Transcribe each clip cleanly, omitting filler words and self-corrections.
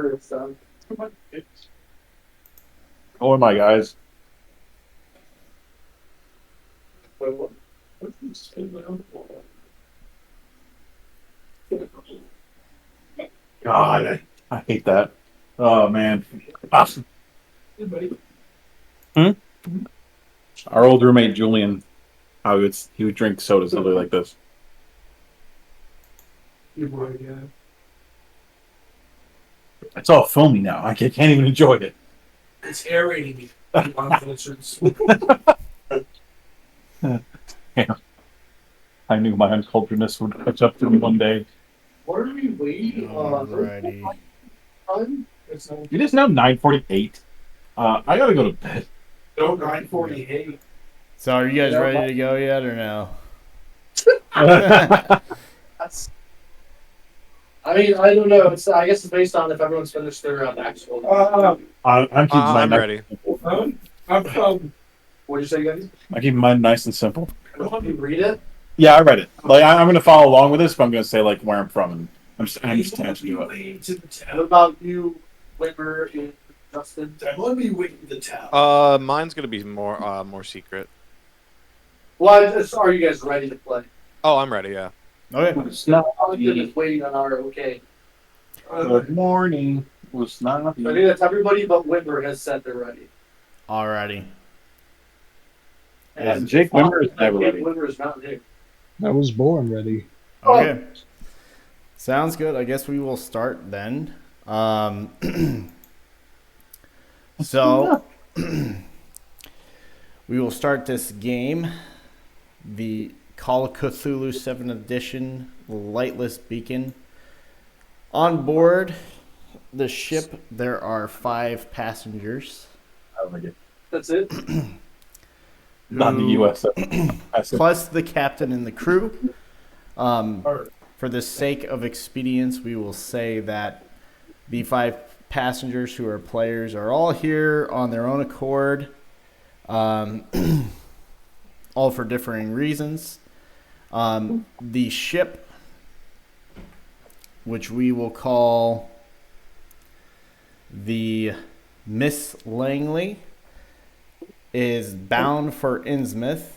your son. Oh my guys. God, I hate that. Oh man. Ah. Hmm? Our old roommate Julian, he would drink soda something like this. It's all foamy now. I can't even enjoy it. It's aerating. Yeah, I knew my unculturedness would catch up to me one day. What are we waiting on? Alrighty. It is now 9:48. I gotta go to bed. No, 9:48. So are you guys ready to go yet or no? That's. I mean, I don't know. I guess it's based on if everyone's finished their actual. I'm keeping mine I'm nice ready. and simple. What'd you say, guys? I'm keeping mine nice and simple. You read it? Yeah, I read it. Like I'm gonna follow along with this, but I'm gonna say like where I'm from, and I'm just attached to it. What about you, Whitmer and Justin? Let me wait the town. Mine's gonna be more secret. Well, are you guys ready to play? Oh, I'm ready. Yeah. Okay. I'm just waiting on our okay. Good morning. Was not. I think that's everybody but Whitmer has said they're ready. Alrighty. And Jake Wimmer is never ready. Whitmer is not new. I was born ready. Okay. Sounds good. I guess we will start then. So we will start this game. The Call of Cthulhu 7th Edition Lightless Beacon. On board the ship, there are 5 passengers. I don't like it. That's it. Not the U.S. Plus the captain and the crew. For the sake of expedience, we will say that the 5 passengers who are players are all here on their own accord, all for differing reasons. The ship, which we will call the Miss Langley, is bound for Innsmouth,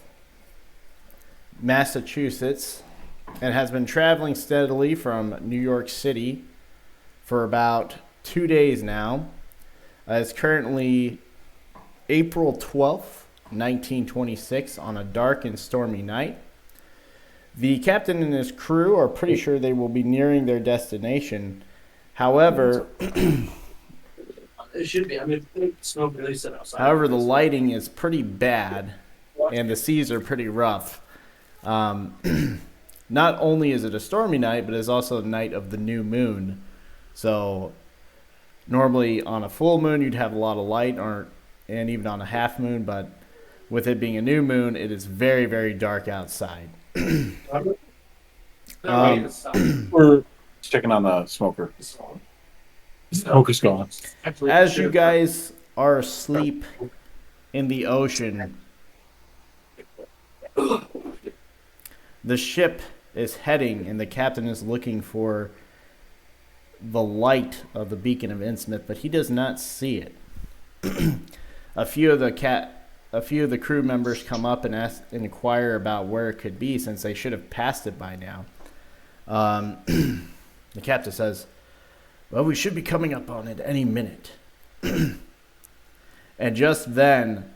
Massachusetts, and has been traveling steadily from New York City for about 2 days now. It's currently April 12th, 1926, on a dark and stormy night. The captain and his crew are pretty sure they will be nearing their destination. However, It should be. I mean, smoke release it outside. However, the lighting is pretty bad, and the seas are pretty rough. Not only is it a stormy night, but it's also the night of the new moon. So normally on a full moon, you'd have a lot of light, and even on a half moon. But with it being a new moon, it is very, very dark outside. We're checking on the smoker. Smoker's gone. As you guys are asleep in the ocean, the ship is heading, and the captain is looking for the light of the beacon of Innsmouth, but he does not see it. A few of the crew members come up and inquire about where it could be, since they should have passed it by now. The captain says, "Well, we should be coming up on it any minute." And just then,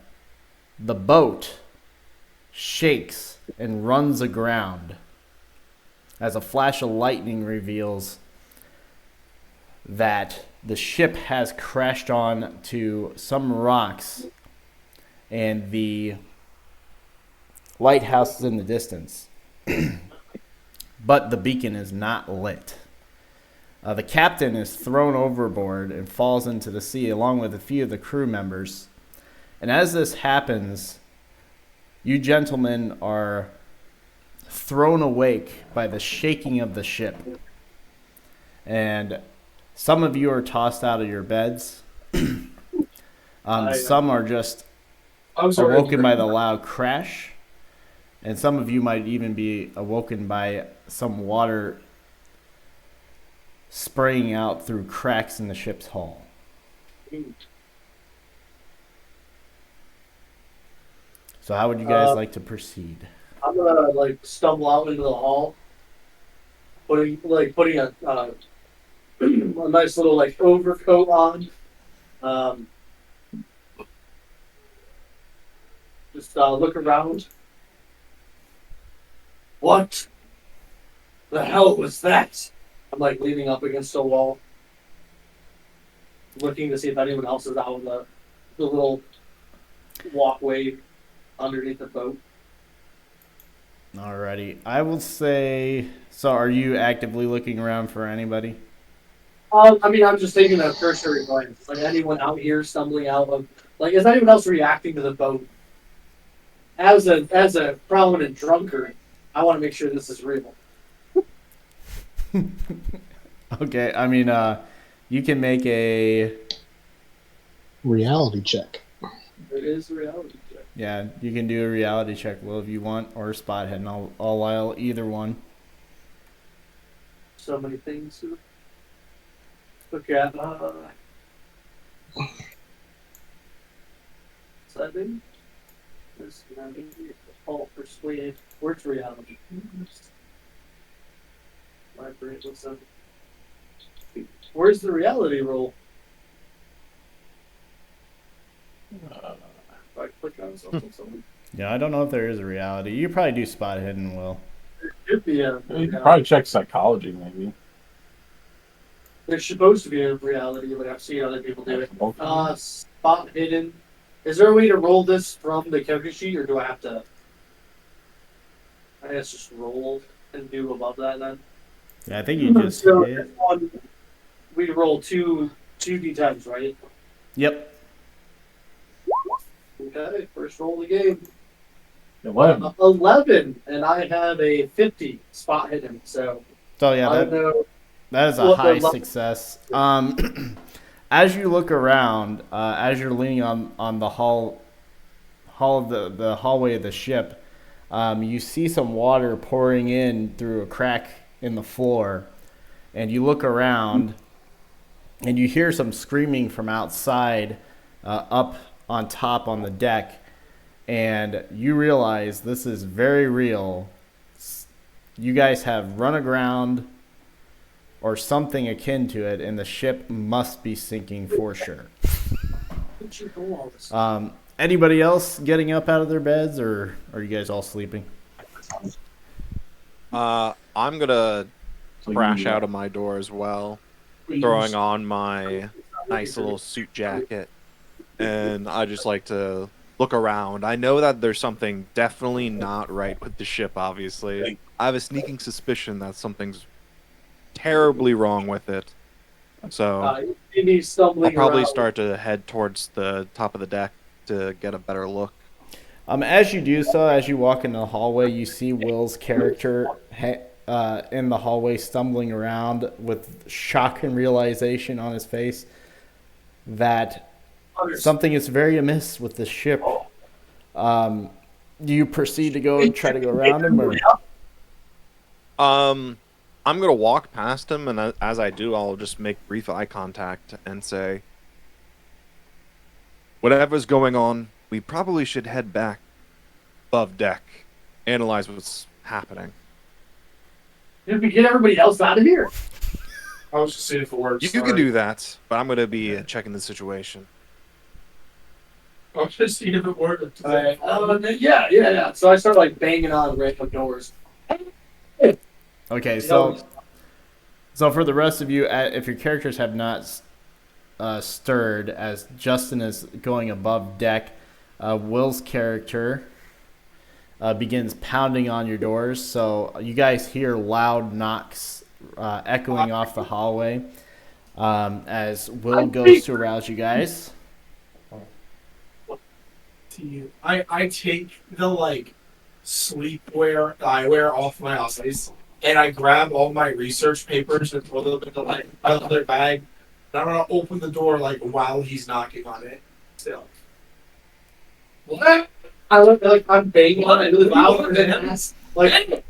the boat shakes and runs aground as a flash of lightning reveals that the ship has crashed on to some rocks and the lighthouse is in the distance. But the beacon is not lit. The captain is thrown overboard and falls into the sea along with a few of the crew members. And as this happens, you gentlemen are thrown awake by the shaking of the ship. And some of you are tossed out of your beds. Some are just awoken by the loud crash. And some of you might even be awoken by some water spraying out through cracks in the ship's hull. So how would you guys like to proceed? I'm gonna like stumble out into the hall, putting a a nice little like overcoat on. Just look around. What the hell was that? I'm like leaning up against a wall, looking to see if anyone else is out in the little walkway underneath the boat. Alrighty. I will say, so are you actively looking around for anybody? I mean, I'm just taking a cursory glance. Like anyone out here stumbling out of, like, is anyone else reacting to the boat? As a prominent drunkard, I want to make sure this is real. Okay, I mean, you can make a... Reality check. It is a reality check. Yeah, you can do a reality check, Will, if you want, or a spot head, and I'll allow either one. So many things to look at. 7. This all persuade. Where's reality? My brain was up. Where's the reality roll? If I click on something. Yeah, I don't know if there is a reality. You probably do spot hidden, Will. There should be a. You can probably check psychology, maybe. There's supposed to be a reality, but I've seen other people do it. Spot hidden. Is there a way to roll this from the character sheet, or do I have to? I guess just roll and do above that then. Yeah, I think you just So hit. we roll two d10s, right? Yep. Okay, first roll of the game. 11. 11, and I have a 50 spot hidden. So So yeah, I don't know. that is a what the high level- success. As you look around, as you're leaning on the hall of the hallway of the ship, you see some water pouring in through a crack in the floor, and you look around, and you hear some screaming from outside, up on top on the deck, and you realize this is very real. You guys have run aground or something akin to it, and the ship must be sinking for sure. Where'd you go all this? Anybody else getting up out of their beds, or are you guys all sleeping? I'm gonna So crash you- out of my door as well, throwing on my nice little suit jacket, and I just like to look around. I know that there's something definitely not right with the ship, obviously. I have a sneaking suspicion that something's terribly wrong with it. So You need I'll stumbling probably around. start to head towards the top of the deck to get a better look. As you do so, as you walk into the hallway, you see Will's character in the hallway stumbling around with shock and realization on his face that something is very amiss with the ship. Do you proceed to go and try to go around him, or? I'm gonna walk past him, and as I do, I'll just make brief eye contact and say, "Whatever's going on, we probably should head back above deck, analyze what's happening." Did we get everybody else out of here? I was just seeing if it works. You can do that, but I'm gonna be checking the situation. I was just seeing if it worked. Yeah. So I start like banging on random doors. Okay, so for the rest of you, if your characters have not stirred, as Justin is going above deck, Will's character begins pounding on your doors. So you guys hear loud knocks echoing off the hallway as Will goes to arouse you guys. I take the sleepwear eyewear off my eyes, and I grab all my research papers and throw them into my other bag. And I'm gonna open the door while he's knocking on it. Still. What? I look like I'm banging on it really loud and ask, like,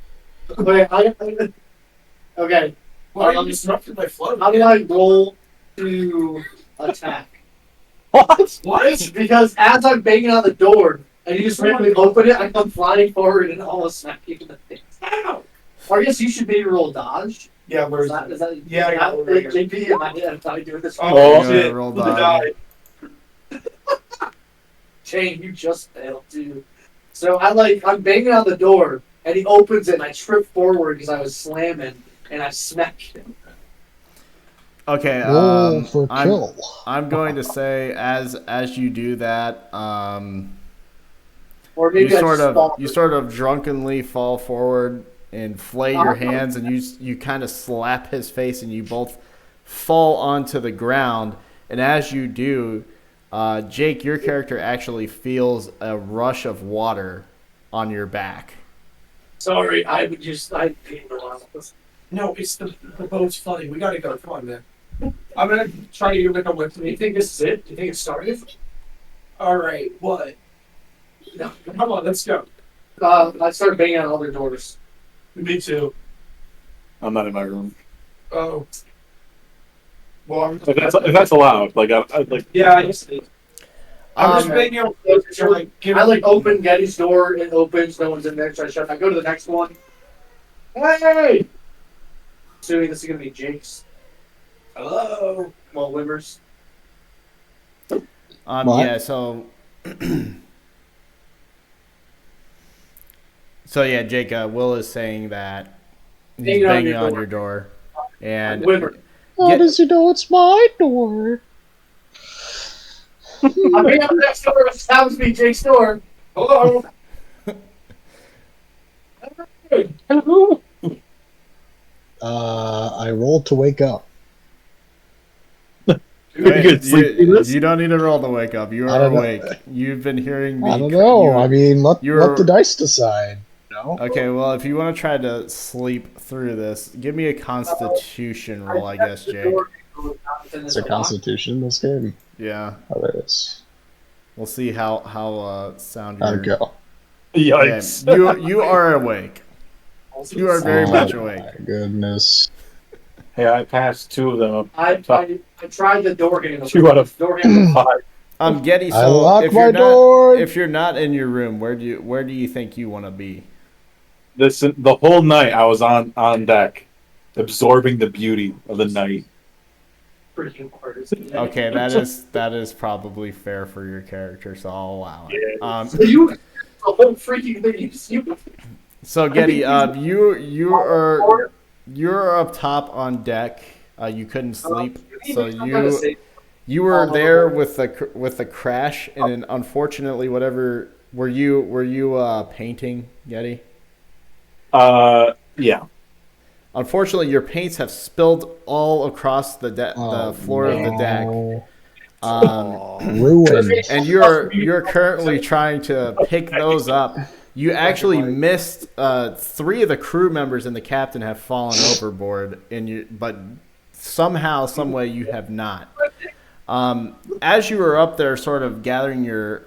okay, okay. Well, you disrupted my flow. How do I roll to attack? What? What? Because as I'm banging on the door and you just randomly open it, I come flying forward and almost smack you in the face. Ow! Or I guess you should maybe roll dodge. Yeah, where's Is that, is that, Yeah, I got is it that, right here. JP, am I doing this wrong? Oh, You shit. gotta roll The dodge. die. Shane, you just failed too. So I'm banging on the door and he opens it and I trip forward because I was slamming and I smack him. Okay. Roll for I'm kill. I'm going to say as you do that, Or maybe you I sort just of fall. you sort of drunkenly fall forward and flay your hands, and you kind of slap his face, and you both fall onto the ground. And as you do, Jake, your character actually feels a rush of water on your back. Sorry, I didn't realize. No, it's the boat's flooding. We gotta go. Come on, man. I'm gonna try to make a whip to Do you me. think this is it? Do you think it started? Alright, what? No. Come on, let's go. I started banging on other doors. Me too. I'm not in my room. Oh. Well, I'm If that's allowed, like yeah, I just I'm just Um, making a So, I open Getty's door, it opens, no one's in there, so I shut. I go to the next one. Hey! Assuming this is gonna be Jake's. Hello. Well, Wimmers. What? Yeah, so so yeah, Jake, Will is saying that he's Banging on banging your on door. your door, and Wimmer. How does he know it's my door? I'm banging on the next door, which happens to be Jake's door. Hello. Hello. I rolled to wake up. Wait, good sleep through this? you don't need to roll to wake up. You I are don't know. awake. You've been hearing me. I don't know. I mean, let you're- the dice decide. No. Okay, well, if you want to try to sleep through this, give me a Constitution roll, I guess, Jake. It's a Constitution. This game. Yeah, Hilarious. we'll see how sound How'd you're. it go? Yikes. Yeah, you are awake. You are very much awake. My goodness. Hey, I passed 2 of them. I tried the door handle. 2 out of Door handle. 5. Getty. I So lock if my you're door. not if you're not in your room, where do you think you want to be? The whole night I was on deck, absorbing the beauty of the night. Freaking hard. Okay, that is probably fair for your character, so I'll allow it. So you, the whole freaking thing. You So Getty, you're up top on deck. You couldn't sleep, so you were there with the crash, and then unfortunately, whatever were you painting, Getty? Yeah. Unfortunately, your paints have spilled all across the floor of the deck. Ruined. And you're currently trying to pick those up. You actually missed 3 of the crew members and the captain have fallen overboard, but somehow, some way, you have not. As you were up there, sort of gathering your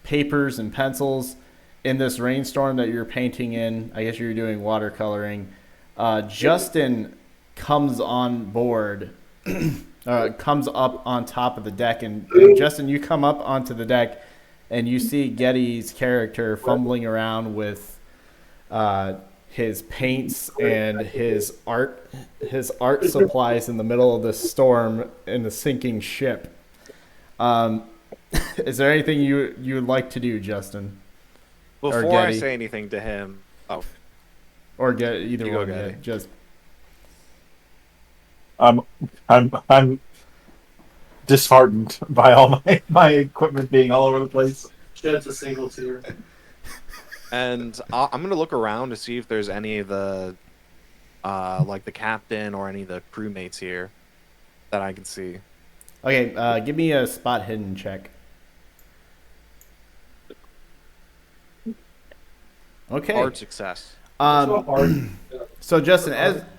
papers and pencils in this rainstorm that you're painting in, I guess you're doing watercoloring. Justin comes on board. Comes up on top of the deck, and Justin, you come up onto the deck, and you see Getty's character fumbling around with his paints and his art supplies in the middle of the storm in the sinking ship. Is there anything you would like to do, Justin? Or Before I Getty. say anything to him, Or get either You go, one? Getty. Yeah, just I'm disheartened by all my equipment being all over the place. Shed's a single tier. and I'm gonna look around to see if there's any of the, like the captain or any of the crewmates here that I can see. okay. Give me a spot hidden check. Okay. Hard success. So Justin,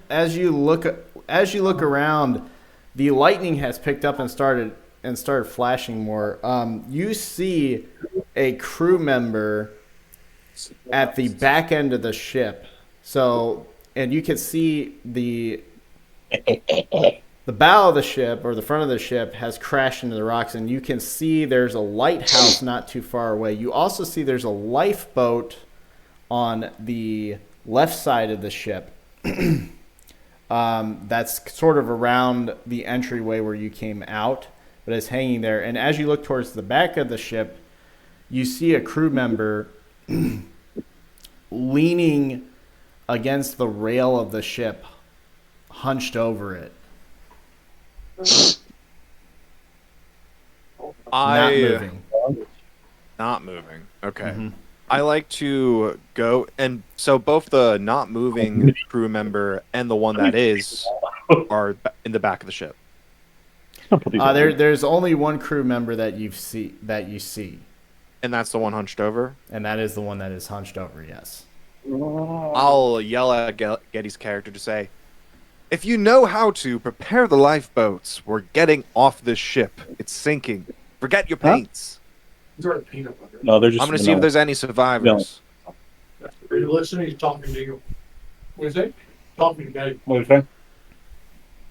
as you look around, the lightning has picked up and started flashing more. You see a crew member at the back end of the ship. So, and you can see The bow of the ship, or the front of the ship, has crashed into the rocks, and you can see there's a lighthouse not too far away. You also see there's a lifeboat on the left side of the ship. That's sort of around the entryway where you came out, but it's hanging there. And as you look towards the back of the ship, you see a crew member leaning against the rail of the ship, hunched over it. Not moving. Not moving. Okay. Mm-hmm. I like to go, and so both the not moving crew member and the one that is are in the back of the ship. There's only one crew member that you see, And that's the one hunched over? and that is the one that is hunched over. Yes. I'll yell at Getty's character to say, if you know how to, prepare the lifeboats. We're getting off this ship. It's sinking. Forget your paints. He's already peanut butter. No, they're just. I'm going to see if there's any survivors. Are you listening? He's talking to you. What is it? Talking to you. What is that?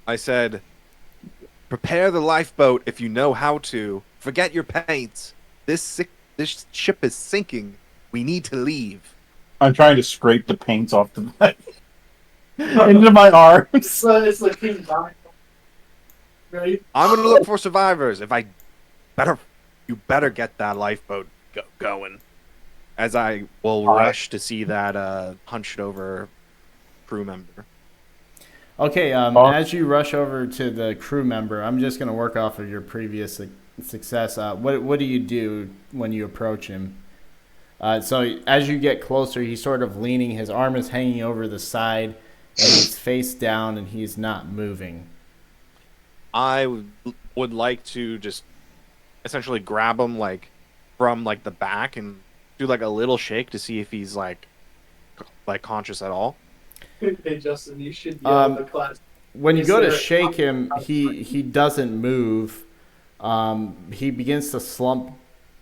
I said, prepare the lifeboat if you know how to. Forget your paints. This ship is sinking. We need to leave. I'm trying to scrape the paints off the into my arms. It's the King Kong. Right? I'm going to look for survivors. You better get that lifeboat going. As I will rush to see that hunched over crew member. Okay. As you rush over to the crew member, I'm just going to work off of your previous success. What do you do when you approach him? So as you get closer, he's sort of leaning. His arm is hanging over the side, and he's face down, and he's not moving. I would like to just essentially grab him from the back and do a little shake to see if he's like conscious at all. Hey Justin, you should yell at the class. When you go to shake him, he doesn't move. He begins to slump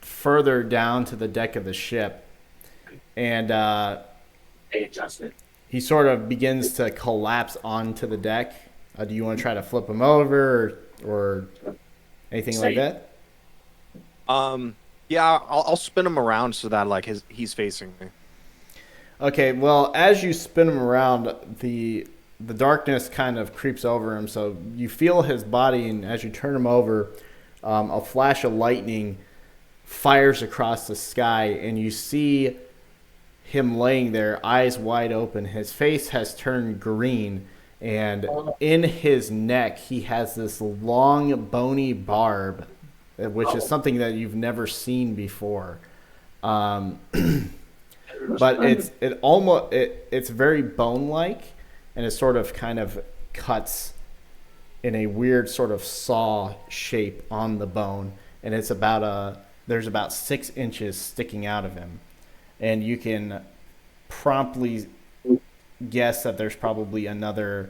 further down to the deck of the ship, and Hey Justin. he sort of begins to collapse onto the deck. Do you want to try to flip him over or anything like that? Yeah, I'll spin him around so that he's facing me. Okay, well, as you spin him around, the darkness kind of creeps over him, so you feel his body, and as you turn him over, a flash of lightning fires across the sky, and you see him laying there, eyes wide open. His face has turned green, and in his neck, he has this long, bony barb, which is something that you've never seen before. But it's very bone-like, and it sort of kind of cuts in a weird sort of saw shape on the bone, and there's about 6 inches sticking out of him, and you can promptly guess that there's probably another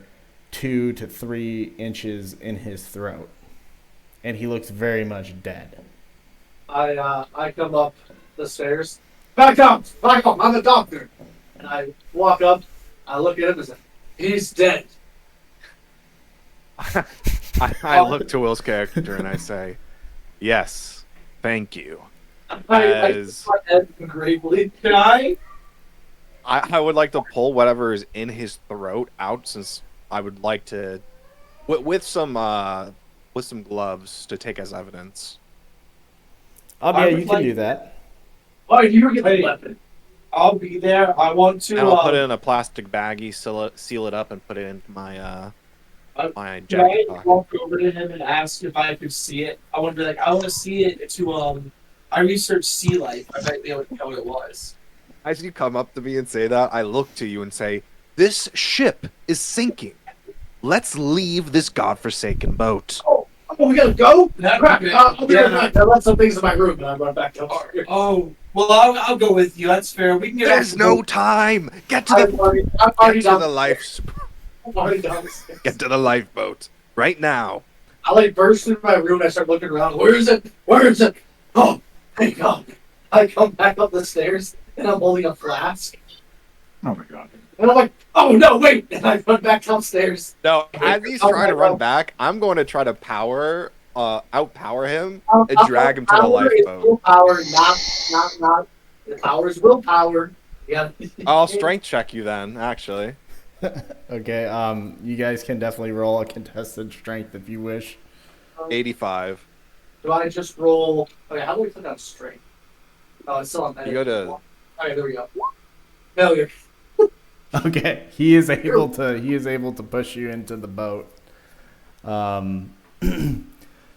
2 to 3 inches in his throat, and he looks very much dead. I come up the stairs. Back up! I'm the doctor. And I walk up. I look at him and say, "He's dead." I look to Will's character and I say, "Yes, thank you." I my head gravely. Can I? I would like to pull whatever is in his throat out, since I would like to, with some gloves to take as evidence. Oh yeah, you can do that. Oh, you get the weapon. I'll be there. I want to. And I'll put it in a plastic baggie, seal it up, and put it into my my Can I jacket pocket. walk over to him and ask if I could see it? I want to be like, I want to see it to I researched sea life. I might be able to know what it was. As you come up to me and say that, I look to you and say, "This ship is sinking. Let's leave this godforsaken boat." Oh, we gotta go? Crap. Okay. I'll be right back. I left some things in my room and I run back upstairs. Oh, well, I'll go with you. That's fair. We can get. There's no time. Get to I'm already the down. life. I'm already downstairs. Get to the lifeboat right now. I burst into my room and I start looking around. Where is it? Oh, thank God. I come back up the stairs and I'm holding a flask. Oh my god. And I'm like, oh no, wait! And I run back downstairs. No, as he's trying to run back, I'm going to try to outpower him, and drag him to the Power is lifeboat. willpower, not. The power is willpower. Yeah. I'll strength check you then, actually. Okay, you guys can definitely roll a contested strength if you wish. 85. Do I just roll? Okay, how do we click on strength? Oh, it's still on. You go to. Okay, there we go. Failure. Okay, he is able to push you into the boat.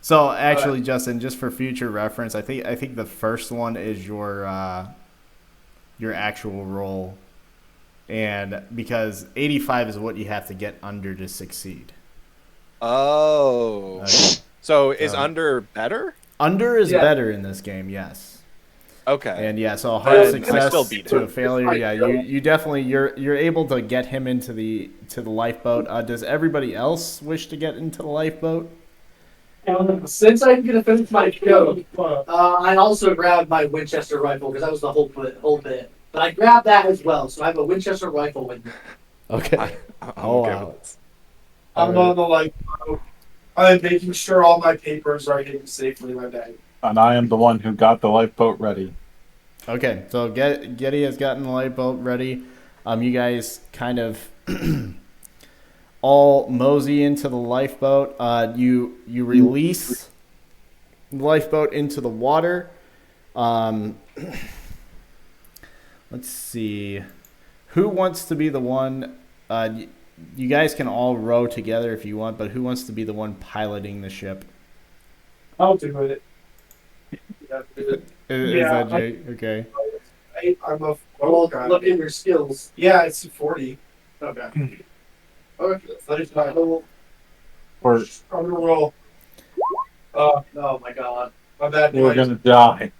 So actually, Justin, just for future reference, I think the first one is your actual roll, and because 85 is what you have to get under to succeed. Oh. Okay. So is under better? Under is better in this game, yes. Okay. And yeah, so a hard I success still beat to him. a failure. Yeah, you definitely you're able to get him into the lifeboat. Does everybody else wish to get into the lifeboat? Since I'm gonna finish my show, I also grabbed my Winchester rifle because that was the whole bit. But I grabbed that as well, so I have a Winchester rifle with me. Okay. I'm Oh, okay wow. with this. I'm on the lifeboat. I'm making sure all my papers are hidden safely in my bag. And I am the one who got the lifeboat ready. Okay, so Getty has gotten the lifeboat ready. You guys kind of all mosey into the lifeboat. You release the lifeboat into the water. Let's see. Who wants to be the one? You guys can all row together if you want, but who wants to be the one piloting the ship? I'll do it. Is Yeah, that Jay? Okay. I'm a Well, guy. look at your skills. Yeah, it's 40. Okay. Okay, 35. Or I'm gonna roll. Oh my god. My bad. we're boys. gonna die.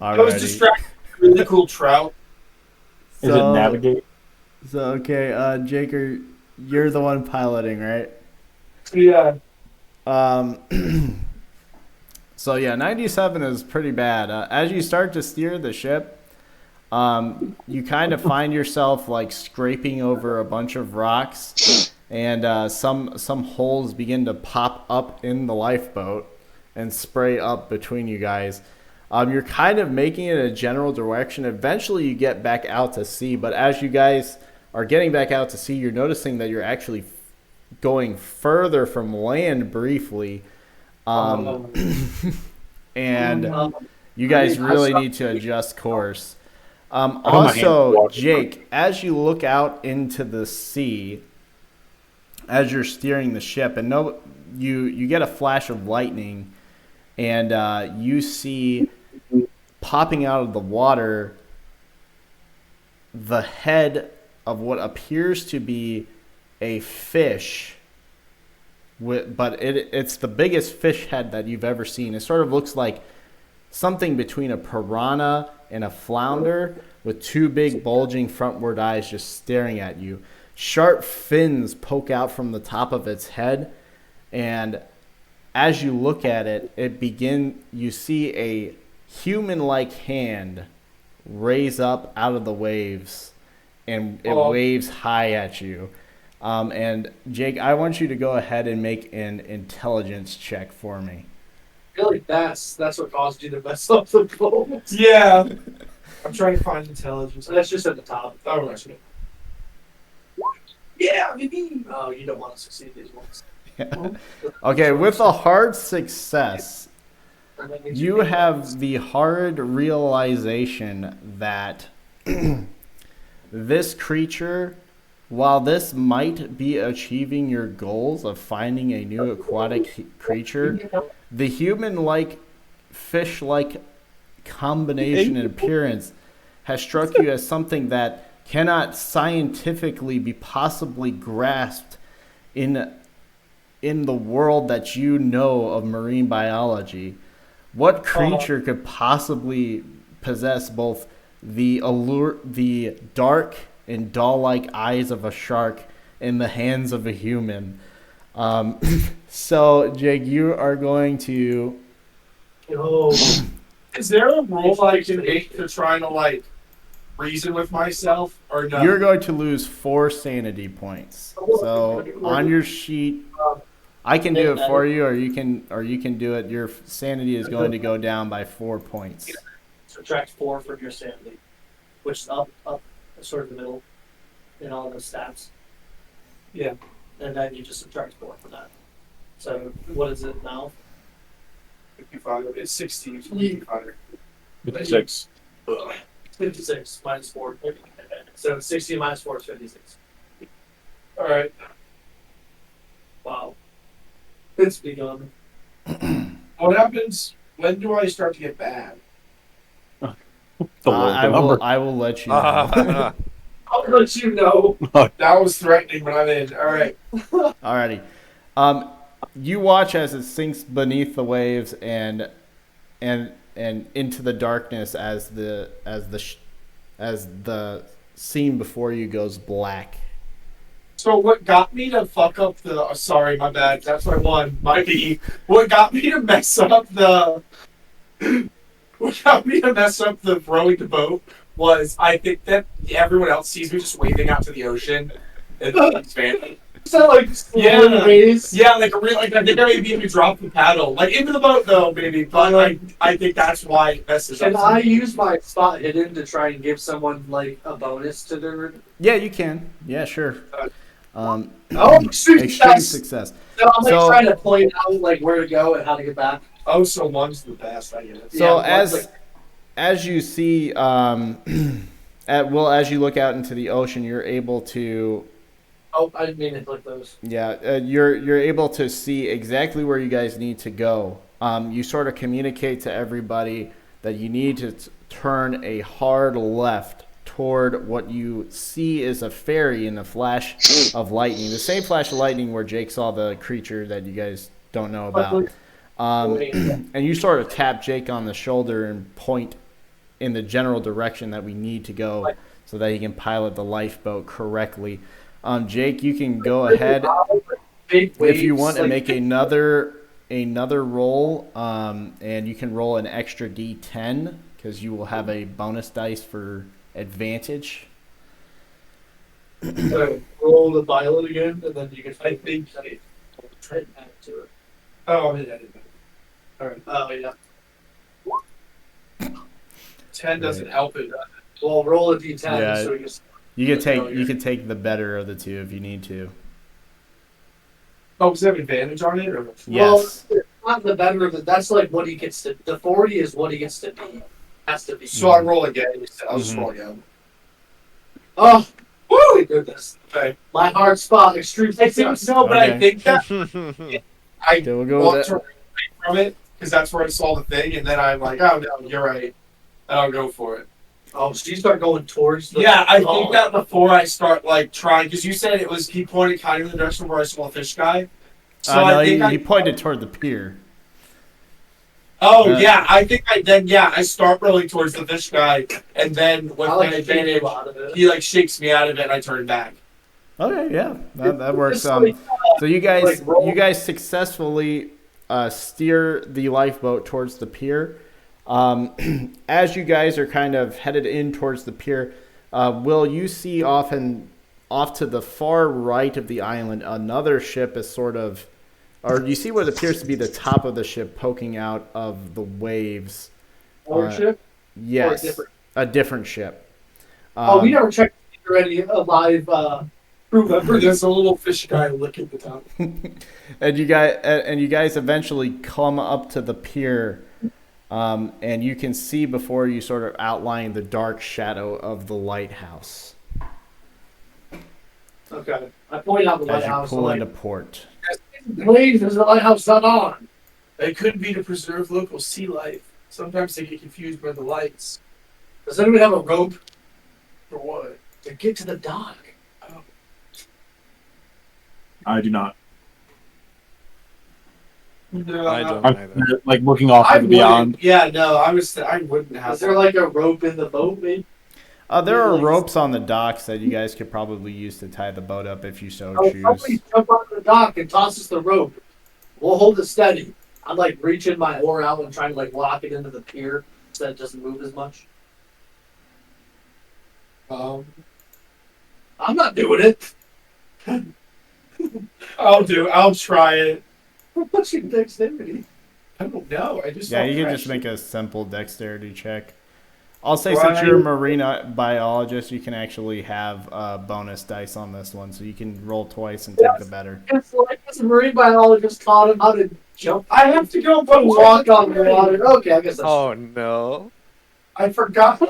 I was Alrighty. distracted. With a really cool trout. Is it navigate? So okay, Jaker, you're the one piloting, right? Yeah. So yeah, 97 is pretty bad. As you start to steer the ship, you kind of find yourself like scraping over a bunch of rocks, and some holes begin to pop up in the lifeboat and spray up between you guys. You're kind of making it a general direction. Eventually, you get back out to sea, but as you guys are getting back out to sea, you're noticing that you're actually going further from land briefly. And you guys really need to adjust course. Also, Jake, as you look out into the sea, as you're steering the ship, and you get a flash of lightning, and you see popping out of the water the head of what appears to be a fish. But it's the biggest fish head that you've ever seen. It sort of looks like something between a piranha and a flounder with two big bulging frontward eyes just staring at you. Sharp fins poke out from the top of its head, and as you look at it, you see a human-like hand raise up out of the waves, and it waves high at you. And Jake, I want you to go ahead and make an intelligence check for me. I feel like that's what caused you to mess up the boat. Yeah. I'm trying to find intelligence. So that's just at the top. Oh, right. Yeah, maybe. Oh, you don't want to succeed these ones. Okay, with a hard success, you have the hard realization that this creature, while this might be achieving your goals of finding a new aquatic creature, the human-like, fish-like combination and appearance has struck you as something that cannot scientifically be possibly grasped in the world that you know of marine biology. What creature could possibly possess both the dark and doll-like eyes of a shark in the hands of a human? So, Jake, you are going to... Oh, Is there a role I can make to try to, like, reason with myself, or no? You're going to lose 4 sanity points. So on your sheet, I can do it for you, or you can do it. Your sanity is going to go down by 4 points. Subtract 4 from your sanity, which is up, sort of the middle in all the stats. Yeah. And then you just subtract 4 from that. So what is it now? 55. It's 16. 55. 56. 56 minus 4. So 60 minus 4 is 56. All right. Wow. It's begun. What happens? When do I start to get bad? I will let you know. I'll let you know. That was threatening, but I'm in. All right. Alrighty. You watch as it sinks beneath the waves and into the darkness as the scene before you goes black. So what got me to fuck up the? Sorry, my bad. That's my one. My B. What got me to mess up the? What got me to mess up the rowing the boat was I think that everyone else sees me just waving out to the ocean and expanding. So like waves. Yeah, like I think I maybe even drop the paddle, like into the boat though, maybe. But I think that's why it messes up. Can I use my spot hidden to try and give someone like a bonus to their? Yeah, you can. Yeah, sure. Extreme Extreme success. So I'm like trying to point out like where to go and how to get back. Oh, so one's the best. I get it. So Yeah, as you see, as you look out into the ocean, you're able to. Oh, I didn't mean to click those. Yeah, you're able to see exactly where you guys need to go. You sort of communicate to everybody that you need to turn a hard left toward what you see is a fairy in a flash of lightning. The same flash of lightning where Jake saw the creature that you guys don't know about. And you sort of tap Jake on the shoulder and point in the general direction that we need to go so that he can pilot the lifeboat correctly. Jake, you can go ahead if you want to make another roll, and you can roll an extra D10 because you will have a bonus dice for advantage. So roll the violet again, and then you can. I think try to add to it. Oh, yeah. All right. Oh yeah. 10 doesn't help it. Well, roll a D10 Yeah. so you can. You can take the better of the two if you need to. Oh, does it have advantage on it? Or? Yes. Well, not the better of it. That's like what he gets to. The 40 is what he gets to be. Has to be. So I roll again. I'll just roll again. Oh, Woo! my goodness. Okay. My hard spot, extreme success. No, but Okay. I think that I Okay, we'll go want with to it. run away from it because that's where I saw the thing, and then I'm like, oh no, you're right. And I'll go for it. Oh, so you start going towards the. Yeah, I think that before I start like trying, because you said it was he pointed kind of in the direction where I saw the fish guy. So No, I think he pointed toward the pier. yeah, I think I start rolling towards the fish guy, and then with I my like advantage, out of it. he like shakes me out of it, and I turn back. Okay, yeah, that works. It's like, So you guys like roll- successfully steer the lifeboat towards the pier. As you guys are kind of headed in towards the pier, Will, you see off to the far right of the island, another ship is sort of, or you see what appears to be the top of the ship poking out of the waves. Warship? Yes, Or a different ship. We never checked already alive crew member. There's a little fish guy licking the top. And you guys eventually come up to the pier, and you can see before you sort of outline the dark shadow of the lighthouse Okay. I point out the as you lighthouse. pull Like, into port. please, there's the lighthouse not on. It could be to preserve local sea life. Sometimes they get confused by the lights. Does anyone have a rope For what? to get to the dock? I do not. No, I don't I'm either. like looking off I to the beyond. Yeah, no, I wouldn't have. Is there like a rope in the boat, maybe? There are Like- ropes on the docks that you guys could probably use to tie the boat up if you so Oh, choose. somebody jump on the dock and toss us the rope. We'll hold it steady. I'm like reaching my oar out and trying to like lock it into the pier so that it doesn't move as much. I'm not doing it. I'll try it. What's your dexterity? I don't know. I just Yeah, saw you can just pressure. make a simple dexterity check. I'll say Right. since you're a marine biologist, you can actually have bonus dice on this one, so you can roll twice and take the better. It's like this marine biologist taught him how to jump. I have to go but walk on the water. Okay, I guess that's Oh no. I forgot.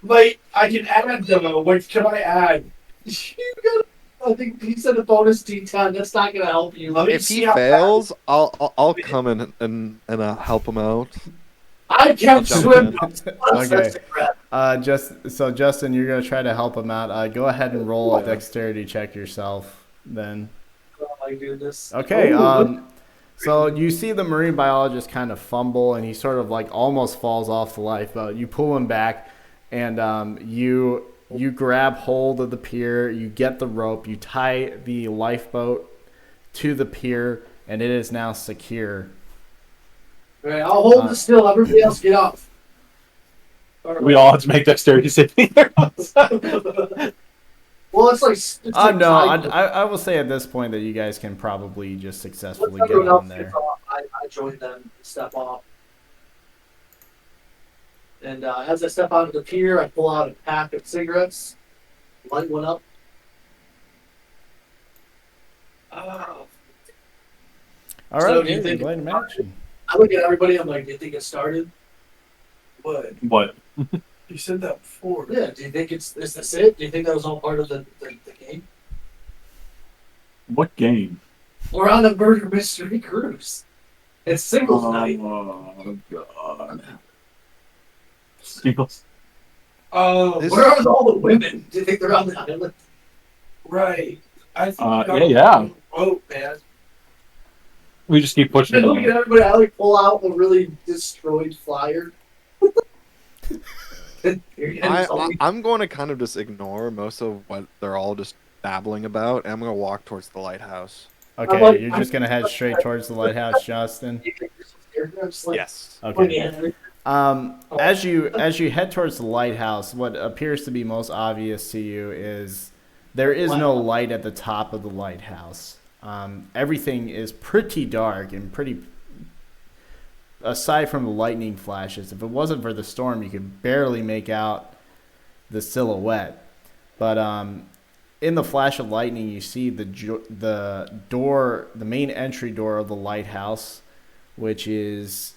Like, I can add though. What can I add? you got. I think he said a bonus D10. That's not gonna help you. Let me If see he how fails, I'll come in and help him out. I I'll can't jump swim. in. Okay. Justin, you're gonna try to help him out. Go ahead and roll a dexterity check yourself, then. Oh my goodness. Okay. Oh, So you see the marine biologist kind of fumble, and he sort of like almost falls off the lifeboat. You pull him back, and you grab hold of the pier. You get the rope. You tie the lifeboat to the pier, and it is now secure. Right, I'll hold it still. Everybody else get off. We all have to make dexterity saving throws. Well, it's like. It's like No, tied. I will say at this point that you guys can probably just successfully Once get everyone else on there. gets off, I join them and step off. And as I step out of the pier, I pull out a pack of cigarettes, light one up. All So right, do you yeah, think- light a match. I look at everybody. I'm like, do you think it started? What? What? You said that before. Yeah. Do you think is this it? Do you think that was all part of the game? What game? We're on a murder mystery cruise. It's singles night. Oh god. Singles. Oh, This- Where are all the women? Do you think they're on the island? right. I think yeah. Oh, man. We just keep pushing And look it. at everybody. I like pull out a really destroyed flyer. I'm going to kind of just ignore most of what they're all just babbling about, and I'm going to walk towards the lighthouse. Okay, like- you're just gonna head straight towards the lighthouse, Justin. Yes. Okay. As you head towards the lighthouse, what appears to be most obvious to you is there is no light at the top of the lighthouse. Everything is pretty dark and pretty. Aside from the lightning flashes, if it wasn't for the storm, you could barely make out the silhouette. But in the flash of lightning, you see the door, the main entry door of the lighthouse, which is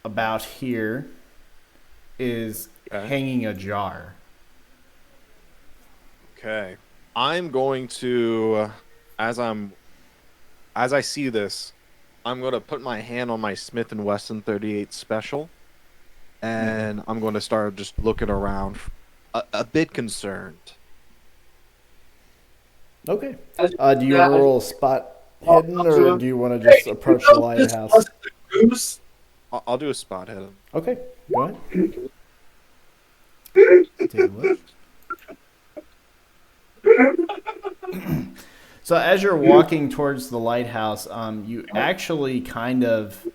about here, is Okay. hanging ajar. Okay. I'm going to, as I see this, I'm going to put my hand on my Smith & Wesson 38 Special, and I'm going to start just looking around, a bit concerned. Okay. As- Do you yeah, want to roll a spot I'll- hidden, I'll or do it. do you want to just approach the lighthouse? Goose. I'll do a spot hit. Okay, go ahead. Take a look. So as you're walking towards the lighthouse, you actually kind of,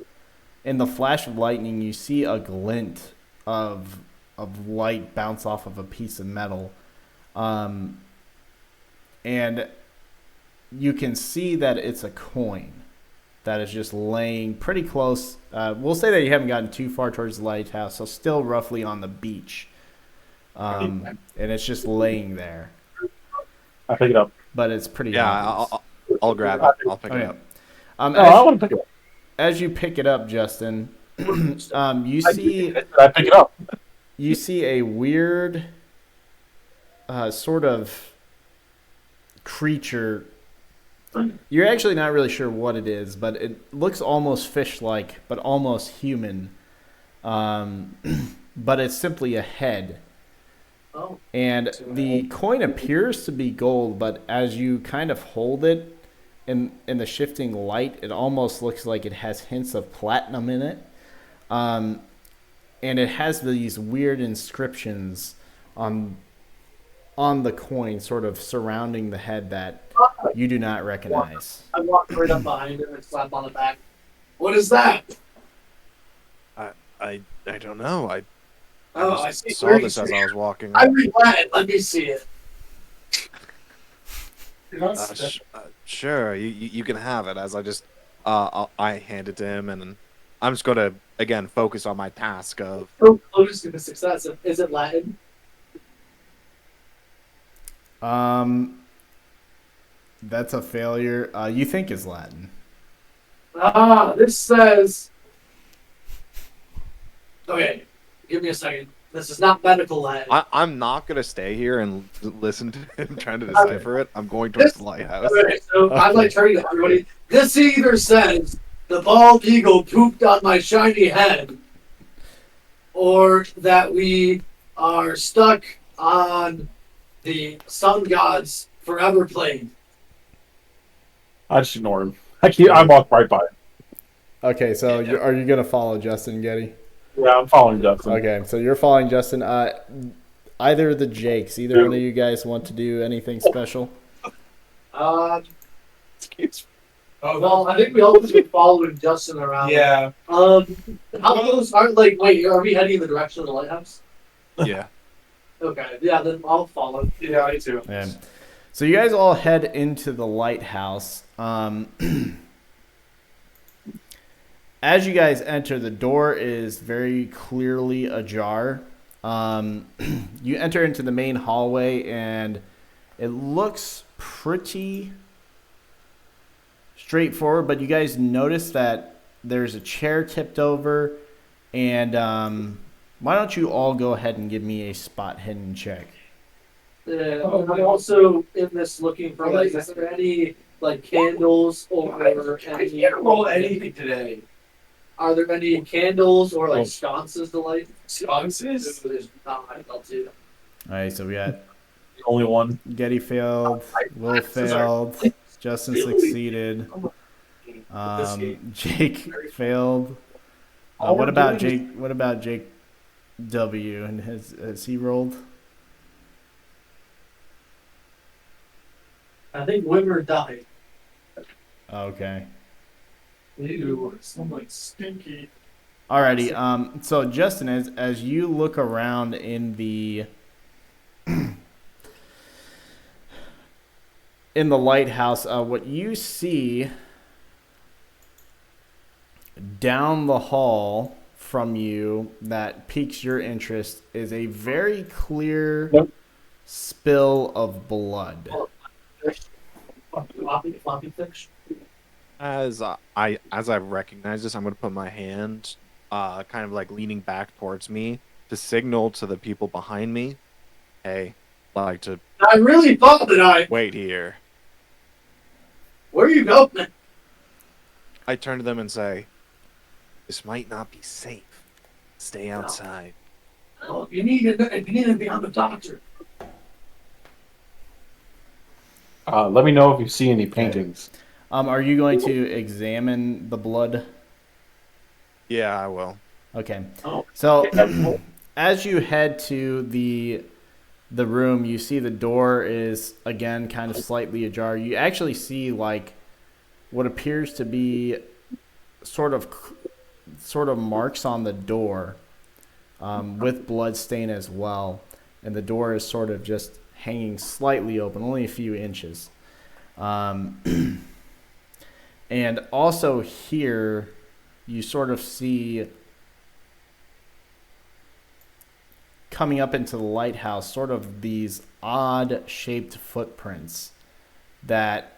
in the flash of lightning, you see a glint of light bounce off of a piece of metal, and you can see that it's a coin that is just laying pretty close. We'll say that you haven't gotten too far towards the lighthouse, so still roughly on the beach, and it's just laying there. I pick it up. But it's pretty Yeah, obvious. I'll grab it. I'll pick it Okay. up. No, I want to pick it up. As you pick it up, Justin, you I see pick it up. a weird sort of creature. You're actually not really sure what it is, but it looks almost fish-like, but almost human. But it's simply a head. Oh. And the coin appears to be gold, but as you kind of hold it in the shifting light, it almost looks like it has hints of platinum in it. And it has these weird inscriptions on the coin, sort of surrounding the head that you do not recognize. I walk right up behind him and slap on the back. What is that? I don't know. Oh, I I see. just Where saw you this as see- I was walking. I read Latin. Let me see it. Sure, you can have it. As I just I hand it to him, and I'm just gonna again focus on my task of So close to the success. Is it Latin? That's a failure. You think is Latin. This says. Okay, give me a second. This is not medical Latin. I'm not gonna stay here and listen to him trying to decipher it. I'm going towards the lighthouse. Okay, so Okay. I'd like to tell you everybody. This either says the bald eagle pooped on my shiny head, or that we are stuck on the sun god's forever plane. I just ignore him. I walk right by him. Okay, so are you gonna follow Justin Getty? Yeah, I'm following Justin. Okay, so you're following Justin. Either of the Jakes, either one of you guys want to do anything special? Oh, well, I think we all just been following Justin around. Yeah. How close are like? Wait, are we heading in the direction of the lighthouse? Yeah. Okay, yeah, then I'll follow. Yeah, me too. Yeah. So you guys all head into the lighthouse. As you guys enter, the door is very clearly ajar. You enter into the main hallway, and it looks pretty straightforward, but you guys notice that there's a chair tipped over, and why don't you all go ahead and give me a spot hidden check? I'm also in this looking for like, is there any like candles or I any? can't roll anything today. Are there any candles or like Oh. sconces to light? Sconces? There's not. I'll do. All right, so we got The only one. Getty failed, Will failed, Justin succeeded, Jake failed. What about Jake? What about Jake W? And has he rolled? I think Wimmer died. Okay. Ew, some like stinky. Alrighty. So Justin, as you look around in the lighthouse, what you see down the hall from you that piques your interest is a very clear Nope. spill of blood. Floppy fish. As I recognize this, I'm gonna put my hand, kind of like leaning back towards me to signal to the people behind me, "Hey, I'd like to I really thought that I. wait here." Where are you going? I turn to them and say, "This might not be safe. Stay outside." Oh, you need to be on the doctor. Let me know if you see any paintings. Are you going to examine the blood? Yeah, I will. Okay. Oh. So as you head to the room, you see the door is again kind of slightly ajar. You actually see like what appears to be sort of marks on the door with blood stain as well, and the door is sort of just hanging slightly open, only a few inches. And also here, you sort of see coming up into the lighthouse sort of these odd shaped footprints that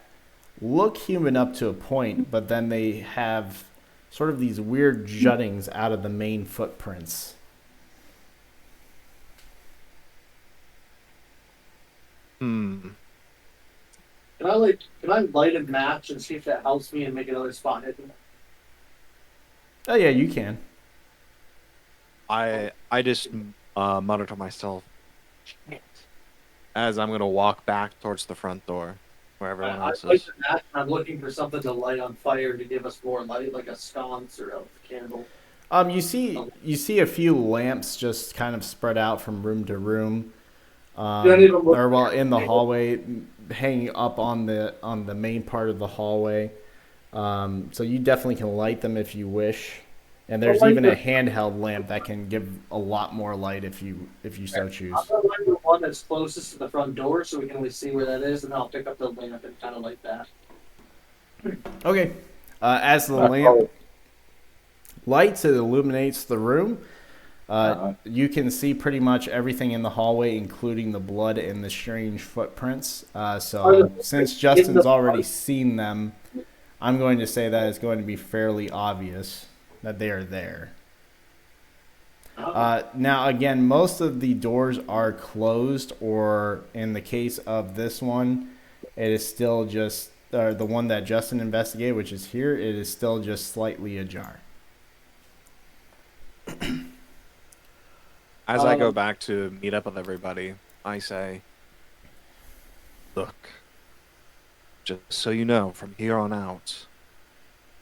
look human up to a point, but then they have sort of these weird juttings out of the main footprints. Hmm. Can I light a match and see if that helps me and make another spot hidden? Oh yeah, you can. I just mutter to myself, "Shit," as I'm gonna walk back towards the front door, where everyone I else light is. the match. I'm looking for something to light on fire to give us more light, like a sconce or a candle. You see a few lamps just kind of spread out from room to room, Do any of them look or well in the weird? hallway, hanging up on the main part of the hallway. So you definitely can light them if you wish. And there's like even a the- handheld lamp that can give a lot more light if you so choose. I'll like the one that's closest to the front door, so we can always see where that is, and I'll pick up the lamp and kind of like that. Okay. As the lamp lights, it illuminates the room. You can see pretty much everything in the hallway, including the blood and the strange footprints. So since Justin's already seen them, I'm going to say that it's going to be fairly obvious that they are there. Now, again, most of the doors are closed, or in the case of this one, it is still just the one that Justin investigated, which is here. It is still just slightly ajar. As I go back to meet up with everybody, I say, look, just so you know, from here on out,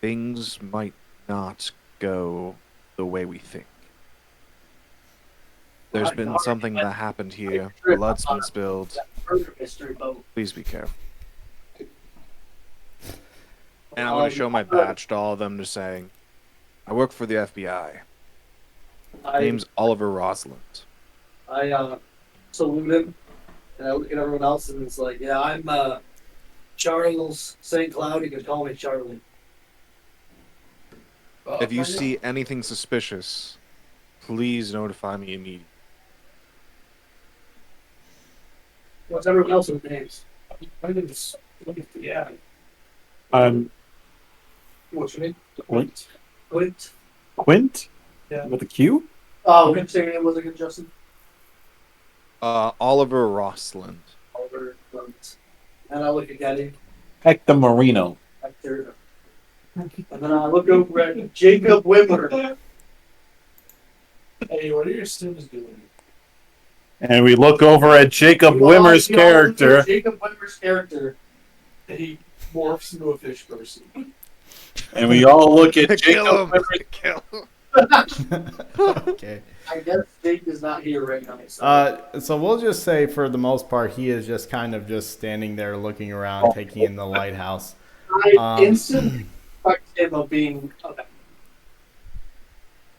things might not go the way we think. There's been something that happened here. Blood's been spilled. Murder mystery boat. Please be careful. And I'm going to show my badge to all of them, just saying, I work for the FBI. Name's Oliver Rosland. I salute him, and I look at everyone else, and it's like, yeah, I'm Charles St. Cloud. You can call me Charlie. If you see anything suspicious, please notify me immediately. What's everyone else's names? My name's yeah. What's your name? Quint. Quint. Quint? Yeah. With a Q? Oh, what your name was again, Justin? Oliver Rosland. Oliver Quint. And I look at Getty. Hector Marino. Hector. And then I look over at Jacob Wimmer. Hey, what are your students doing? And we look over at Jacob We all look Wimmer's at character. Jacob Wimmer's character. And he morphs into a fish person. And we all look at Kill Jacob him. Wimmer's Kill him. Okay. I guess Jake is not here right now. So we'll just say, for the most part, he is just kind of just standing there looking around, taking in the lighthouse. I instantly suspect him of being. Okay.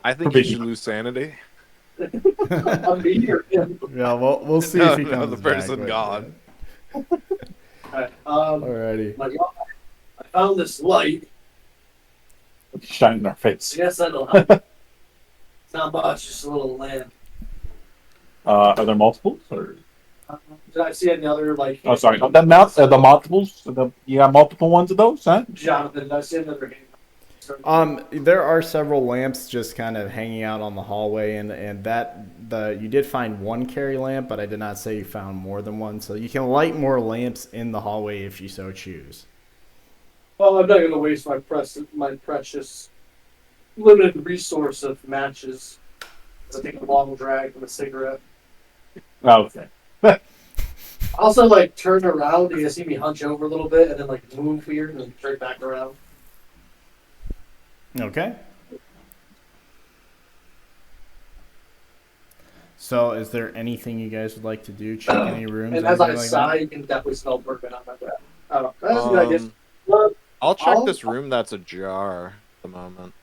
I think you should lose sanity. I'm here. Yeah, we'll see No, if he no, comes the back. person Wait, gone. Alright, Alrighty. I found this light. shining in our face. I guess that'll help. It's not much, just a little lamp. Are there multiples? Or... Did I see any other, like... Oh, sorry. The multiples? You got multiple ones of those, huh? Jonathan, did I see another game? There are several lamps just kind of hanging out on the hallway, and you did find one carry lamp, but I did not say you found more than one. So you can light more lamps in the hallway if you so choose. Well, I'm not going to waste my precious limited resource of matches. I take a long drag from a cigarette. Oh, okay. Also, like, turn around, you see me hunch over a little bit, and then, like, move weird, and then turn back around. Okay. So, is there anything you guys would like to do? Check any rooms? And as I anything like sigh, that? you can definitely smell bourbon on my breath. I don't know. That's a good idea. I'll check I'll- this room that's ajar at the moment.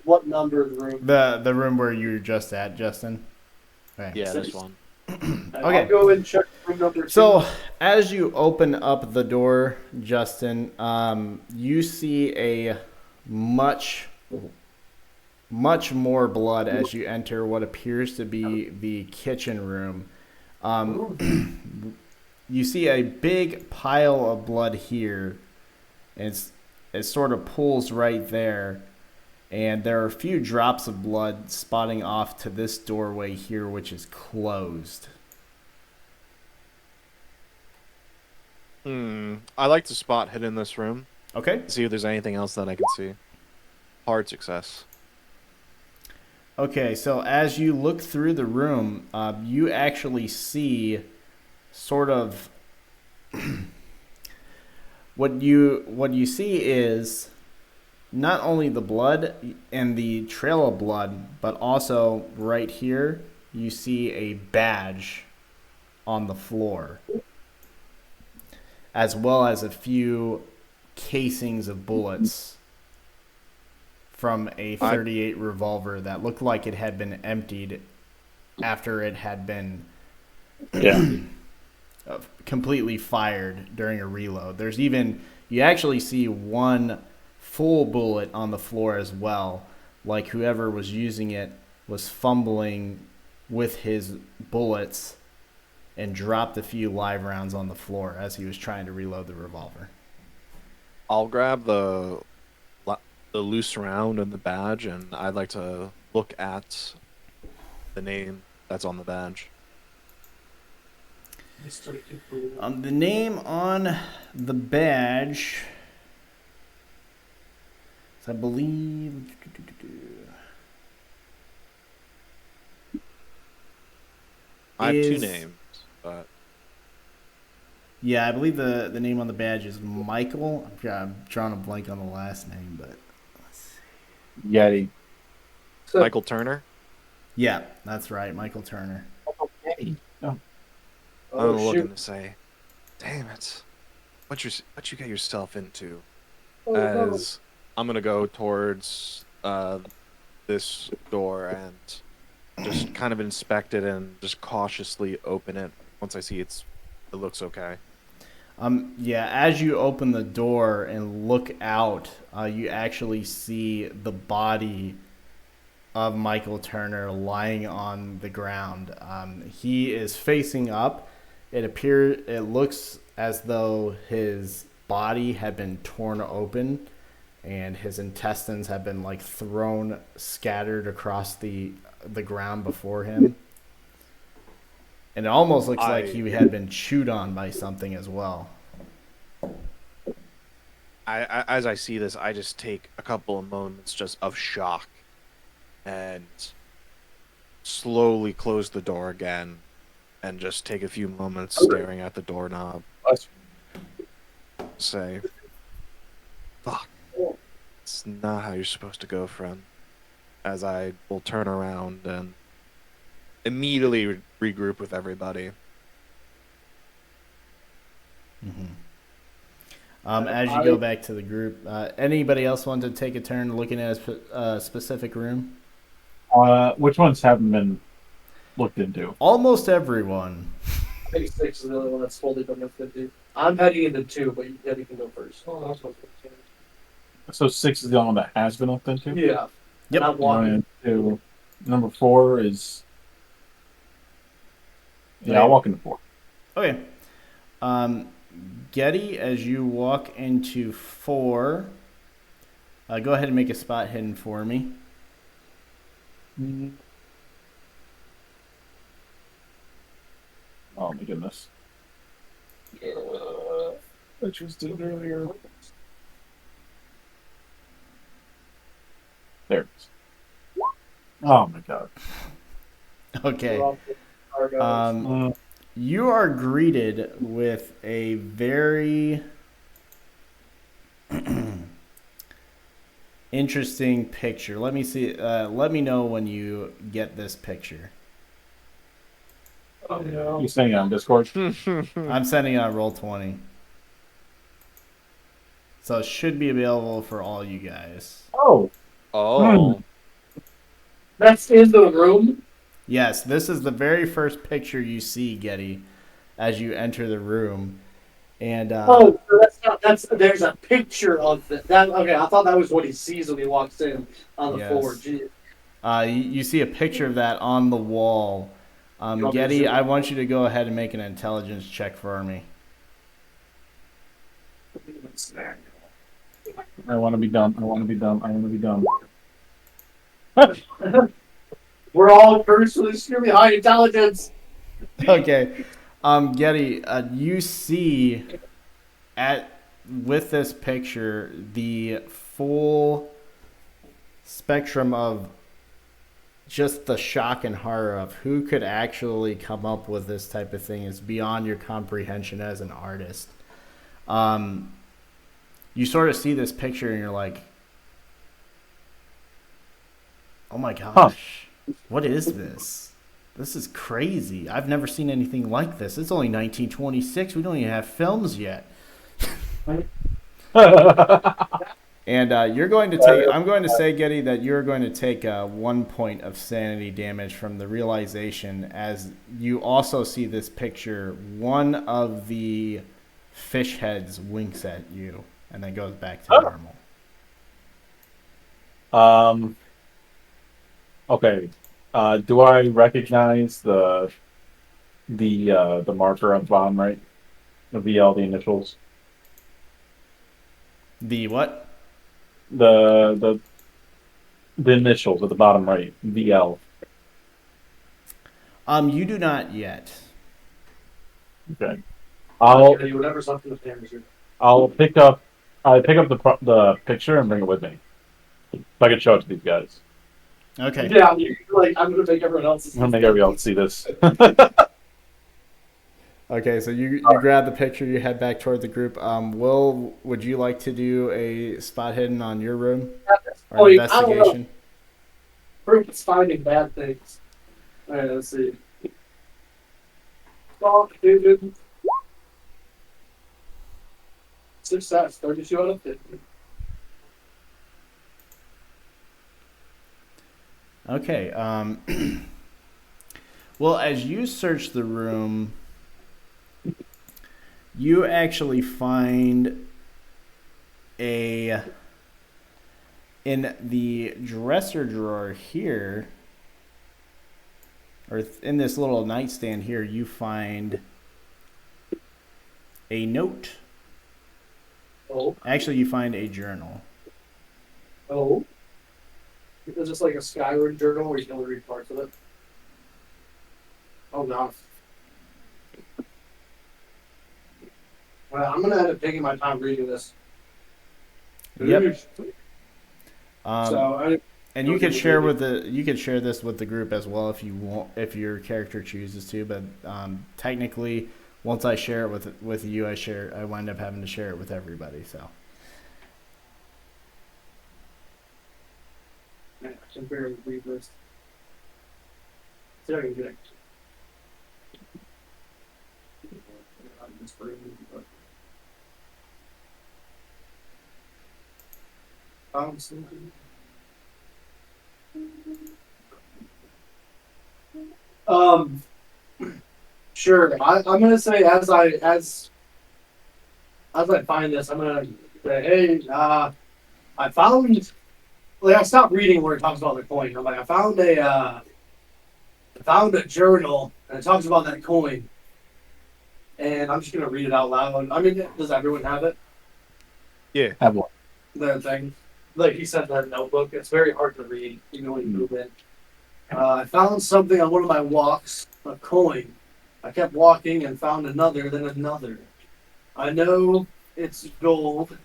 What number of the room? The room where you were just at, Justin? Okay. Yeah, this one. Okay. I'll go and check room number 2. So, as you open up the door, Justin, you see a much more blood as you enter what appears to be the kitchen room. You see a big pile of blood here. And it sort of pools right there. And there are a few drops of blood spotting off to this doorway here, which is closed. I like to spot hidden in this room. Okay. See if there's anything else that I can see. Hard success. Okay, so as you look through the room, you actually see sort of what you see is not only the blood and the trail of blood, but also right here you see a badge on the floor, as well as a few casings of bullets from a 38 revolver that looked like it had been emptied after it had been completely fired during a reload. There's even, you actually see one full bullet on the floor as well, like whoever was using it was fumbling with his bullets and dropped a few live rounds on the floor as he was trying to reload the revolver. I'll grab the loose round and the badge, and I'd like to look at the name that's on the badge. The name on the badge, I believe, I have two is- names, but yeah, I believe the name on the badge is Michael. I'm drawing a blank on the last name, but let's see. Yeti. Michael Turner. Yeah, that's right, Michael Turner. I'm Oh, looking shoot. to say, damn it, what you get yourself into? Oh, no. As I'm gonna go towards this door and just kind of inspect it and just cautiously open it once I see it looks okay. Yeah, as you open the door and look out, you actually see the body of Michael Turner lying on the ground. He is facing up. It looks as though his body had been torn open and his intestines have been like thrown, scattered across the ground before him. And it almost looks like he had been chewed on by something as well. As I see this, I just take a couple of moments just of shock and slowly close the door again and just take a few moments staring at the doorknob. Say, fuck, it's not how you're supposed to go, friend. As I will turn around and immediately regroup with everybody. As you go back to the group, anybody else want to take a turn looking at a specific room? Which ones haven't been looked into? Almost everyone. I think 6 is the only one that's fully been looked into. I'm heading into 2, but you can go first. Oh, that's what So 6 is the only one that has been looked into? Yeah. Yep. And I'm walking. Into number 4 is... Yeah, I'll walk into 4. Okay. Getty, as you walk into 4, go ahead and make a spot hidden for me. Oh my goodness. I just did it earlier. There it is. Oh my god. Okay. Argos. You are greeted with a very interesting picture. Let me see. Let me know when you get this picture. Oh, no. You saying it on Discord? I'm sending it on Roll20. So it should be available for all you guys. Oh. Oh. That's in the room? Yes, this is the very first picture you see, Getty, as you enter the room. And Oh, so there's a picture of that. Okay, I thought that was what he sees when he walks in on the Yes. floor. Gee. you see a picture of that on the wall. want me to Getty, zoom? I want you to go ahead and make an intelligence check for me. I want to be dumb. I want to be dumb. I want to be dumb. We're all cursed with extremely high intelligence. Okay. Getty, you see with this picture the full spectrum of just the shock and horror of who could actually come up with this type of thing is beyond your comprehension as an artist. You sort of see this picture and you're like, oh my gosh, what is this? This is crazy. I've never seen anything like this. It's only 1926. We don't even have films yet. And you're going to take. I'm going to say, Getty, that you're going to take 1 point of sanity damage from the realization as you also see this picture. One of the fish heads winks at you and then goes back to normal. Okay. Do I recognize the marker on the bottom right? The VL, the initials. The what? The initials at the bottom right. VL. You do not yet. Okay. I'll Whatever's up in the damage. pick up the picture and bring it with me. If I can show it to these guys. Okay. Yeah, I'm gonna make everyone else. I'm gonna make everyone else see this. Okay, so you grab the picture, you head back toward the group. Will, would you like to do a spot hidden on your room? Or investigation? Proof is finding bad things. Alright, let's see. Oh, dude. Success, 32 out of 50. Okay. Well, as you search the room, you actually find in the dresser drawer here, or in this little nightstand here, you find a note. Oh. Actually, you find a journal. Oh. Is this like a Skyward journal where you can only read parts of it? Oh no. Well, I'm gonna end up taking my time reading this. Yep. So and you could share this with the group as well if you want, if your character chooses to. But technically, once I share it with you, I wind up having to share it with everybody. So. I can barely read this. See if I can get it. Sure. I'm gonna say as I find this, I'm gonna say, hey, I found. Like I stopped reading where it talks about the coin. I'm like, I found a journal and it talks about that coin, and I'm just gonna read it out loud. I mean, does everyone have it? Yeah. Have one. The thing, like he said, that notebook. It's very hard to read, even when you move in. I found something on one of my walks, a coin. I kept walking and found another, then another. I know it's gold.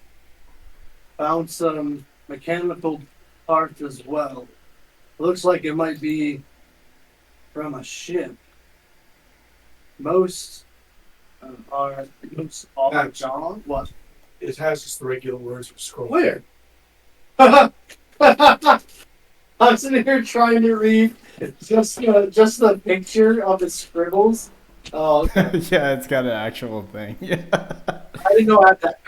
Found some mechanical parts as well. Looks like it might be from a ship. Most are John. What? It has just the regular words for scroll. Where? I'm sitting here trying to read just the picture of the scribbles. Oh, okay. Yeah, it's got an actual thing. Yeah. I didn't know I had that.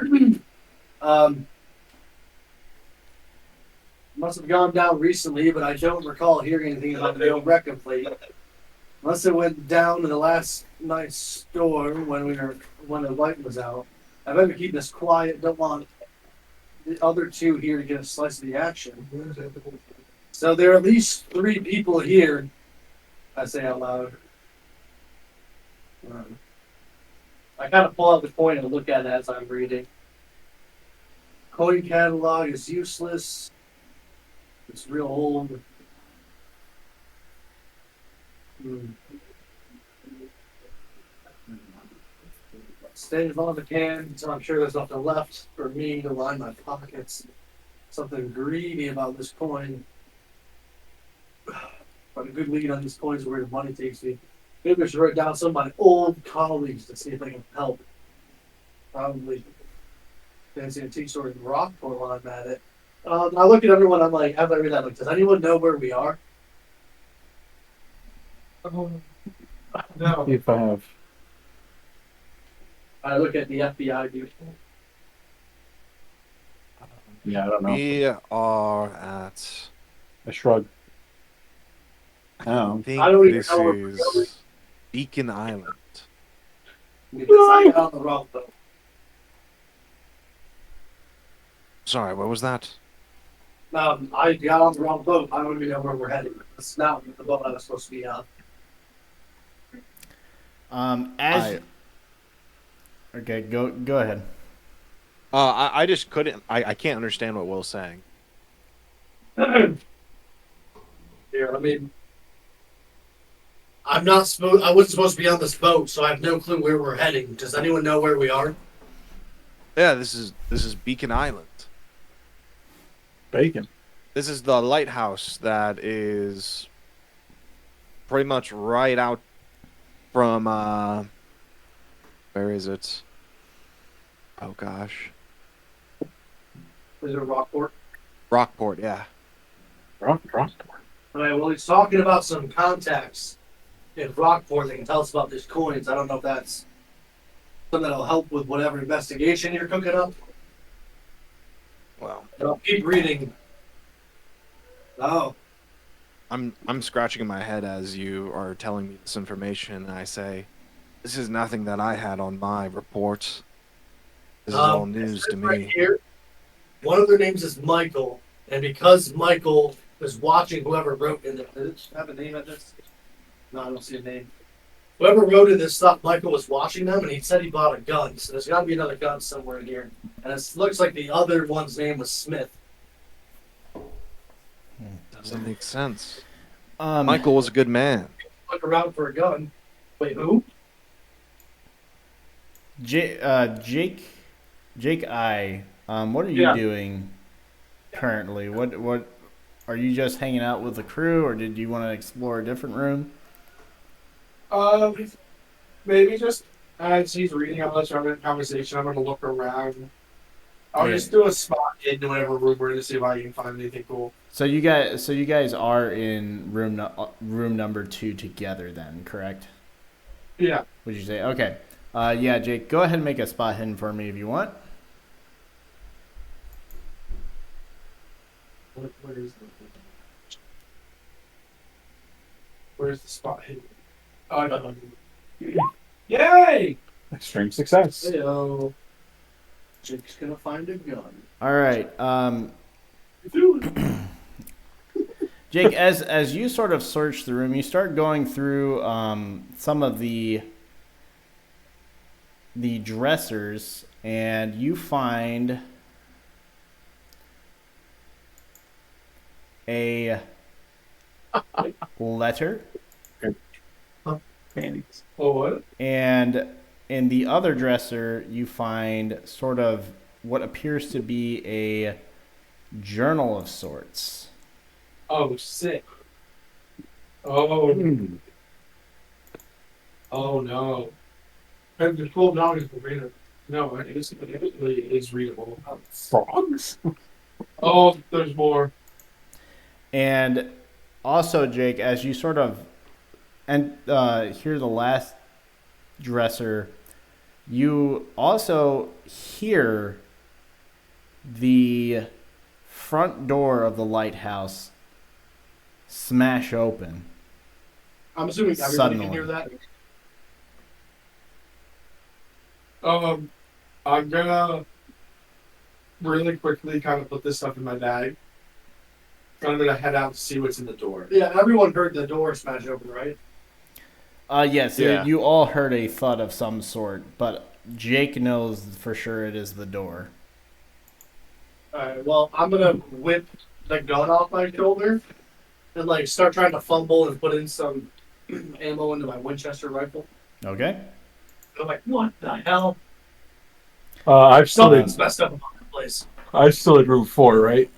Must have gone down recently, but I don't recall hearing anything about the old record plate. Unless it went down in the last night's storm when the light was out. I better keep this quiet. Don't want the other two here to get a slice of the action. So there are at least 3 people here. I say out loud. I kind of pull out the coin and look at it as I'm reading. Coin catalog is useless. It's real old. Stay as long as I can until I'm sure there's nothing left for me to line my pockets. Something greedy about this coin. But a good lead on this coin is where the money takes me. Maybe I should write down some of my old colleagues to see if they can help. Probably fancy antique store in Rockport while I'm at it. I look at everyone, I'm like, after I read that, like, does anyone know where we are? No. If I have. I look at the FBI view. Yeah, I don't know. We are at. I shrug. Oh. I think I don't even this know where we're going. is Beacon Island. Because I got on the wrong boat. Sorry, what was that? I got on the wrong boat. I don't even know where we're heading. It's not the boat I was supposed to be on. Okay, go ahead. I just couldn't. I can't understand what Will's saying. Here, I mean, I'm not supposed. I wasn't supposed to be on this boat, so I have no clue where we're heading. Does anyone know where we are? Yeah, this is Beacon Island. Bacon. This is the lighthouse that is pretty much right out from where is it? Oh gosh. Is it Rockport? Rockport, yeah. Rockport. All right. Well, he's talking about some contacts in Rockport that can tell us about these coins. I don't know if that's something that'll help with whatever investigation you're cooking up. Well, But I'll keep reading. Oh, I'm scratching in my head as you are telling me this information, and I say, this is nothing that I had on my report. This is all news to right me. here, one of their names is Michael, and because Michael was watching whoever wrote in it, does it have a name at this? No, I don't see a name. Whoever wrote in this stuff, Michael was watching them, and he said he bought a gun. So there's got to be another gun somewhere in here. And it looks like the other one's name was Smith. Doesn't make sense. Um, Michael was a good man. Look around for a gun. Wait, who? Jake, what are you Yeah. doing currently? What are you just hanging out with the crew, or did you want to explore a different room? Maybe just as he's reading out this conversation, I'm gonna look around. I'll Yeah. just do a spot in whatever room we're in to see if I can find anything cool. So you guys are in room number 2 together then, correct? Yeah. Would you say? Okay. Yeah, Jake, go ahead and make a spot hidden for me if you want. Where's the spot hidden? Oh, no. Yay! Extreme success. Heyo. Jake's gonna find a gun. All right. Jake, as you sort of search the room, you start going through some of the dressers, and you find a letter, Panties. Oh, what? and in the other dresser, you find sort of what appears to be a journal of sorts. Oh, sick. Oh. Oh, no. And the $12 for reader. No, it is readable. Frogs? Oh, there's more. And also, Jake, as you sort of and hear the last dresser, you also hear the front door of the lighthouse smash open. I'm assuming everybody Suddenly. can hear that. I'm gonna really quickly kind of put this stuff in my bag. I'm gonna head out to see what's in the door. Yeah, everyone heard the door smash open, right? Yes, Yeah. you all heard a thud of some sort, but Jake knows for sure it is the door. Alright, well, I'm gonna whip the gun off my shoulder and like start trying to fumble and put in some ammo into my Winchester rifle. Okay. I'm like, what the hell? I've still Something's messed up about the place. I'm still in room 4, right?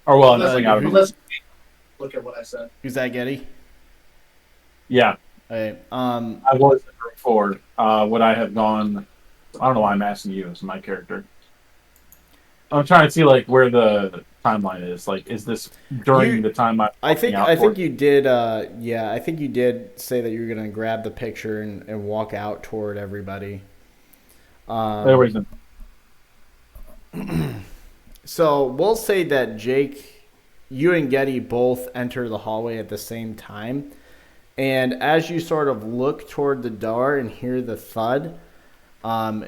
Or well, Unless, nothing out of it. unless look at what I said. Who's that, Getty? Yeah, Okay. I was in room 4. Would I have gone? I don't know why I'm asking you as my character. I'm trying to see like where the timeline is. Like, is this during the time I think you did. Yeah, I think you did say that you were gonna grab the picture and walk out toward everybody. There was So we'll say that Jake, you and Getty both enter the hallway at the same time. And as you sort of look toward the door and hear the thud,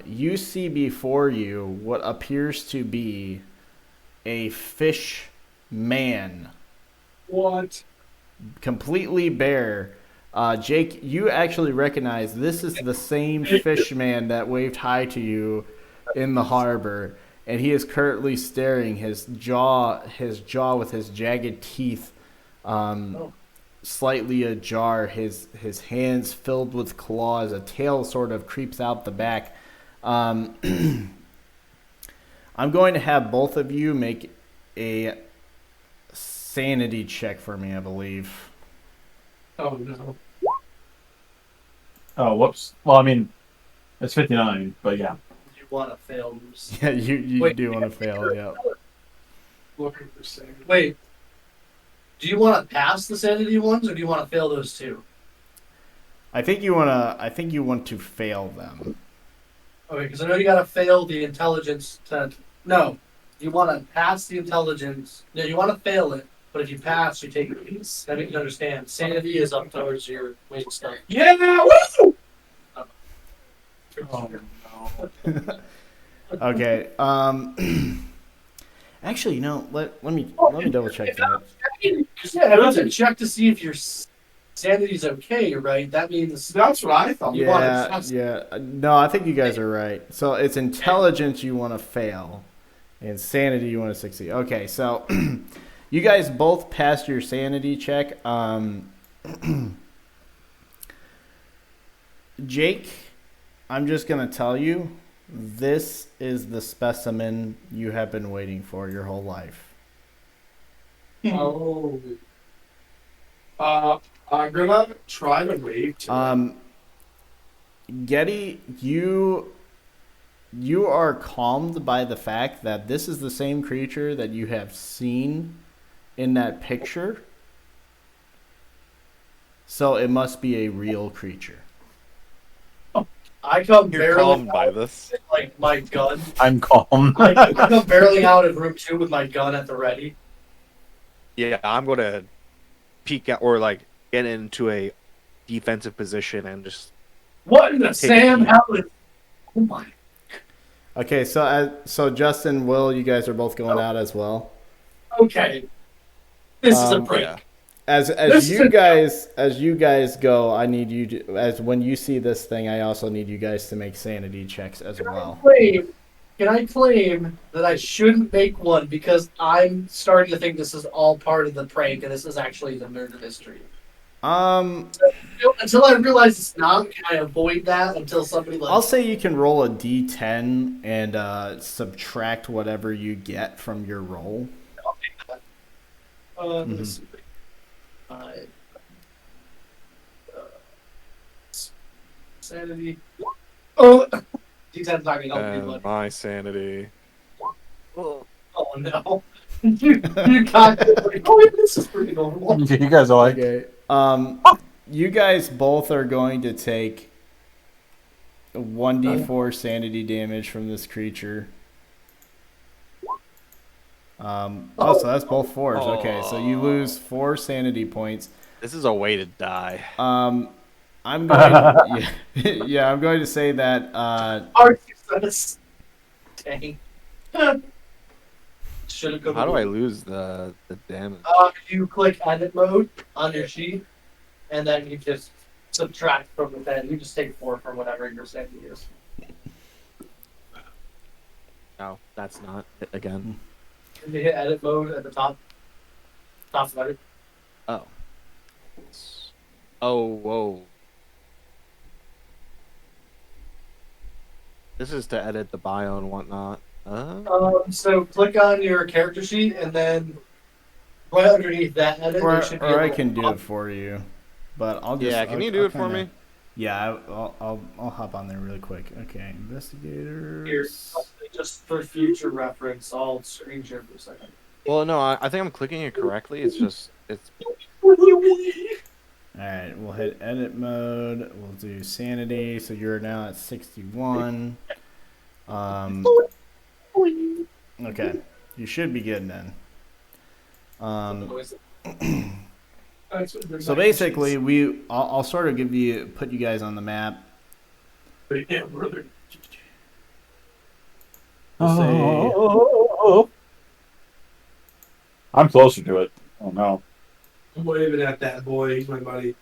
you see before you what appears to be a fish man. What? Completely bare. Jake, you actually recognize this is the same fish man that waved hi to you in the harbor. And he is currently staring, his jaw with his jagged teeth slightly ajar, his hands filled with claws, a tail sort of creeps out the back. I'm going to have both of you make a sanity check for me, I believe. Oh no. Oh, whoops. Well, I mean, it's 59, but yeah. You want to fail. Yeah, you Wait. do want to fail, yeah. Looking for sanity. Wait. Do you want to pass the sanity ones, or do you want to fail those two? I think you want to fail them. Okay, because I know you got to fail the intelligence. No, you want to pass the intelligence. No, you want to fail it, but if you pass, you take a piece. That means you understand. Sanity is up towards your weight stuff. Yeah! Woo! Oh, no. Okay. Actually, let me double check that. Yeah, that's a check to see if your sanity's okay, right? That means That's what I thought. You wanna Yeah, trust- yeah. No, I think you guys are right. So it's intelligence you want to fail, and sanity you want to succeed. Okay, so you guys both passed your sanity check. Jake, I'm just gonna tell you, this is the specimen you have been waiting for your whole life. oh, I'm gonna try to wave to Getty, you are calmed by the fact that this is the same creature that you have seen in that picture. So it must be a real creature. I come You're barely calmed out by this. with, like my gun. I'm calm. I come barely out of room 2 with my gun at the ready. Yeah, I'm gonna peek out or like get into a defensive position and just What in the Take a Sam? peek. How is? Oh my! Okay, so Justin, Will, you guys are both going out as well. Okay, this is a Um, break. yeah. As This is you guys go, I need you to, as when you see this thing, I also need you guys to make sanity checks as well. Can I claim that I shouldn't make one because I'm starting to think this is all part of the prank and this is actually the murder mystery? Until I realize it's not, can I avoid that until somebody like I'll say you can roll a d10 and subtract whatever you get from your roll. let's see. Sanity. Oh, D10's not gonna help me, And but my sanity. oh no. you got it. Oh, yeah, this is pretty normal. You guys are like, Okay. You guys both are going to take 1d4 sanity damage from this creature. So that's both fours. Okay, so you lose 4 sanity points. This is a way to die. I'm going. Yeah, I'm going to say that. Dang. Should have come. How do I lose the damage? You click edit mode on your sheet, and then you just subtract from within. You just take 4 from whatever your sanity is. No, that's not it again. And you hit edit mode at the top. Top of it. Oh. Oh, whoa. This is to edit the bio and whatnot. So click on your character sheet, and then right underneath that edit, there should be a Or I little can do pop- it for you, but I'll just. Yeah, can you do I'll it for kinda- me? Yeah, I'll hop on there really quick. Okay, here, investigators. just for future reference. I'll screen share for a second. Well, no, I think I'm clicking it correctly. It's just, it's All right, we'll hit edit mode. We'll do sanity. So you're now at 61. Okay, You should be good then. So basically, I'll sort of put you guys on the map. We'll say, I'm closer to it. Oh no. I'm waving at that boy. He's my buddy.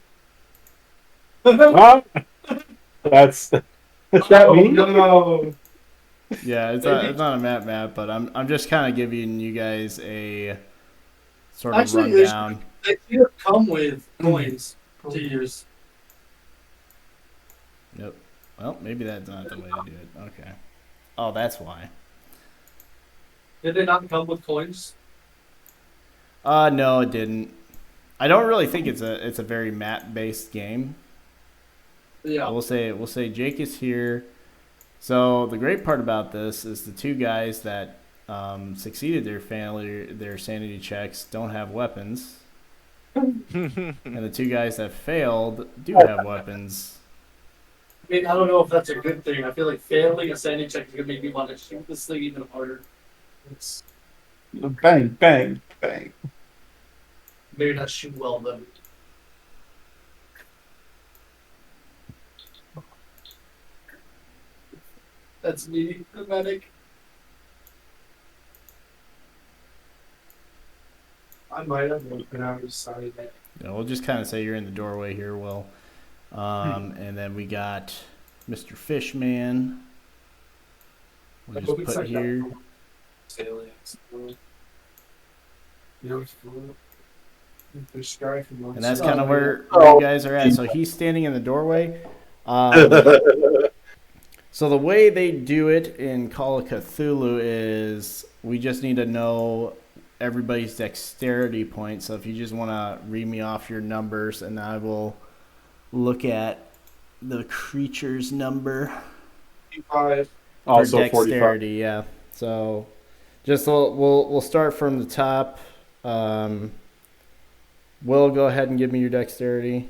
Ah! That's that me? No. yeah, it's not a map, but I'm just kind of giving you guys a sort of Actually, rundown. they either come with coins to use. Yep. Well, maybe that's not the way to do it. Okay. Oh, that's why. Did they not come with coins? No, it didn't. I don't really think it's a very map based game. Yeah. We'll say Jake is here. So the great part about this is the two guys that succeeded their sanity checks don't have weapons, and the two guys that failed do have weapons. I mean, I don't know if that's a good thing. I feel like failing a sanity check is gonna make me want to shoot this thing even harder. It's Bang, bang, bang. maybe not shoot well though. That's me, the medic. I might have been out of sight. Yeah, we'll just kind of say you're in the doorway here, Will. And then we got Mr. Fishman. We'll just put here. And that's kind of where you guys are at. So he's standing in the doorway. So the way they do it in Call of Cthulhu is we just need to know everybody's dexterity points. So if you just want to read me off your numbers, and I will look at the creature's number. 55. Also for dexterity, 45. yeah. So just we'll start from the top. Will, go ahead and give me your dexterity.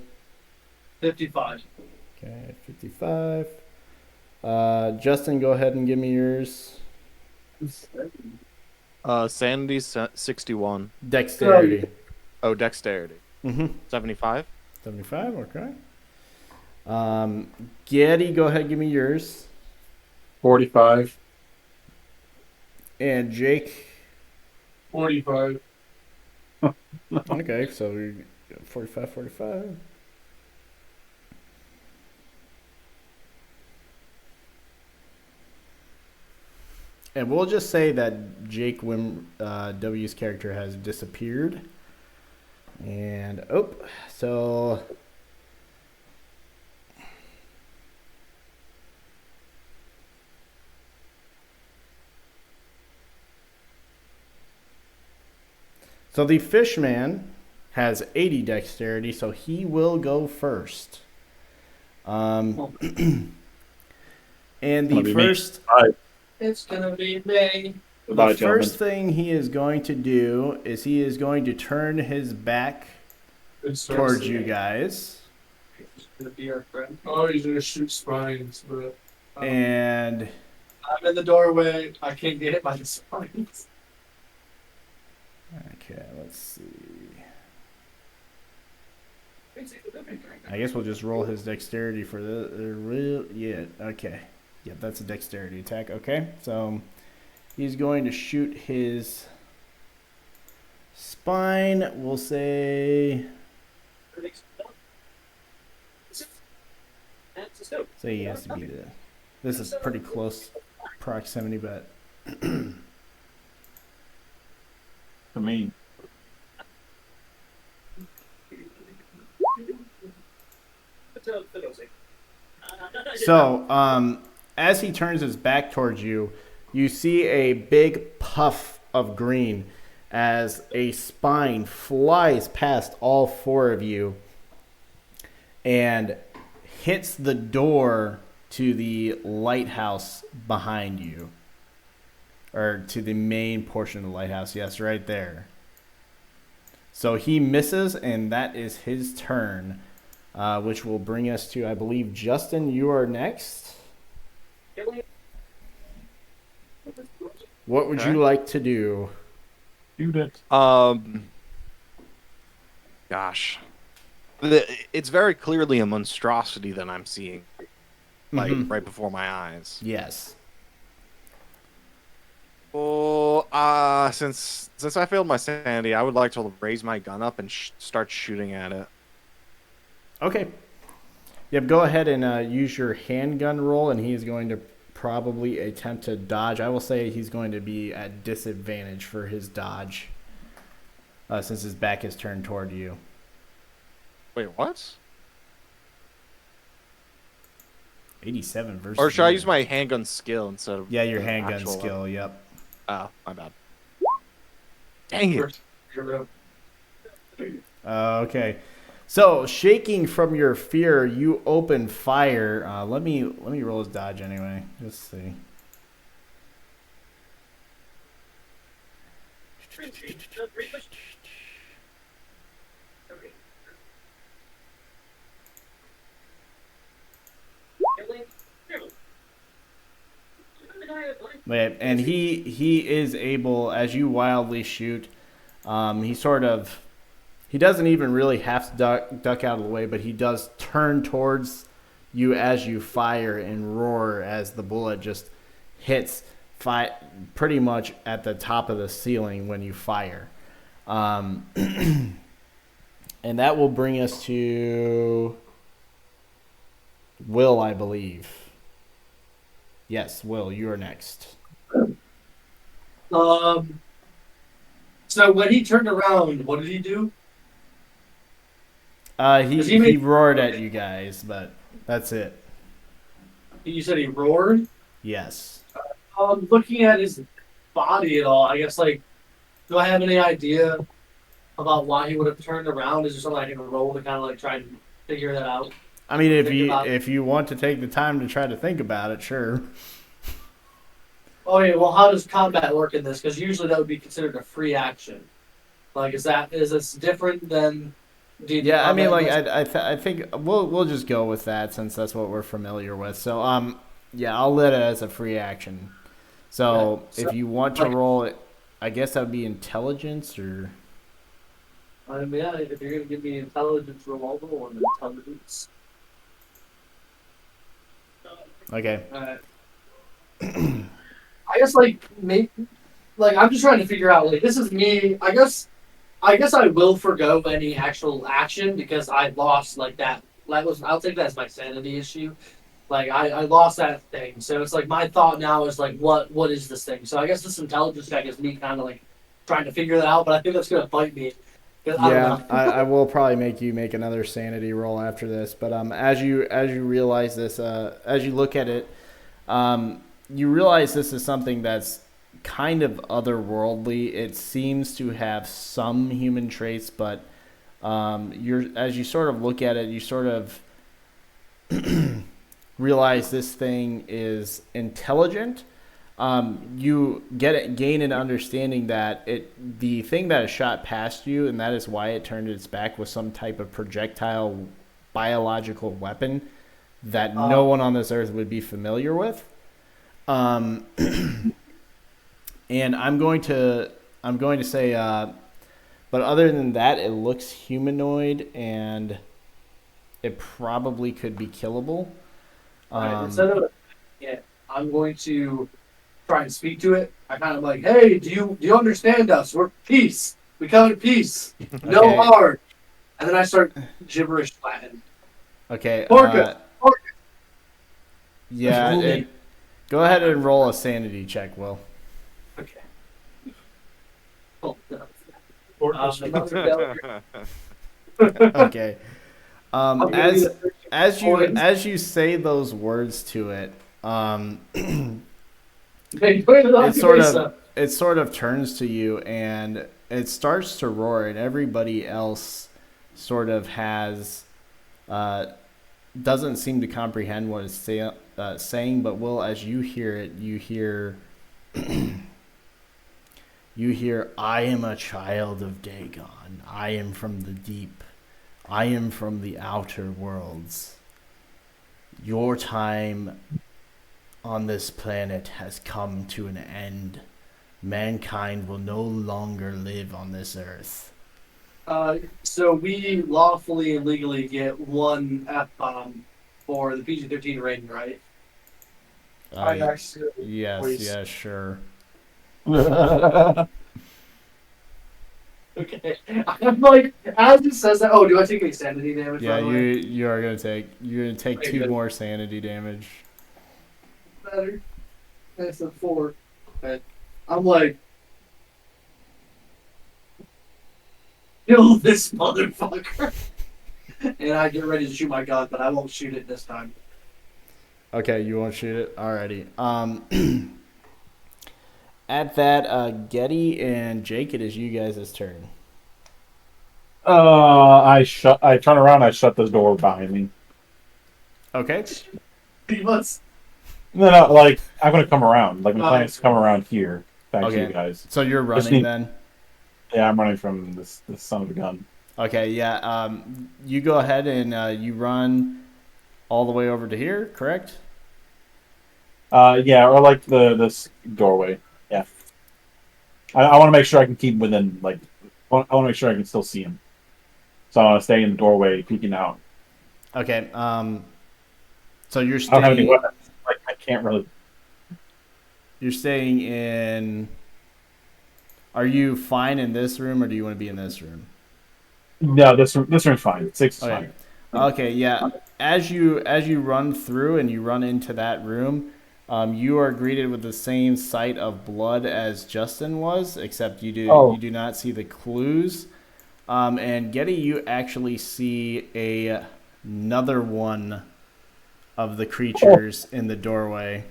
55. Okay, 55. Justin, go ahead and give me yours. Sanity 61. Dexterity. Oh, dexterity. 75. 75, okay. Getty, go ahead and give me yours. 45. And Jake. 45. Okay, so we got 45, 45. And we'll just say that Jake W's character has disappeared. And, so... So the Fishman has 80 dexterity, so he will go first. And the first... It's gonna be me. The first thing he is going to do is he is going to turn his back towards you guys. He's gonna be our friend. Oh, he's gonna shoot spines, but And I'm in the doorway. I can't get hit by the spines. okay, let's see. I guess we'll just roll his dexterity for the real. Yeah, okay. Yeah, that's a dexterity attack. Okay, so he's going to shoot his spine. We'll say. Say he has to be the. This is pretty close proximity, but. To me. So, as he turns his back towards you, you see a big puff of green as a spine flies past all four of you and hits the door to the lighthouse behind you. Or to the main portion of the lighthouse. Yes, right there. So he misses, and that is his turn. Which will bring us to, I believe, Justin, you are next. What would Okay. you like to do? Shoot it. Gosh. It's very clearly a monstrosity that I'm seeing, like, Mhm. right before my eyes. Yes. Oh, since I failed my sanity, I would like to raise my gun up and start shooting at it. Okay. Yep, go ahead and use your handgun roll, and he is going to probably attempt to dodge. I will say he's going to be at disadvantage for his dodge since his back is turned toward you. Wait, what? 87 versus. Or should I you. use my handgun skill instead of? Yeah, your the handgun actual skill. weapon? Yep. Oh, my bad. Dang it! Okay. So, shaking from your fear, you open fire. Let me roll his dodge anyway. Just see. Wait, and he is able, as you wildly shoot, he doesn't even really have to duck out of the way, but he does turn towards you as you fire and roar as the bullet just hits pretty much at the top of the ceiling when you fire. And that will bring us to Will, I believe. Yes, Will, you are next. So when he turned around, what did he do? He roared at you guys, but that's it. You said he roared. Yes. Looking at his body at all, I guess, like, do I have any idea about why he would have turned around? Is there something I can roll to kind of like try and figure that out? I mean, if you want to take the time to try to think about it, sure. Okay, well, how does combat work in this? Because usually that would be considered a free action. Like, is this different than? Yeah, I mean, like I think we'll just go with that since that's what we're familiar with. So yeah, I'll let it as a free action. So if you want to roll it, I guess that would be intelligence or. Yeah, if you're gonna give me intelligence roll, I'll roll an intelligence. Okay. I guess like I'm just trying to figure out, like, this is me. I guess I will forgo any actual action because I lost like that. I'll take that as my sanity issue. Like I lost that thing, so it's like my thought now is like, what is this thing? So I guess this intelligence check is me kind of like trying to figure that out, but I think that's gonna bite me. Yeah, I will probably make you make another sanity roll after this. But as you realize this, as you look at it, you realize this is something that's kind of otherworldly. It seems to have some human traits, but as you sort of look at it, you sort of realize this thing is intelligent. You gain an understanding that the thing that is shot past you, and that is why it turned its back, was some type of projectile biological weapon that no one on this earth would be familiar with. And I'm going to say, but other than that, it looks humanoid and it probably could be killable. Instead of I'm going to try and speak to it. I kind of like, hey, do you understand us? We're peace. We come in peace. No Okay. hard. And then I start gibberish Latin. Okay. Orca. Yeah. Go ahead and roll a sanity check, Will. Okay. Oh, no. Okay. I'm gonna need a As you say those words to it, it sort of turns to you and it starts to roar, and everybody else sort of doesn't seem to comprehend what it's saying. But Will, as you hear it, you hear, I am a child of Dagon. I am from the deep. I am from the outer worlds. Your time on this planet has come to an end. Mankind will no longer live on this earth. So we lawfully and legally get one F-bomb for the PG-13 rating, right? I Uh, actually. yes, Please. yeah, sure. Okay. I'm like, as it says that, do I take any sanity damage? Yeah, by the way? you're gonna take Okay, 2 good. more sanity damage. Better. That's a 4. Okay. I'm like, kill this motherfucker. And I get ready to shoot my gun, but I won't shoot it this time. Okay, you won't shoot it? Alrighty. At that, Getty and Jake, it is you guys' turn. I turn around. I shut the door behind me. Okay. He must. No, like I'm gonna come around. Like my plan is to come around here back to Okay. you guys. So you're Just running need- then? Yeah, I'm running from this son of a gun. Okay, yeah. You go ahead and you run all the way over to here, correct? Yeah, or like this doorway. Yeah. I want to make sure I can keep within like. I want to make sure I can still see him. So I want to stay in the doorway, peeking out. Okay. So you're I don't have any staying. weapons. Like I can't really. You're staying in. Are you fine in this room, or do you want to be in this room? No, this room's fine. 6 is Okay. fine. Okay, yeah. As you run through and you run into that room, you are greeted with the same sight of blood as Justin was, except you do not see the clues. And Getty, you actually see another one of the creatures in the doorway.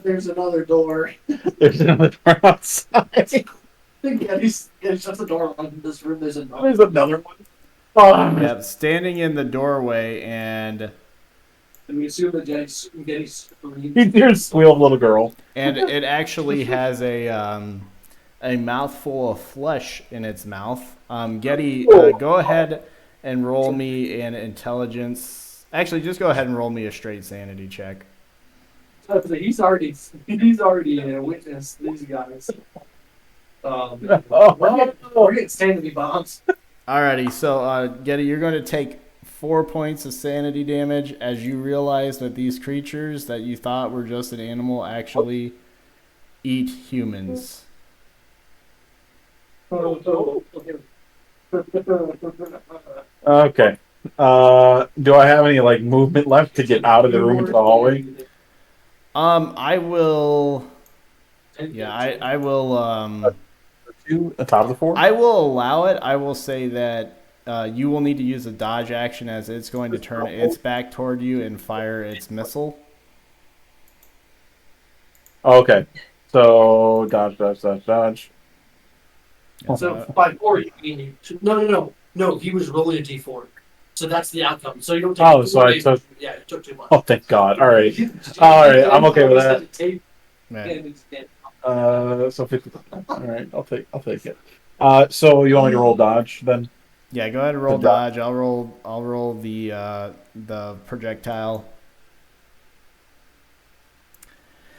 There's another door. There's another door outside. Yeah, he's shuts the door on this room. There's another. There's another one. Oh, Yep, standing in the doorway, and And we assume that Getty's screamed. he hears squeal, little girl. it actually has a mouthful of flesh in its mouth. Getty, go ahead and roll me an intelligence. Actually, just go ahead and roll me a straight sanity check. He's already witnessed these guys. We're getting sanity bombs. Alrighty, so Getty, you're going to take 4 points of sanity damage as you realize that these creatures that you thought were just an animal actually eat humans. Okay. Do I have any like movement left to get out of the room into the hallway? I will. Yeah, I will. Two on top of the 4. I will allow it. I will say that you will need to use a dodge action as it's going to turn its back toward you and fire its missile. Okay. So dodge. So by 4, you mean no. He was rolling a d4, so that's the outcome. So you don't take. Oh, so I damage. took. Yeah, it took too much. Oh, thank God. All right. All right. I'm okay with that. Yeah. So 50. All right. I'll take it. So you want me to roll dodge then? Yeah, go ahead and roll dodge. I'll roll the projectile.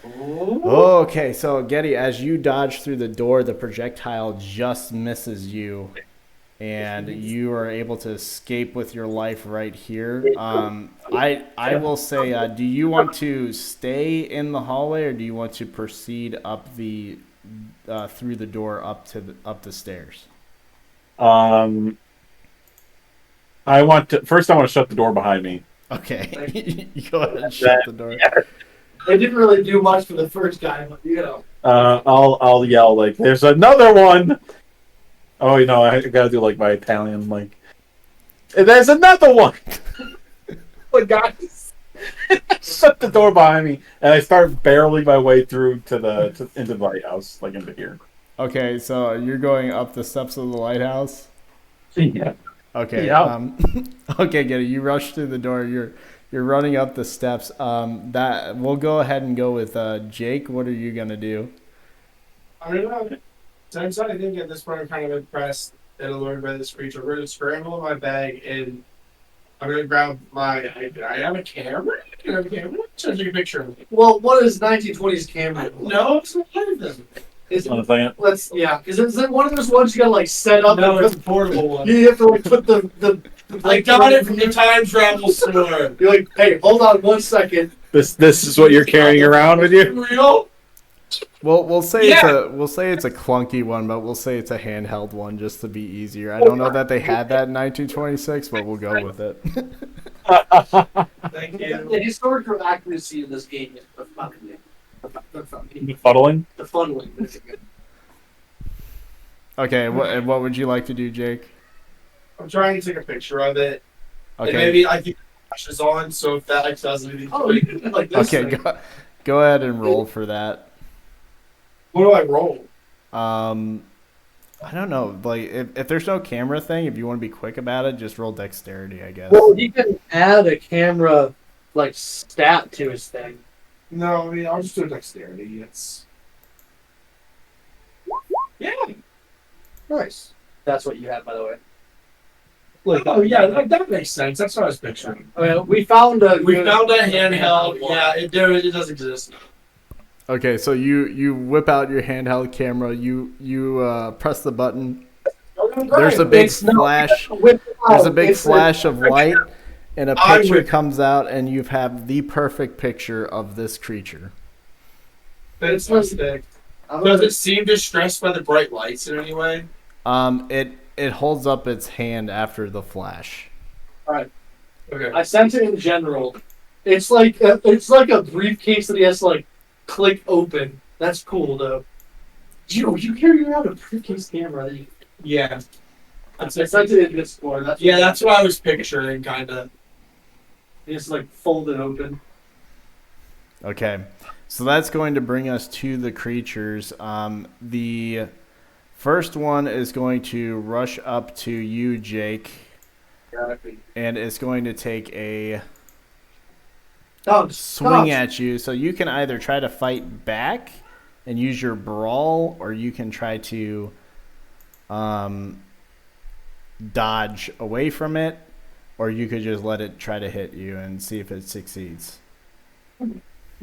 Okay, so Getty, as you dodge through the door, the projectile just misses you, and you are able to escape with your life right here. I will say, do you want to stay in the hallway, or do you want to proceed up through the door up the stairs? I want to shut the door behind me. Okay, you go ahead and shut the door. They didn't really do much for the first guy, but I'll yell like, "There's another one!" Oh, I gotta do like my Italian like, "There's another one!" Like, guys, shut the door behind me, and I start barreling my way through into the lighthouse, like into here. Okay, so you're going up the steps of the lighthouse. Yeah. Okay. Yeah. Okay, Getty, you rush through the door. You're running up the steps. That we'll go ahead and go with Jake. What are you gonna do? I don't know. Since I think at this point I'm kind of impressed and allured by this creature, we're gonna scramble in my bag and I'm gonna grab I have a camera. Okay, I'm gonna take a picture of it. Well, what is 1920s I camera? don't know. It's not one of them. Is One second. let's because is it one of those ones you gotta like set up? No, and it's a portable one. you have to like put the I got it from the time travel store. You're like, hey, hold on 1 second. This is what you're carrying around with you. Real? Well, we'll say Yeah. it's a clunky one, but we'll say it's a handheld one just to be easier. I don't know that they had that in 1926, but we'll go with it. Thank The you. historical accuracy in this game is fucking Befuddling. the fun one. Okay, what would you like to do, Jake? I'm trying to take a picture of it. And Okay, maybe I keep the flashes on, so if that like does anything. Oh, you can do it like this. okay, thing. go ahead and roll for that. What do I roll? I don't know. Like, if there's no camera thing, if you want to be quick about it, just roll dexterity, I guess. Well, he can add a camera like stat to his thing. No, I mean I'll just do dexterity. It's yeah. Nice. That's what you have, by the way. Oh yeah, that makes sense. That's what I was picturing. We found a We found a handheld. Yeah, it does exist. Okay, so you whip out your handheld camera. You press the button. There's a big flash. There's a big flash of light, and a I picture would- comes out, and you have the perfect picture of this creature. Fantastic. Does it seem distressed by the bright lights in any way? It holds up its hand after the flash. Okay. I sent it in general. It's like a briefcase that he has to like click open. That's cool though. You carry around a briefcase camera. That you, Yeah. I sent it in Discord. That's what I was picturing, kind of. You just like fold it open. Okay, so that's going to bring us to the creatures. The first one is going to rush up to you, Jake, and it's going to take a swing at you. So you can either try to fight back and use your brawl, or you can try to dodge away from it, or you could just let it try to hit you and see if it succeeds.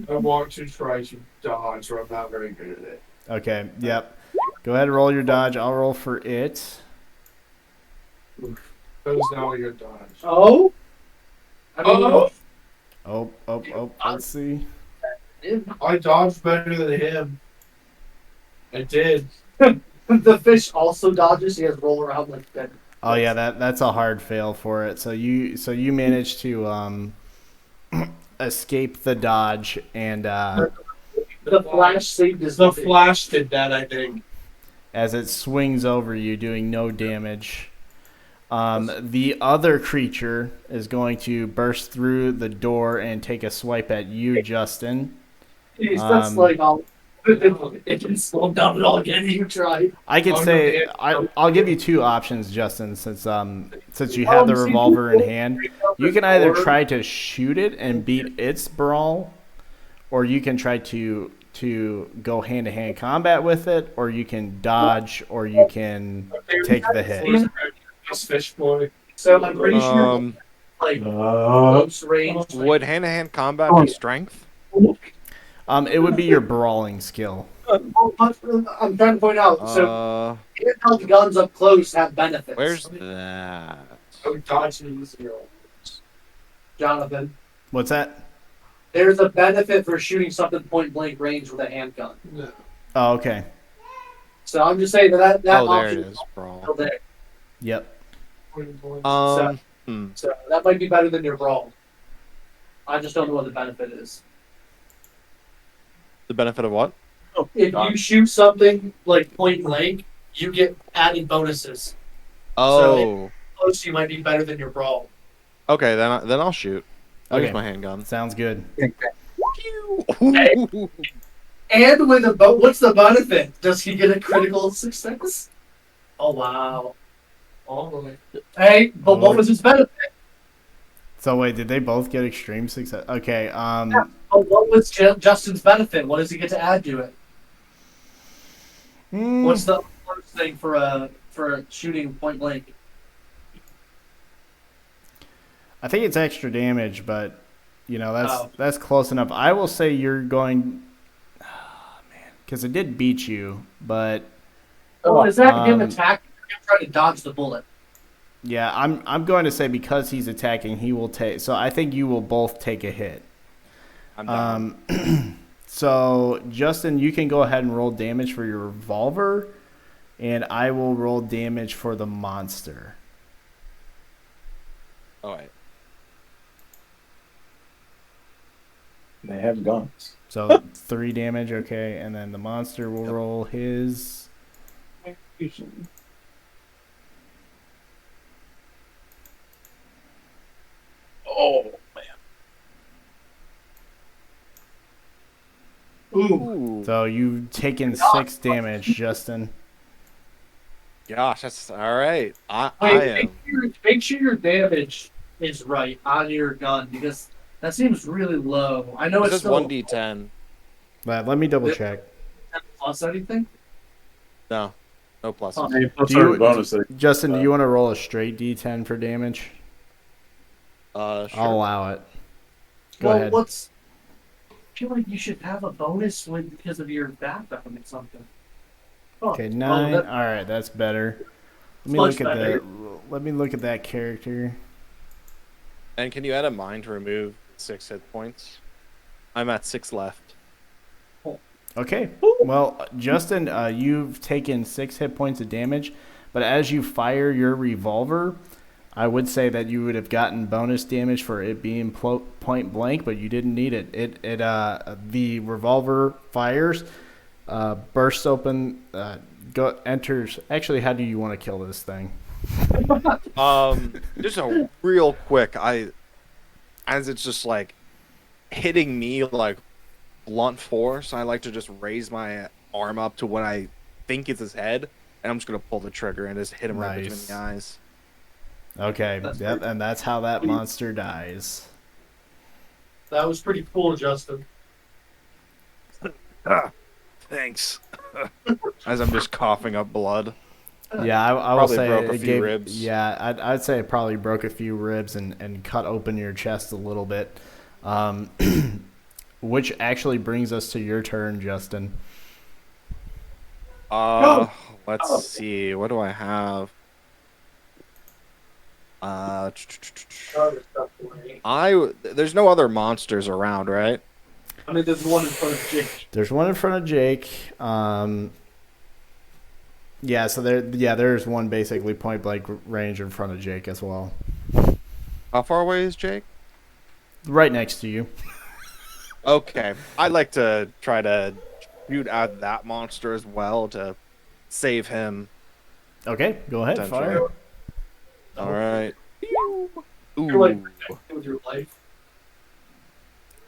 I want to try to dodge, or I'm not very good at it. Okay, yep. Go ahead and roll your dodge. I'll roll for it. That was not a good dodge. Oh. I mean, Let's see. I dodged better than him. I did. the fish also dodges. He has to roll around like that. Oh yeah, that's a hard fail for it. So you managed to escape the dodge, and The flash saved his. The flash did that, I think. as it swings over you, doing no damage. The other creature is going to burst through the door and take a swipe at you, Justin. That's like all. It can slow down at all again. You try. I could Oh, say no, I'll give you two options, Justin, since you have the revolver in hand. You can either try to shoot it and beat its brawl, or you can try to go hand-to-hand combat with it, or you can dodge, or you can take the hit. This fish boy. So I'm pretty sure like close range. Would hand-to-hand combat be strength? It would be your brawling skill. I'm trying to point out. So handheld guns up close have benefits. Where's that? I would dodge an easier. Jonathan? What's that? There's a benefit for shooting something point blank range with a handgun. No. Oh, okay. So I'm just saying that Oh, there it option is. Brawl. still there. Yep. So that might be better than your brawl. I just don't know what the benefit is. The benefit of what? If you shoot something like point blank, you get added bonuses. Oh, Close, you might be better than your brawl. okay. Then I'll shoot. I'll Okay. use my handgun. Sounds good. And with a what's the benefit? Does he get a critical success? Oh wow! Oh, Hey, but what was his benefit? So wait, did they both get extreme success? Okay. Oh, what was Justin's benefit? What does he get to add to it? What's the first thing for shooting point blank? I think it's extra damage, but that's close enough. I will say you're going, man, because it did beat you, but Oh, is that him Um, attacking? Him trying to dodge the bullet. yeah, I'm going to say because he's attacking, he will take. So I think you will both take a hit. I'm down. So Justin, you can go ahead and roll damage for your revolver, and I will roll damage for the monster. All right. They have guns. So 3 damage, okay, and then the monster will roll his. Oh man. Ooh. So you've taken 6 damage, Justin. Gosh, that's all right. I Wait, am. make sure your damage is right on your gun because that seems really low. I know It's it's just still 1d10. But let me double check. plus anything. No plus. Oh. Hey, plus Do you- our bonus. Justin, do you want to roll a straight D10 for damage? Sure. I'll allow it. Go Well, ahead. I feel like you should have a bonus because of your background or something. Oh, Okay, well, 9. that- All right, that's better. Let me Much look at better. that. Let me look at that character. And can you add a mine to remove 6 hit points? I'm at 6 left. Okay. Well, Justin, you've taken 6 hit points of damage, but as you fire your revolver, I would say that you would have gotten bonus damage for it being point blank, but you didn't need it. The revolver fires, bursts open, enters. Actually, how do you want to kill this thing? Just a real quick. As it's just like hitting me like blunt force, I like to just raise my arm up to what I think is his head, and I'm just gonna pull the trigger and just hit him right between Nice. the eyes. Okay, That's yep, and that's how that monster dies. that was pretty cool, Justin. Thanks. As I'm just coughing up blood. Yeah, I will Probably say broke a it few gave, ribs. Yeah, I'd say it probably broke a few ribs and cut open your chest a little bit. Which actually brings us to your turn, Justin. Let's see. What do I have? There's no other monsters around, right? I mean, there's one in front of Jake. There's one in front of Jake. Yeah, so there's one basically point blank range in front of Jake as well. How far away is Jake? Right next to you. Okay. I'd like to try to shoot at that monster as well to save him. Okay, go ahead, Potentially. fire. All right. You're like Ooh. protecting with your life.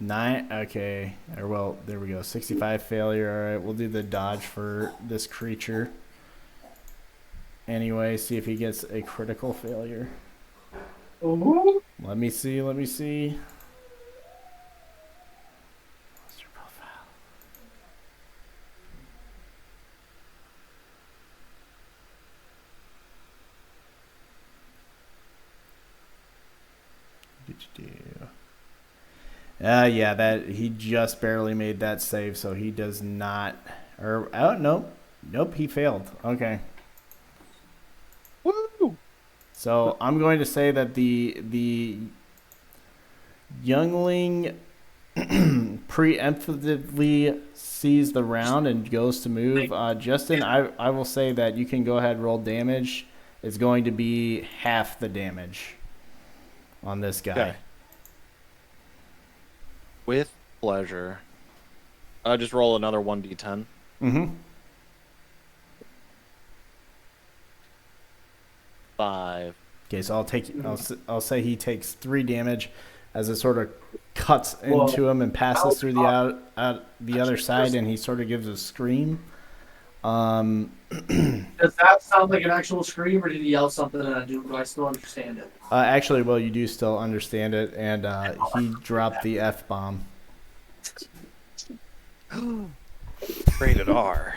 9. Okay, or well, there we go. 65 failure. All right, we'll do the dodge for this creature. Anyway, see if he gets a critical failure. Ooh. Let me see. Monster profile. Yeah, that he just barely made that save, so he does not. Or oh nope, he failed. Okay. Woo! So I'm going to say that the youngling preemptively sees the round and goes to move. Justin, I will say that you can go ahead and roll damage. It's going to be half the damage on this guy. Okay. With pleasure. I'll just roll another 1d10. Mm-hmm. 5. Okay, so I'll say he takes 3 damage as it sort of cuts into him and passes through the other side, and he sort of gives a scream. Does that sound like an actual scream, or did he yell something and do I still understand it? Actually, well, you do still understand it, and he dropped the F-bomb. Rated R.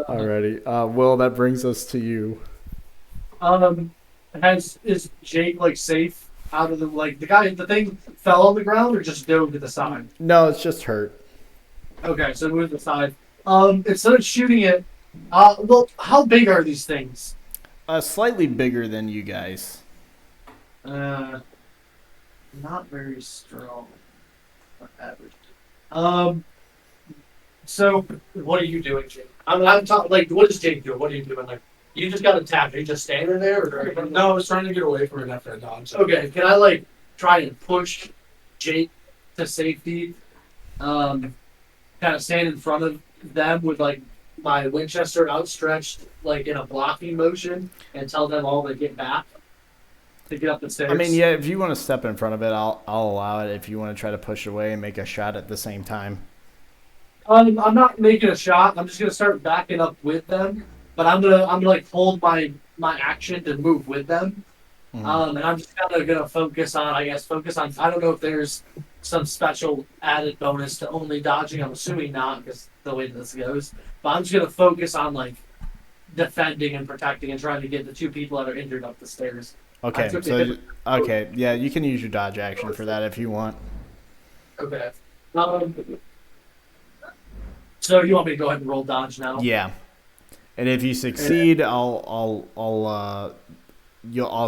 Alrighty. Will, that brings us to you. Is Jake like safe out of the thing fell on the ground or just dove to the side? No, it's just hurt. Okay, so move to the side. Instead of shooting it, well, how big are these things? Slightly bigger than you guys. Not very strong. Or average. So what are you doing, Jake? I'm talking like, what is Jake doing? What are you doing? Like, you just got attacked. Are you just standing there, or No, I was trying to get away from it after I dodged. okay? Can I like try and push Jake to safety? Kind of stand in front of them with like my Winchester outstretched, like in a blocking motion, and tell them all to get back to get up the stairs. I mean, yeah, if you want to step in front of it, I'll allow it. If you want to try to push away and make a shot at the same time. I'm not making a shot. I'm just gonna start backing up with them, but I'm gonna like hold my action to move with them. And I'm just kind of gonna focus on. I don't know if there's some special added bonus to only dodging. I'm assuming not, because the way this goes. But I'm just gonna focus on like defending and protecting and trying to get the two people that are injured up the stairs. Okay, so okay, yeah, you can use your dodge action for that if you want. Okay. So you want me to go ahead and roll dodge now? Yeah, and if you succeed, I'll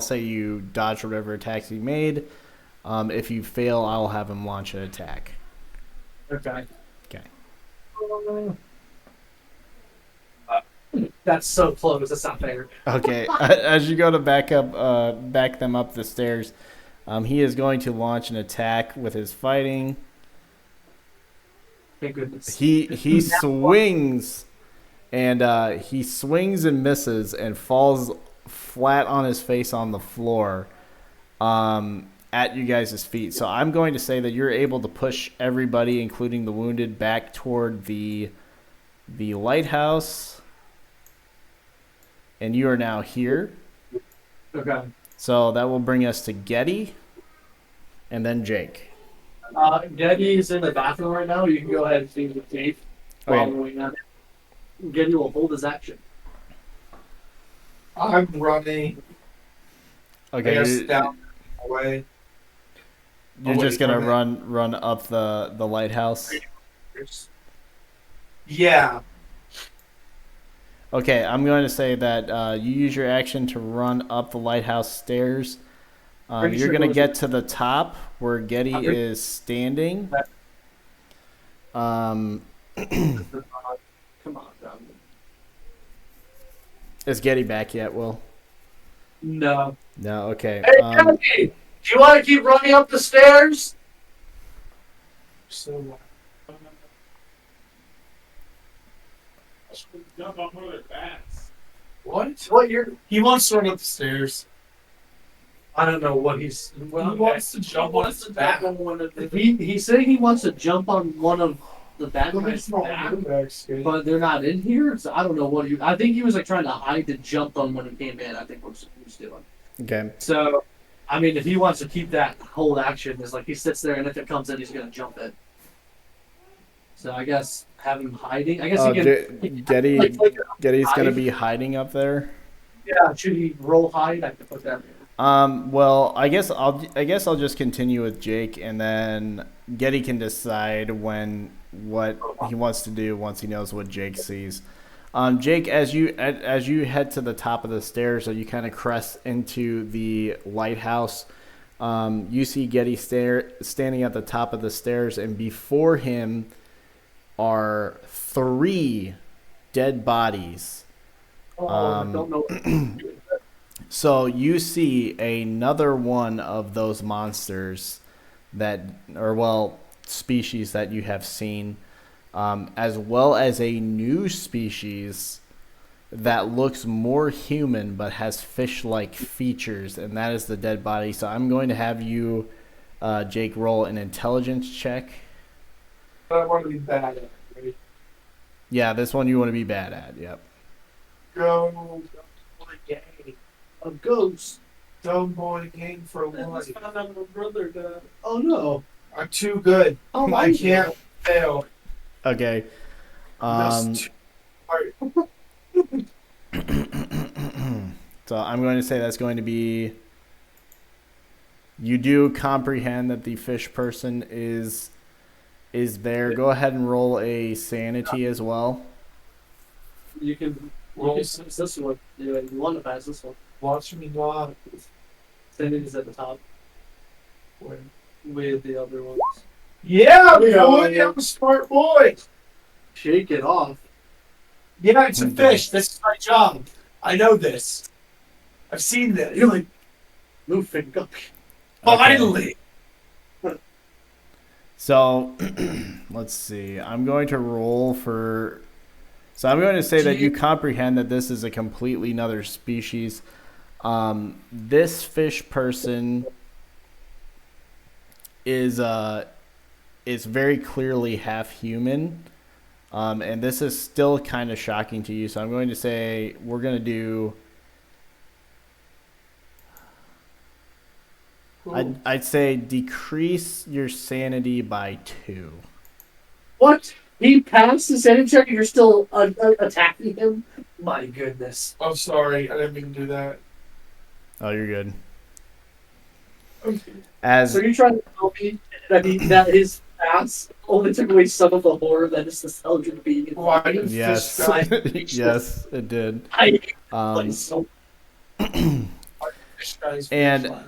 say you dodge whatever attacks he made. If you fail, I'll have him launch an attack. Okay. Okay. That's so close. That's not fair. Okay. As you go to back them up the stairs, he is going to launch an attack with his fighting. Thank goodness. He swings, and he swings and misses and falls flat on his face on the floor, at you guys' feet. So I'm going to say that you're able to push everybody, including the wounded, back toward the lighthouse, and you are now here. Okay. So that will bring us to Getty, and then Jake. Getty's in the bathroom right now. You can go ahead and see the tape while we're waiting on it. Getty will hold his action. I'm running. Okay, I guess down away. you're just gonna run up the lighthouse. Yeah. Okay, I'm going to say that you use your action to run up the lighthouse stairs. You're going to get to the top where Getty is standing. Come on, Doug. Is Getty back yet, Will? No. No, okay. Hey, Getty! Do you want to keep running up the stairs? So Jump on one of their bats. what? He wants to run up the stairs. I don't know what he's. Well, He wants to jump on his back. He's saying he wants to jump on one of the Batman's back, but they're not in here. So I don't know what he. I think he was like trying to hide to jump on when he came in. I think what he was doing. Okay. So, I mean, if he wants to keep that hold action, is like he sits there, and if it comes in, he's gonna jump it. So I guess have him hiding. I guess he can. Getty's going to be hiding up there. Yeah, should he roll hide? I can put that. Well, I guess I'll just continue with Jake, and then Getty can decide what he wants to do once he knows what Jake sees. Jake, as you head to the top of the stairs, so you kind of crest into the lighthouse, you see Getty standing at the top of the stairs, and before him are 3 dead bodies. I don't know. So you see another one of those monsters species that you have seen, as well as a new species that looks more human but has fish-like features, and that is the dead body. So I'm going to have you, Jake, roll an intelligence check. But I want to be bad at it, right? Yeah, this one you want to be bad at. Yep. Go gang. A ghost. Dumb boy gang for I life. just found out my brother died. Oh no. I'm too good. Oh, I can't fail. Okay. That's too hard. So I'm going to say that's going to be You do comprehend that the fish person is there. Go ahead and roll a sanity as well. You can Roll. pass this one. You want to pass this one. Watch me not. Sanity's at the top Wait. with the other ones. Yeah, Yeah. boy, I'm a smart boy. Shake it off. Yeah, it's a fish. This is my job. I know this. I've seen this. You're like, move finger. Finally. So, let's see. I'm going to roll for. So I'm going to say that you comprehend that this is a completely another species. This fish person is very clearly half human, and this is still kind of shocking to you. So I'm going to say we're going to do. I'd say decrease your sanity by 2. What? He passed the sanity check and you're still attacking him? My goodness. I'm sorry. I didn't mean to do that. Oh, you're good. Okay. As So you're trying to tell me that his pass only took away some of the horror that is this Eldritch Beacon? Why did yes, fish guy? yes, it did. I Um, Fish guy's And- fish line.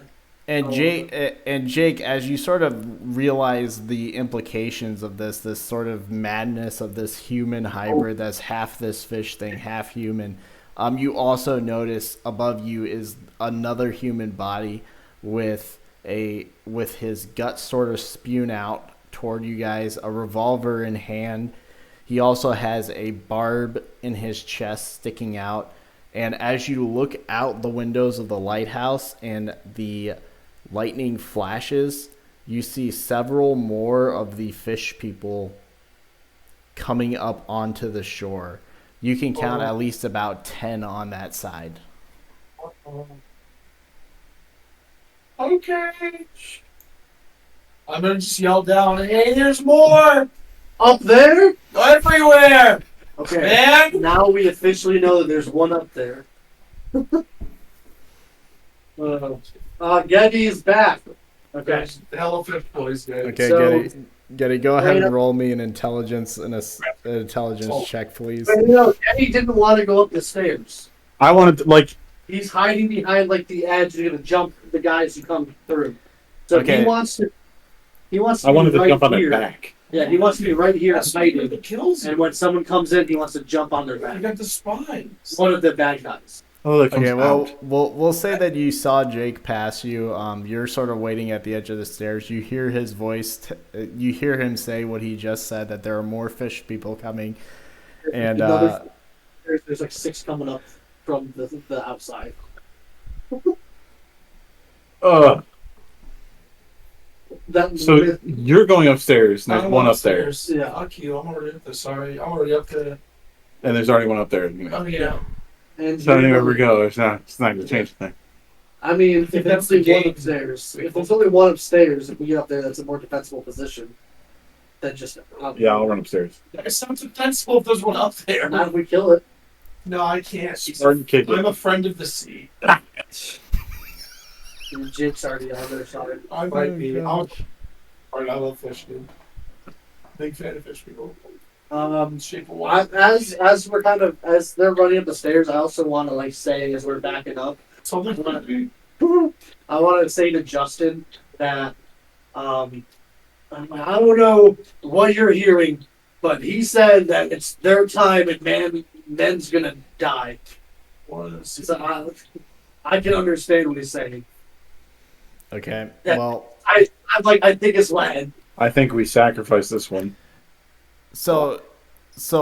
And Jake, as you sort of realize the implications of this sort of madness of this human hybrid that's half this fish thing, half human, you also notice above you is another human body with his guts sort of spewed out toward you guys, a revolver in hand. He also has a barb in his chest sticking out, and as you look out the windows of the lighthouse and the lightning flashes, you see several more of the fish people coming up onto the shore. You can count at least about 10 on that side. Okay. I'm gonna just yell down, hey, there's more! up there? Everywhere! Okay. Man! Now we officially know that there's one up there. Getty is back. Okay. The Hello Fish boys, guys. Okay, So- Getty, go ahead Right and up- roll me an intelligence check, please. But you know, Getty didn't want to go up the stairs. I wanted to, like, He's hiding behind like the edge. He's gonna jump the guys who come through. So Okay. he wants to. He wants to. I be wanted to right jump on here. their back. Yeah, he wants to be right here That's hiding. what kills And you. when someone comes in, he wants to jump on their You back. got the spines. One of the bad guys. Oh, that comes Okay, well, out. we'll say that you saw Jake pass you. You're sort of waiting at the edge of the stairs. You hear his voice. You hear him say what he just said, that there are more fish people coming. And There's like 6 coming up from the outside. So you're going upstairs, and there's I'm one up there, Yeah. Fuck you. I'm already up there. Sorry. I'm already up there. and there's already one up there. You know. Oh, yeah. And So anywhere we go, it's not going to change the thing. I mean, if That's there's the only one game. upstairs, if there's only one upstairs, if we get up there, that's a more defensible position than just. Yeah, I'll run upstairs. It sounds defensible if there's one up there. Not if we kill it. No, I can't. Start kicking. I'm a friend of the sea. Jake's already on their side. I might be. Alright, I love fish, dude. Big fan of fish people. Shape of water. As we're kind of as they're running up the stairs, I also want to like say as we're backing up, Something funny. I want to say to Justin that I don't know what you're hearing, but he said that it's their time and men's gonna die. So I can understand what he's saying. okay, Yeah. well, I think it's Latin. I think we sacrifice this one. so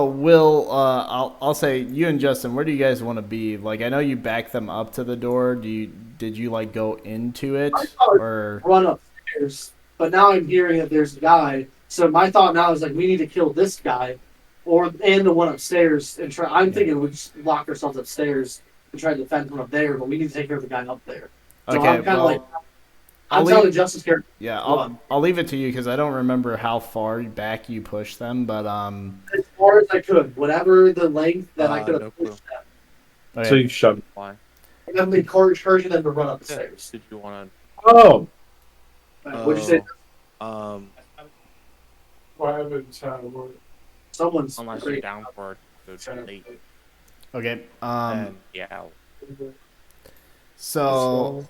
Will, I'll say you and Justin, where do you guys want to be? Like, I know you backed them up to the door. Did you like go into it, I thought- or Run upstairs, but now I'm hearing that there's a guy. So my thought now is like we need to kill this guy, and the one upstairs and try. I'm thinking we just lock ourselves upstairs and try to defend from up there, but we need to take care of the guy up there. So okay? I'm kind of Well, like I'm I'll telling leave- Justin's character. yeah, One. I'll leave it to you because I don't remember how far back you pushed them, but As far as I could, whatever the length that I could have no clue. pushed them. okay. So you shove. Why? And then we encouraging them to run up the Yeah. stairs. Did you want Oh, What'd you say? Why haven't Someone's Unless great. you're down for the late. Okay. And yeah. So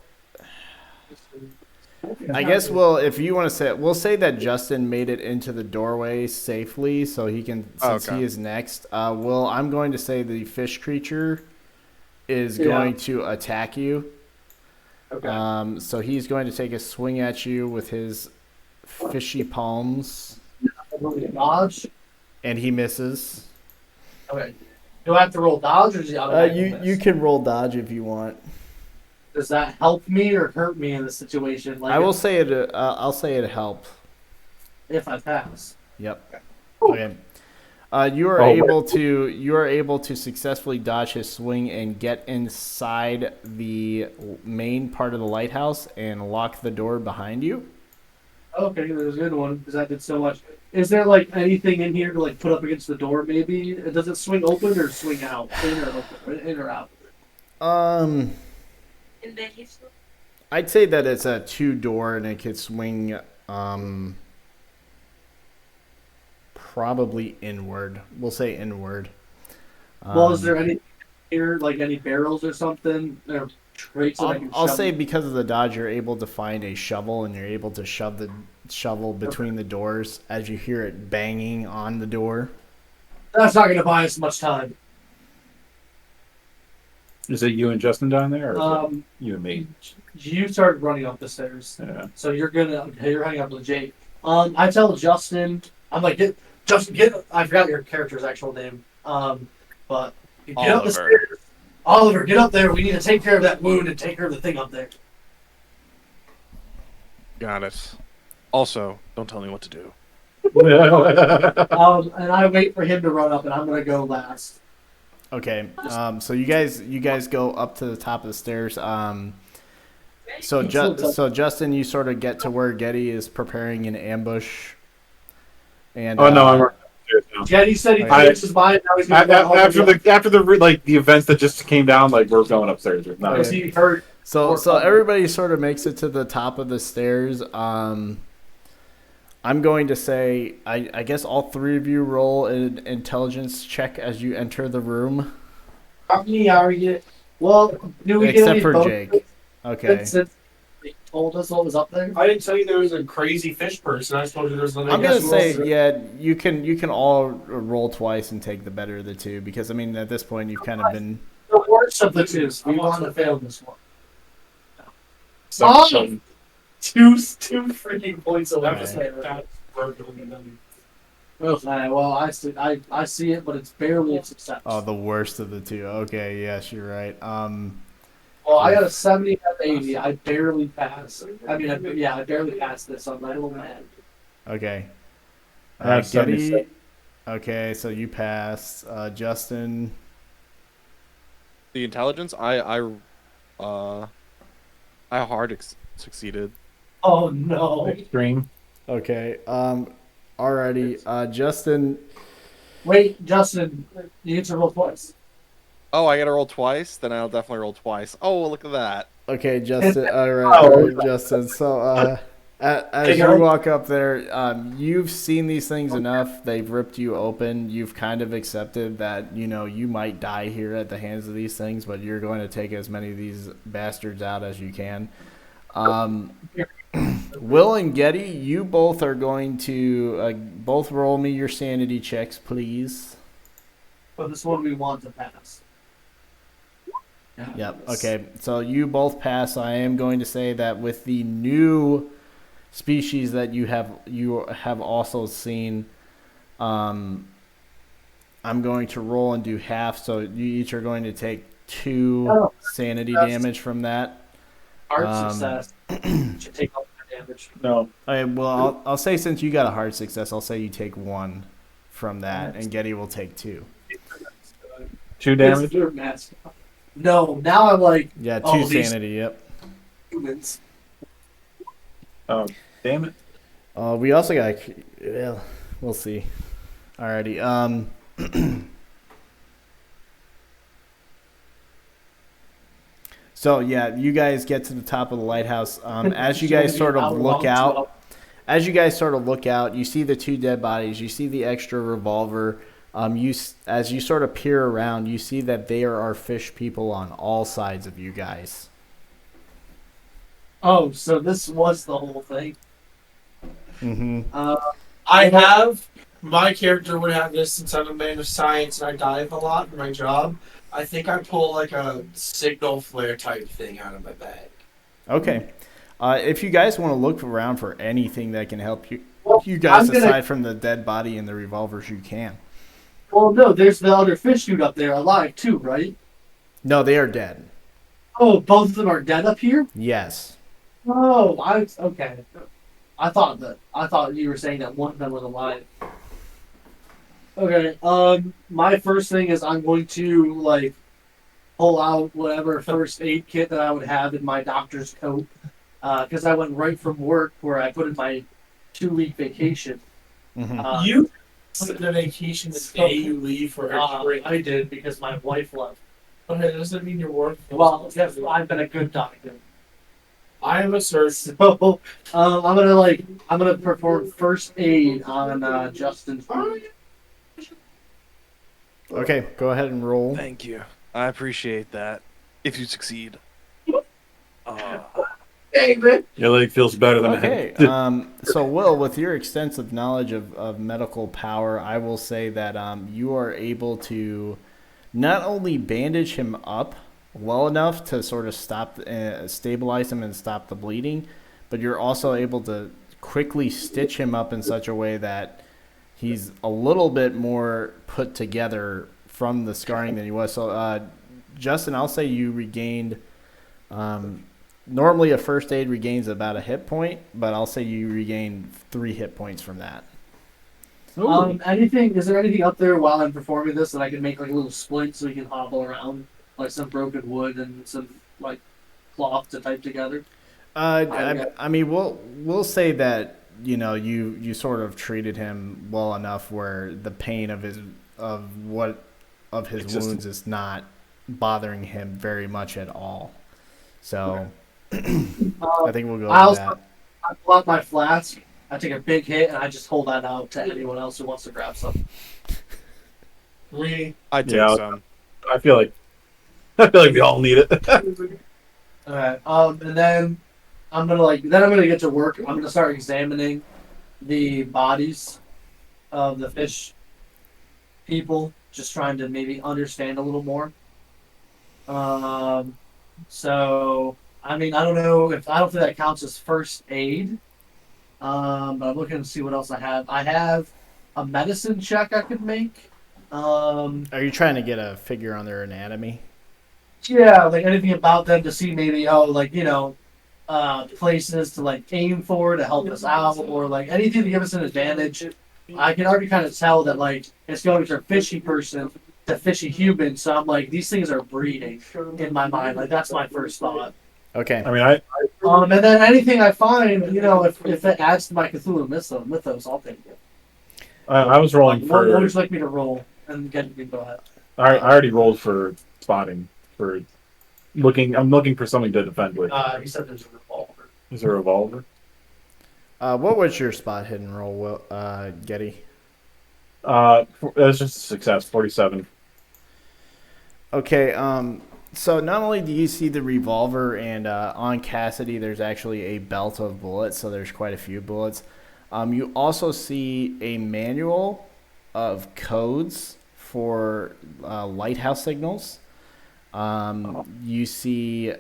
I guess if you want to say it, we'll say that Justin made it into the doorway safely, so he can since Okay. he is next. I'm going to say the fish creature is going to attack you. Okay. So he's going to take a swing at you with his fishy palms, Dodge. and he misses. Okay. Do I have to roll dodge or does he automatically miss? You can roll dodge if you want. Does that help me or hurt me in the situation? Like I will say it. I'll say it help. if I pass. Yep. Okay. You are able to successfully dodge his swing and get inside the main part of the lighthouse and lock the door behind you. Okay, there's a good one because I did so much. Is there like anything in here to like put up against the door? Maybe does it swing open or swing out? In or open? In or out? I'd say that it's a 2-door and it could swing probably inward. We'll say inward. Well, is there any here like any barrels or something or traits that I can? I'll say because of the dodge, you're able to find a shovel and you're able to shove the shovel between the doors as you hear it banging on the door. That's not going to buy us much time. Is it you and Justin down there, or is it you and me? You started running up the stairs, Yeah. so you're running up with Jake. I tell Justin, I'm like, get. I forgot your character's actual name. But get up the stairs. Oliver, get up there. We need to take care of that wound and take care of the thing up there. Got it. Also, don't tell me what to do. And I wait for him to run up, and I'm gonna go last. Okay. So you guys go up to the top of the stairs. So Justin, you sort of get to where Getty is preparing an ambush. And I'm now. Jetty said he Okay. changed his mind. Now he's gonna After the events that just came down, like we're going upstairs. Because he heard. So everybody sort of makes it to the top of the stairs. I'm going to say, I guess all three of you roll an intelligence check as you enter the room. How many are you? Well, do we get Except any for bonuses Jake. Okay. since they told us what was up there? I didn't tell you there was a crazy fish person. I just told you there was another. I'm gonna say, yeah, you can all roll twice and take the better of the two because I mean at this point you've kind of been. The worst of the two. We want to fail this one. Two freaking points away. Well, I see it, but it's barely a success. Oh, the worst of the two. Okay, yes, you're right. Well, I got a 70 out of 80. I barely passed. I barely passed this. I'm a little mad. Okay. I have 76. Okay, so you passed. Justin. The intelligence, I hard succeeded. Oh no! Extreme. Okay. Alrighty. Justin. Wait, Justin, you get to roll twice. Oh, I gotta roll twice? Then I'll definitely roll twice. Oh, look at that. Okay, Justin. All right, Justin. So, as you walk up there, you've seen these things enough. They've ripped you open. You've kind of accepted that you might die here at the hands of these things, but you're going to take as many of these bastards out as you can. Will and Getty, you both are going to both roll me your sanity checks, please. But this one we want to pass. Yep. Okay. So you both pass. I am going to say that with the new species that you have also seen, I'm going to roll and do half. So you each are going to take 2 sanity damage from that. Hard success. Should take all the damage. No. Okay, well, I'll say since you got a hard success, I'll say you take 1 from that, and Getty will take 2. 2 damage. No, now I'm like. Yeah, 2 sanity. Yep. Humans. Oh, damn it. We also got. Well, we'll see. Alrighty. So yeah, you guys get to the top of the lighthouse. As you guys sort of look out, you see the two dead bodies. You see the extra revolver. As you sort of peer around, you see that there are fish people on all sides of you guys. Oh, so this was the whole thing. Mm-hmm. My character would have this since I'm a man of science and I dive a lot in my job. I think I pull like a signal flare type thing out of my bag. Okay. If you guys want to look around for anything that can help you, Well, you guys, I'm gonna- aside from the dead body and the revolvers, you can. Well, no, there's the other fish dude up there alive too, right? No, they are dead. Oh, both of them are dead up here? Yes. Oh, okay. I thought you were saying that one of them was alive. Okay, my first thing is I'm going to, like, pull out whatever first aid kit that I would have in my doctor's coat. Because I went right from work where I put in my 2-week vacation. Mm-hmm. You put the vacation the day you leave for extra break. I did because my wife left. Okay, does that mean you're working? Well, yes, I've been a good doctor. I am a surgeon. So, I'm gonna perform first aid on Justin's wound. Okay, go ahead and roll. Thank you. I appreciate that. If you succeed. Hey, man. Your leg feels better than Okay. it. So, Will, with your extensive knowledge of medical power, I will say that you are able to not only bandage him up well enough to sort of stabilize him and stop the bleeding, but you're also able to quickly stitch him up in such a way that he's a little bit more put together from the scarring than he was. So, Justin, I'll say you regained. Normally, a first aid regains about a hit point, but I'll say you regained 3 hit points from that. Is there anything up there while I'm performing this that I can make like a little splint so he can hobble around? Like some broken wood and some like cloth to type together? I mean, we'll say that you sort of treated him well enough where the pain of his wounds is not bothering him very much at all. So I think we'll go with that. I pull out my flask, I take a big hit, and I just hold that out to anyone else who wants to grab some. I take some. I feel like we all need it. Alright, and then I'm gonna get to work. I'm gonna start examining the bodies of the fish people, just trying to maybe understand a little more. So I mean, I don't think that counts as first aid. But I'm looking to see what else I have. I have a medicine check I could make. Are you trying to get a figure on their anatomy? Yeah, like anything about them to see maybe places to like aim for to help us out, or like anything to give us an advantage. I can already kind of tell that like it's going from fishy person to fishy human, so I'm like these things are breeding in my mind. Like that's my first thought. Okay. I mean, And then anything I find, if it adds to my Cthulhu mythos, I'll take it. I was rolling What for. would you like me to roll? And get me go ahead. I already rolled for spotting. For looking, I'm looking for something to defend with. He said there's a revolver. Is there a revolver? What was your spot hidden roll, Getty? It was just a success, 47. Okay. So not only do you see the revolver, and on Cassidy there's actually a belt of bullets, so there's quite a few bullets. You also see a manual of codes for lighthouse signals. You see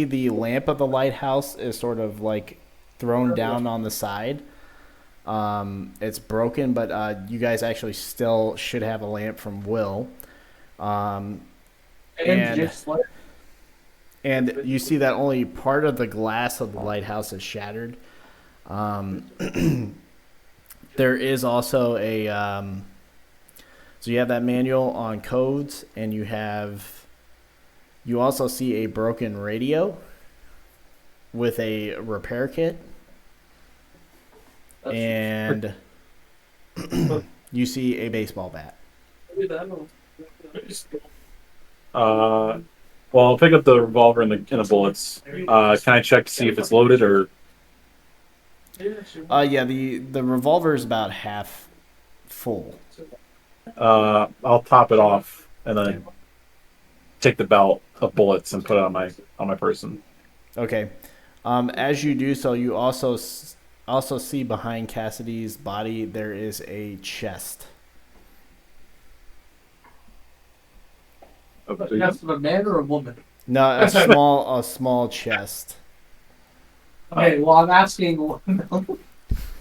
the lamp of the lighthouse is sort of like thrown down on the side. It's broken, but you guys actually still should have a lamp from Will. And you see that only part of the glass of the lighthouse is shattered. There is also so you have that manual on codes, and you also see a broken radio with a repair kit. And you see a baseball bat. Well, I'll pick up the revolver and the bullets. Can I check to see if it's loaded or? Yeah, the revolver is about half full. I'll top it off and then take the belt of bullets and put it on my person. Okay. As you do so, you also see behind Cassidy's body there is a chest. Chest of a man or a woman? No, a small chest. Okay, well, I'm asking.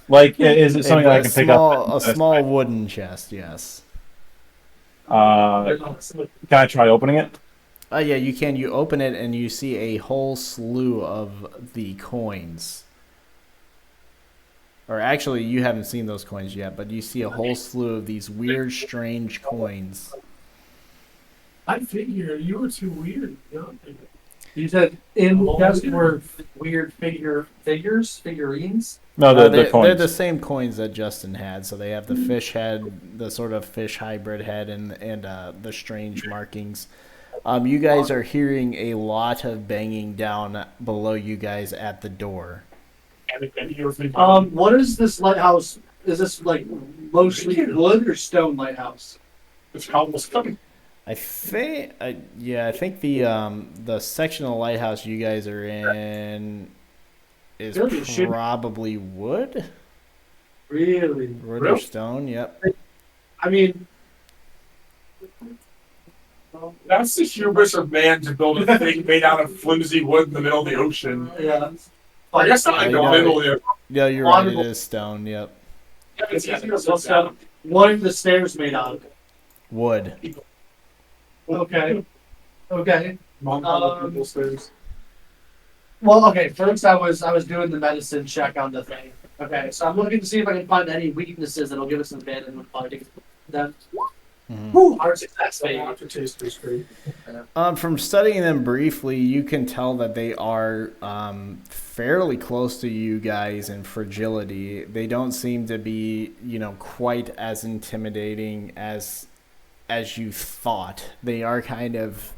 Like, is it something I can pick up? A small wooden chest, yes. Can I try opening it? Yeah, you can. You open it and you see a whole slew of the coins. Or actually, you haven't seen those coins yet, but you see a whole slew of these weird, strange coins. I figured you were too weird. You said in the chest were weird figurines? No, the coins. They're the same coins that Justin had. So they have the fish head, the sort of fish hybrid head, and the strange markings. You guys are hearing a lot of banging down below you guys at the door. What is this lighthouse? Is this like mostly wood or stone lighthouse? It's almost coming. I think the section of the lighthouse you guys are in is probably wood. Really? Wood or stone? Yep. I mean, That's the hubris of man to build a thing made out of flimsy wood in the middle of the ocean. yeah. I guess not like the middle of the ocean. Yeah, you're right. It is stone. Yep. It's easier to What's look that? What are the stairs made out of? Wood. Okay. Okay. people's stairs. Well, okay. First, I was doing the medicine check on the thing. Okay, so I'm looking to see if I can find any weaknesses that'll give us an advantage when fighting them. Whew, hard success, baby. Aftertaste great. From studying them briefly, you can tell that they are fairly close to you guys in fragility. They don't seem to be, quite as intimidating as you thought. They are kind of,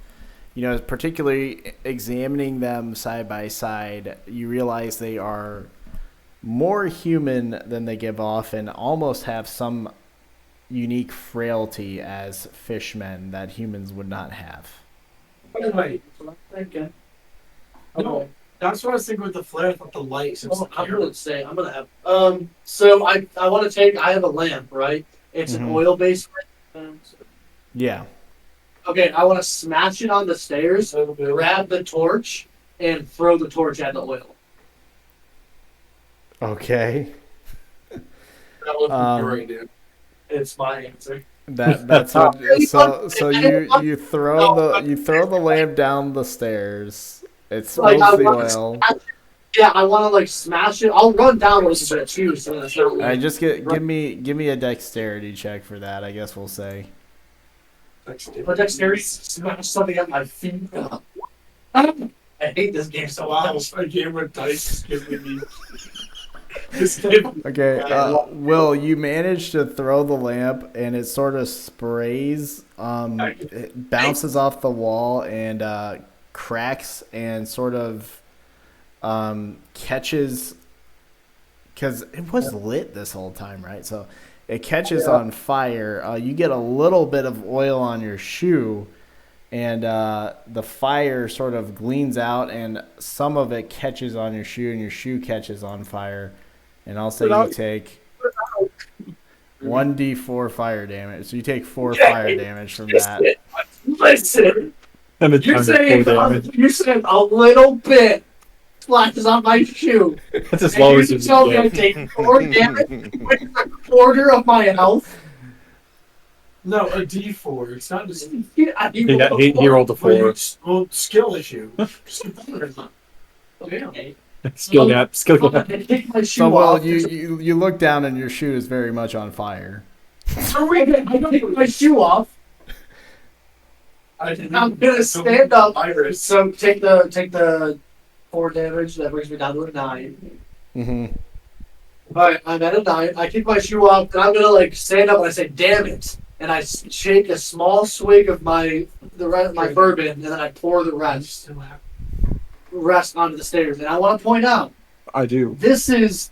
particularly examining them side by side, you realize they are more human than they give off and almost have some unique frailty as fishmen that humans would not have. Wait, Okay. no, that's what I was thinking with the flare. I thought the light. Well, I'm gonna have. So I want to take. I have a lamp, right? It's an oil-based lamp. Yeah. Okay, I want to smash it on the stairs, grab the torch, and throw the torch at the oil. Okay. That would be great, dude. It's my answer. That's what. So you throw the lamp down the stairs. It spills the oil. Yeah, I want to smash it. I'll run down a little bit too, so that's not. All right, just give me a dexterity check for that. I guess we'll say. But dexterity smash something at my feet. I hate this game so much. A game with dice is giving me. Okay, Will, you manage to throw the lamp and it sort of sprays, it bounces off the wall and cracks and sort of catches, because it was lit this whole time, right? So it catches on fire. You get a little bit of oil on your shoe, and the fire sort of gleans out, and some of it catches on your shoe, and your shoe catches on fire. And I'll say you take 1d4 fire damage. So you take 4 fire damage from that. Listen, you're saying a little bit splashes on my shoe. That's as low as you tell me I take 4 damage with a quarter of my health. No, a D4. It's not just. He rolled a 4. Well, skill issue. Okay. Skill gap. I take my shoe So, well, off. you look down and your shoe is very much on fire. I take my shoe off. I'm gonna stand up. So take the 4 damage. That brings me down to a 9. Mm-hmm. All right, I'm at a 9. I kick my shoe off, and I'm gonna stand up and I say, "Damn it!" and I shake a small swig of my bourbon, and then I pour the rest onto the stairs. And I want to point out, I do. this is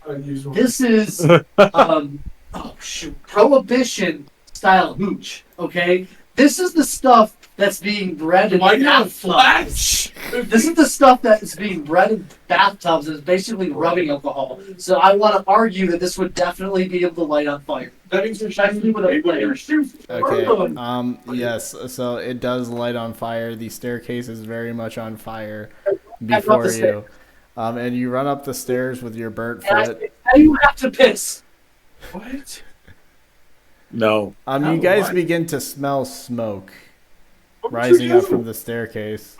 prohibition style hooch. Okay, this is the stuff that's being bred in bathtubs. This is the stuff that is being bred in bathtubs and is basically rubbing alcohol. So I want to argue that this would definitely be able to light on fire. That means you're actually with a flare. Okay. Yes. So it does light on fire. The staircase is very much on fire before you. And you run up the stairs with your burnt foot. And you have to piss. What? No. You guys begin to smell smoke rising up from the staircase.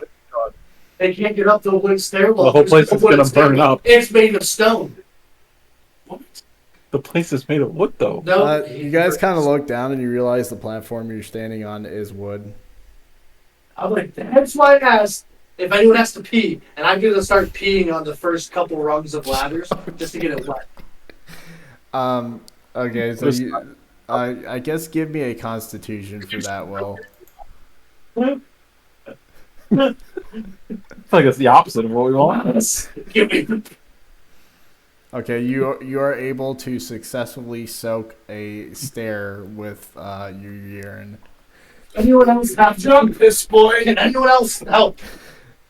They can't get up the wood stairwell. The whole place is going to burn up. It's made of stone. What? The place is made of wood, though. No, You guys kind of look down and you realize the platform you're standing on is wood. I'm like, that's why I asked if anyone has to pee, and I'm going to start peeing on the first couple rungs of ladders just to get it wet. Okay, so I guess give me a constitution for that, Will. I feel like it's the opposite of what we want. Give me. Okay, you are able to successfully soak a stair with your urine. Anyone else have jump this boy? Can anyone else help?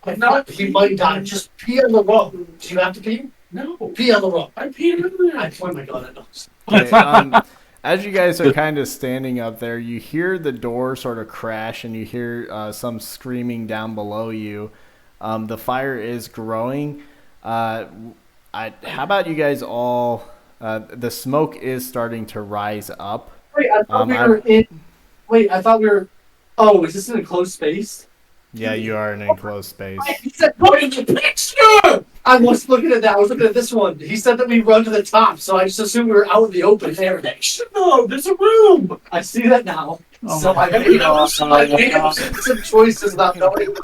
If not, you might die. Just pee on the rug. Do you have to pee? No. Pee on the rug. I peed everywhere. Oh my god, I know. Okay, as you guys are kind of standing up there, you hear the door sort of crash and you hear some screaming down below you. The fire is growing. How about you guys all? The smoke is starting to rise up. Wait, I thought we were in. Wait, I thought we were. Oh, is this an enclosed space? Yeah, you are in an enclosed space. He said, "Put in the picture." I was looking at that. I was looking at this one. He said that we run to the top, so I just assumed we were out in the open air. No, there's a room. I see that now. Oh so I made some choices not knowing.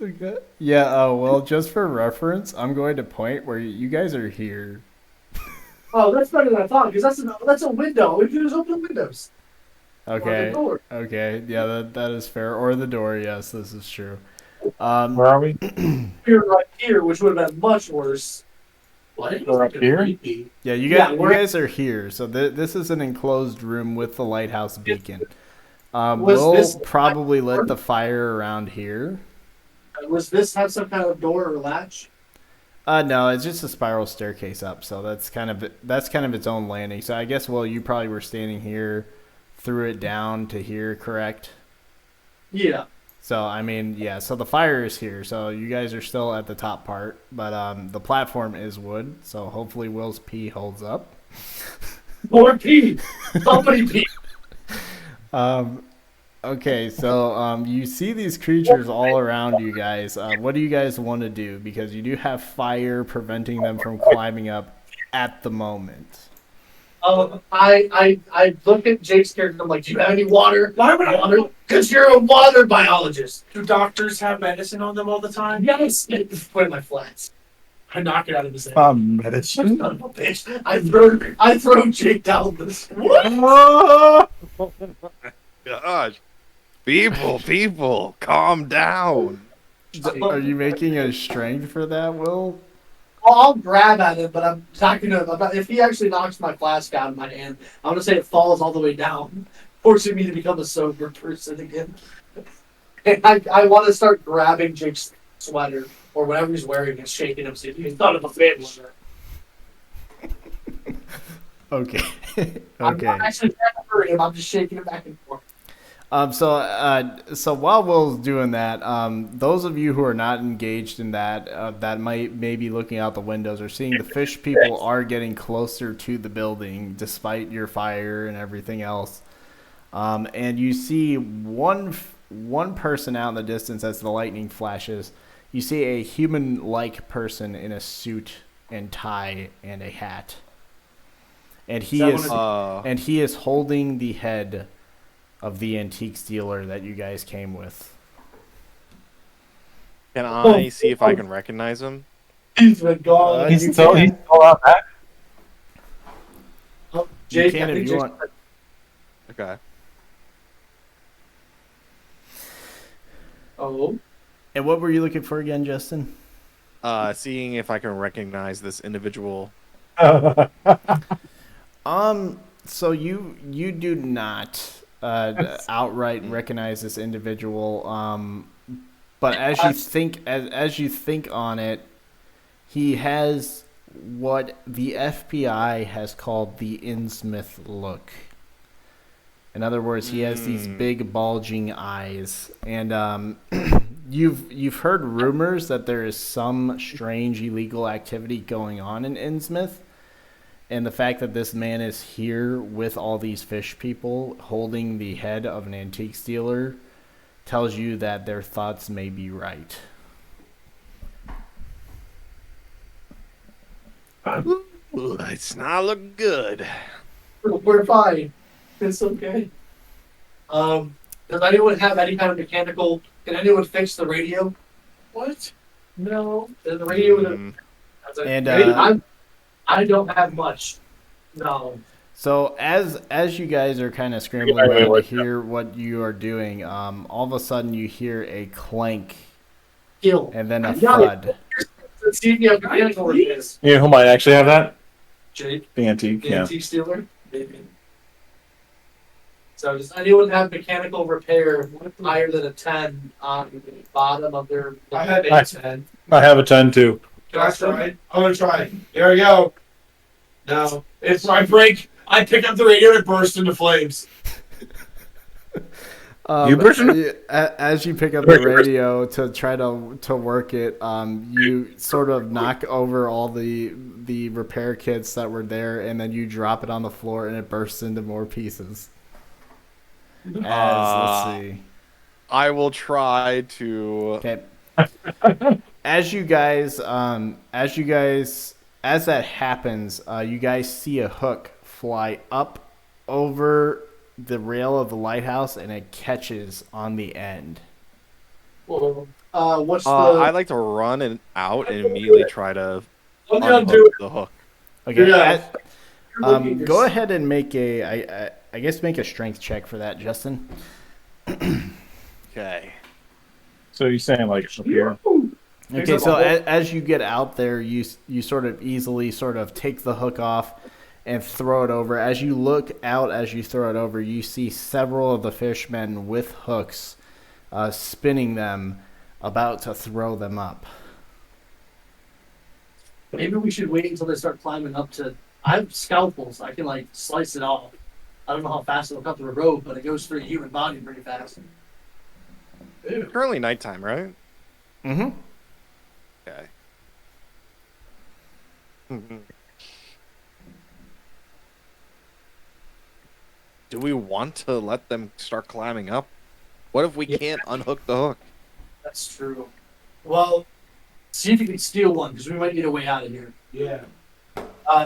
Okay. Yeah. Well, just for reference, I'm going to point where you guys are here. Oh, that's better than I thought because that's a window. We can just open the windows. Okay. Okay. Yeah, that is fair. Or the door. Yes, this is true. Where are we? We're right here, which would have been much worse. What? We're up here? Yeah, you guys are here. So this is an enclosed room with the lighthouse beacon. We'll probably lit the fire around here. Was this have some kind of door or latch? No, it's just a spiral staircase up. So that's kind of its own landing. So I guess you probably were standing here, threw it down to here, correct? Yeah. So, I mean, yeah, so the fire is here. So you guys are still at the top part, but the platform is wood. So hopefully Will's pee holds up. More pee! Somebody pee! Okay, so you see these creatures all around you guys. What do you guys want to do? Because you do have fire preventing them from climbing up at the moment. I look at Jake's character and I'm like, do you have any water? Why would I water? Because you're a water biologist. Do doctors have medicine on them all the time? Yes. Put in my flats. I knock it out of his head. Medicine? Son of a bitch. I throw Jake down this. What? Gosh. People, calm down. Are you making a strength for that, Will? Well, I'll grab at it, but I'm talking about if he actually knocks my flask out of my hand, I'm gonna say it falls all the way down, forcing me to become a sober person again. And I want to start grabbing Jake's sweater or whatever he's wearing and shaking him, see he's not a bitch. Okay. I'm not actually trying to hurt him. I'm just shaking him back and forth. So while Will's doing that, those of you who are not engaged in that, that may be looking out the windows or seeing the fish people are getting closer to the building despite your fire and everything else. And you see one person out in the distance as the lightning flashes. You see a human-like person in a suit and tie and a hat. And he is holding the head of the antiques dealer that you guys came with. Can I see if I can recognize him? He's been gone. He's still out back. Jake, you can if you want. Okay. Oh, And what were you looking for again, Justin? Seeing if I can recognize this individual. So you do not outright recognize this individual. But as you think on it, he has what the FBI has called the Innsmouth look. In other words, he has these big bulging eyes, and you've heard rumors that there is some strange illegal activity going on in Innsmouth, and the fact that this man is here with all these fish people holding the head of an antique dealer tells you that their thoughts may be right. Ooh, it's not looking good. we're fine. It's okay. Does anyone have any kind of mechanical? Can anyone fix the radio? What? No. The radio. And I don't have much. No. so as you guys are kind of scrambling around to hear what you are doing, all of a sudden you hear a clank Kill. and then a thud. Let's see if you have mechanical repairs. You know who might actually have that? Jake, The antique. the Yeah. antique stealer. Maybe. So does anyone have mechanical repair higher than a 10 on the bottom of their? I had Nice. 8-10. I have a 10 too. Can I try? I'm gonna try. Here we go. No, it's I break. I pick up the radio and it bursts into flames. You person? As you pick up the radio to try to work it, you sort of knock over all the repair kits that were there, and then you drop it on the floor, and it bursts into more pieces. Let's see. I will try to. Okay. As that happens, you guys see a hook fly up over the rail of the lighthouse, and it catches on the end. Well, what's the? I like to run and out and immediately try to Let me undo unhook it. the hook. Okay. Yeah. Go ahead and make I guess make a strength check for that, Justin. Okay. So you're saying like up here? Okay, so as you get out there, you sort of easily sort of take the hook off and throw it over. As you look out, as you throw it over, you see several of the fishmen with hooks spinning them, about to throw them up. Maybe we should wait until they start climbing up to. I have scalpels. I can like slice it off. I don't know how fast it'll cut through a rope, but it goes through a human body pretty fast. Currently nighttime, right? Mm-hmm. Okay. Do we want to let them start climbing up? What if we can't unhook the hook? That's true. Well, see if you can steal one, because we might need a way out of here. Yeah.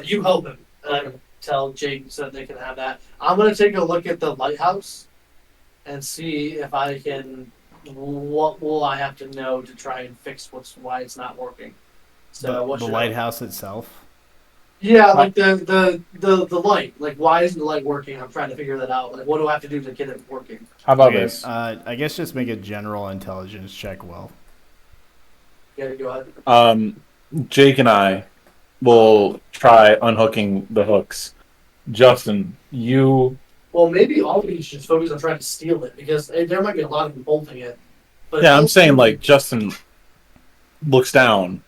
You help him. And I can tell Jake so that they can have that. I'm going to take a look at the lighthouse and see if I can. What will I have to know to try and fix why it's not working? So what The should I- lighthouse itself. Yeah, like the light. Like, why isn't the light working? I'm trying to figure that out. Like, what do I have to do to get it working? How about Okay, this? I guess just make a general intelligence check, Will. Yeah, go ahead. Jake and I will try unhooking the hooks. Justin, you. Well, maybe all of you should focus on trying to steal it, because there might be a lot of them bolting it. But Yeah, I'm saying like Justin looks down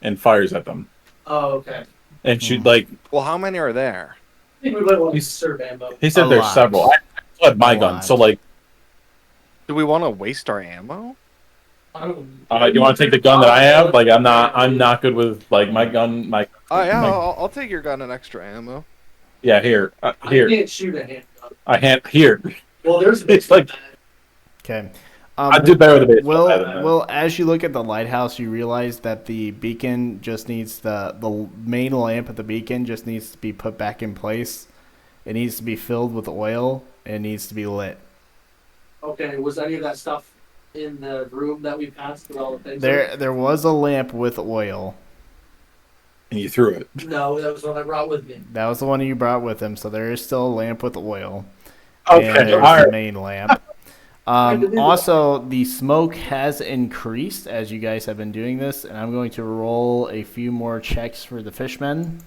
and fires at them, Oh, okay. and should like Well, how many are there? I think we might want to conserve ammo. he said A there's lot. several. I had my A gun, lot. so like, Do we want to waste our ammo? you want to take the gun that I have? Like, I'm not good with like my gun. Oh yeah, My- I'll take your gun and extra ammo. Yeah, here. I Here. can't shoot a handgun. Here. Well, there's a It's like Okay. I did better with the baseball bat than that. Well, as you look at the lighthouse, you realize that the beacon just needs the main lamp at the beacon just needs to be put back in place. It needs to be filled with oil. It needs to be lit. Okay, was any of that stuff in the room that we passed through all the things? There was a lamp with oil. And you threw it. No, that was what I brought with me. That was the one you brought with him. So there is still a lamp with oil. Okay, And there's all the right. main lamp. Also, the smoke has increased as you guys have been doing this, and I'm going to roll a few more checks for the fishmen.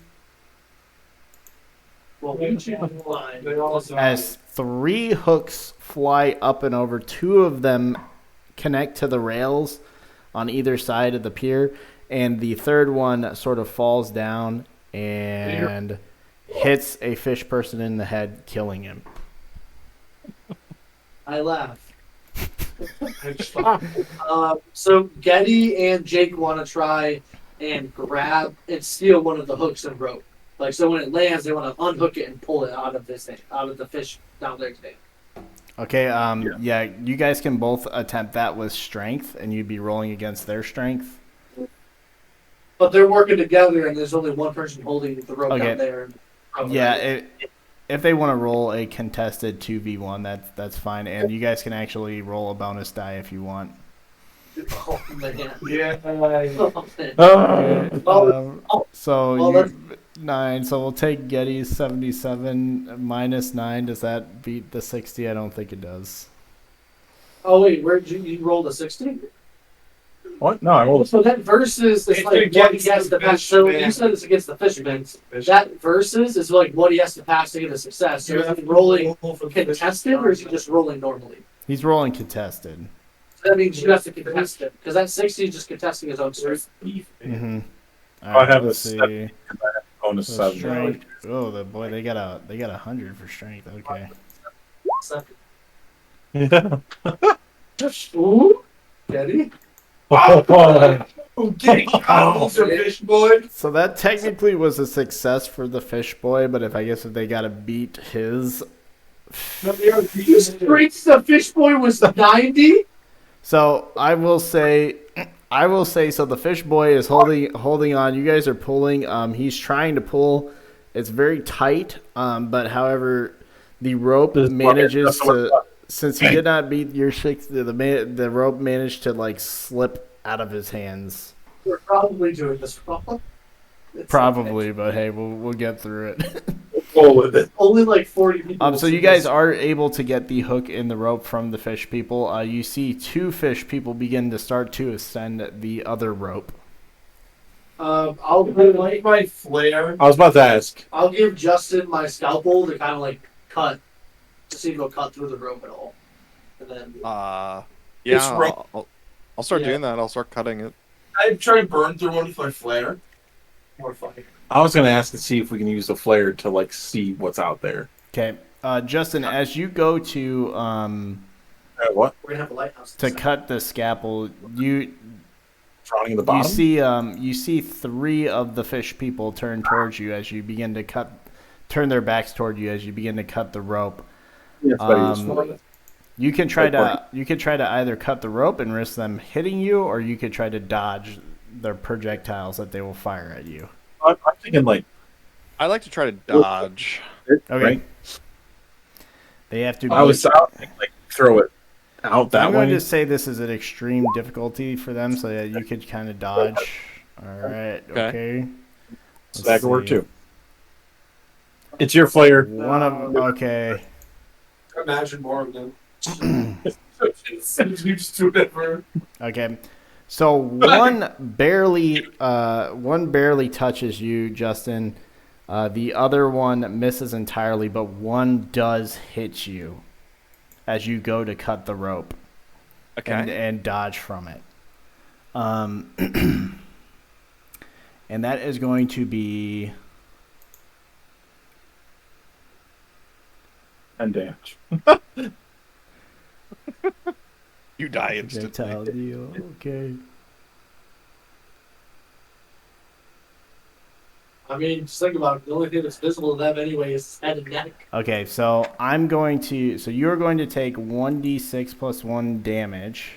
Well, we choose one. As 3 hooks fly up and over, 2 of them connect to the rails on either side of the pier, and the third one sort of falls down and hits a fish person in the head, killing him. I laugh. So Getty and Jake want to try and grab and steal one of the hooks and rope. Like, so when it lands, they want to unhook it and pull it out of this thing, out of the fish down there today. Okay, yeah, you guys can both attempt that with strength, and you'd be rolling against their strength. But they're working together, and there's only one person holding the rope Okay. down there. Yeah, if they want to roll a contested 2v1, that's fine, and you guys can actually roll a bonus die if you want. Oh, man. Yeah. Oh, man. So well, you 9. So we'll take Getty's 77 minus 9. Does that beat the 60? I don't think it does. Oh, wait, where'd you roll the 60? What? No, I rolled. So that versus is It's like what he against has the to pass. So fisherman. you said it's against the fishermen. That versus is like what he has to pass to get a success. So is he rolling contested or is he just rolling normally? He's rolling contested. So that means you have to contest it because that 60 is just contesting his own strength. Mm-hmm. I have a let's see. 70. Bonus So 7. strength. Oh, the boy, they got 100 for strength. Okay. Yeah. Ooh, Getty. Oh, getting animals or fish boy. So that technically was a success for the fish boy, but if they gotta beat his. You straight the fish boy was 90. So I will say. So the fish boy is holding on. You guys are pulling. He's trying to pull. It's very tight. But however, the rope manages to. Since he did not beat your 60, the rope managed to like slip out of his hands. We're probably doing this wrong. It's Probably, okay. but hey, we'll get through it. Roll with it. Only like 40 people. So you guys are able to get the hook in the rope from the fish people. You see 2 fish people begin to start to ascend the other rope. I'll Like my flare. I was about to ask. I'll give Justin my scalpel to kind of like cut, to see if he'll cut through the rope at all, and then Yeah, It's rope. I'll start Yeah. doing that. I'll start cutting it. I try to burn through one with my flare. more fire. I was going to ask to see if we can use the flare to like see what's out there. Okay, Justin, as you go to What? We're gonna have a lighthouse. to cut the scalpel, you Drowning in the bottom? you see 3 of the fish people turn towards you as you begin to turn their backs toward you as you begin to cut the rope. Yes, You can try to either cut the rope and risk them hitting you, or you could try to dodge their projectiles that they will fire at you. I'm thinking like. I like to try to dodge. Okay. Right? They have to be. I was thinking like throw it out that I'm way. going to say this is an extreme difficulty for them, so that you could kind of dodge. All right. Okay. So that could work too. It's your flare. One of okay. Imagine more of them. You just do whatever. Okay. So one barely touches you, Justin. The other one misses entirely, but one does hit you as you go to cut the rope Okay. and dodge from it. And that is going to be 10 damage. You die projectile instantly. deal. Okay. I mean, just think about it. The only thing that's visible to them anyway is head and neck. Okay, so you're going to take 1d6 plus 1 damage.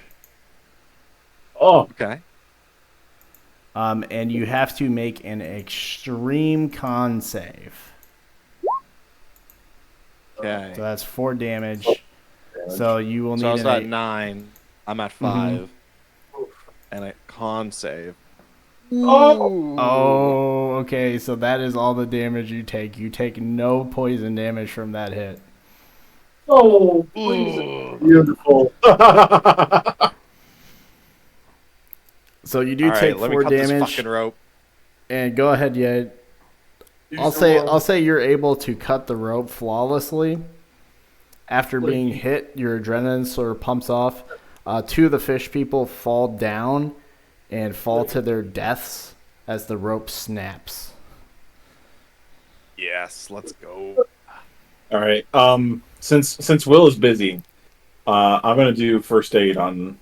Oh, Okay. And you have to make an extreme con save. Okay. So that's 4 damage. So you will So I need was an at eight- 9. I'm at 5. And a con save. Oh, okay. So that is all the damage you take. You take no poison damage from that hit. Oh, please. Beautiful. So you do All right, take let me 4 cut this damage, fucking rope. and go ahead, yeah. I'll say you're able to cut the rope flawlessly. After being hit, your adrenaline sort of pumps off. 2 of the fish people fall down and fall to their deaths as the rope snaps. Yes, let's go. All right. Since Will is busy, I'm gonna do first aid on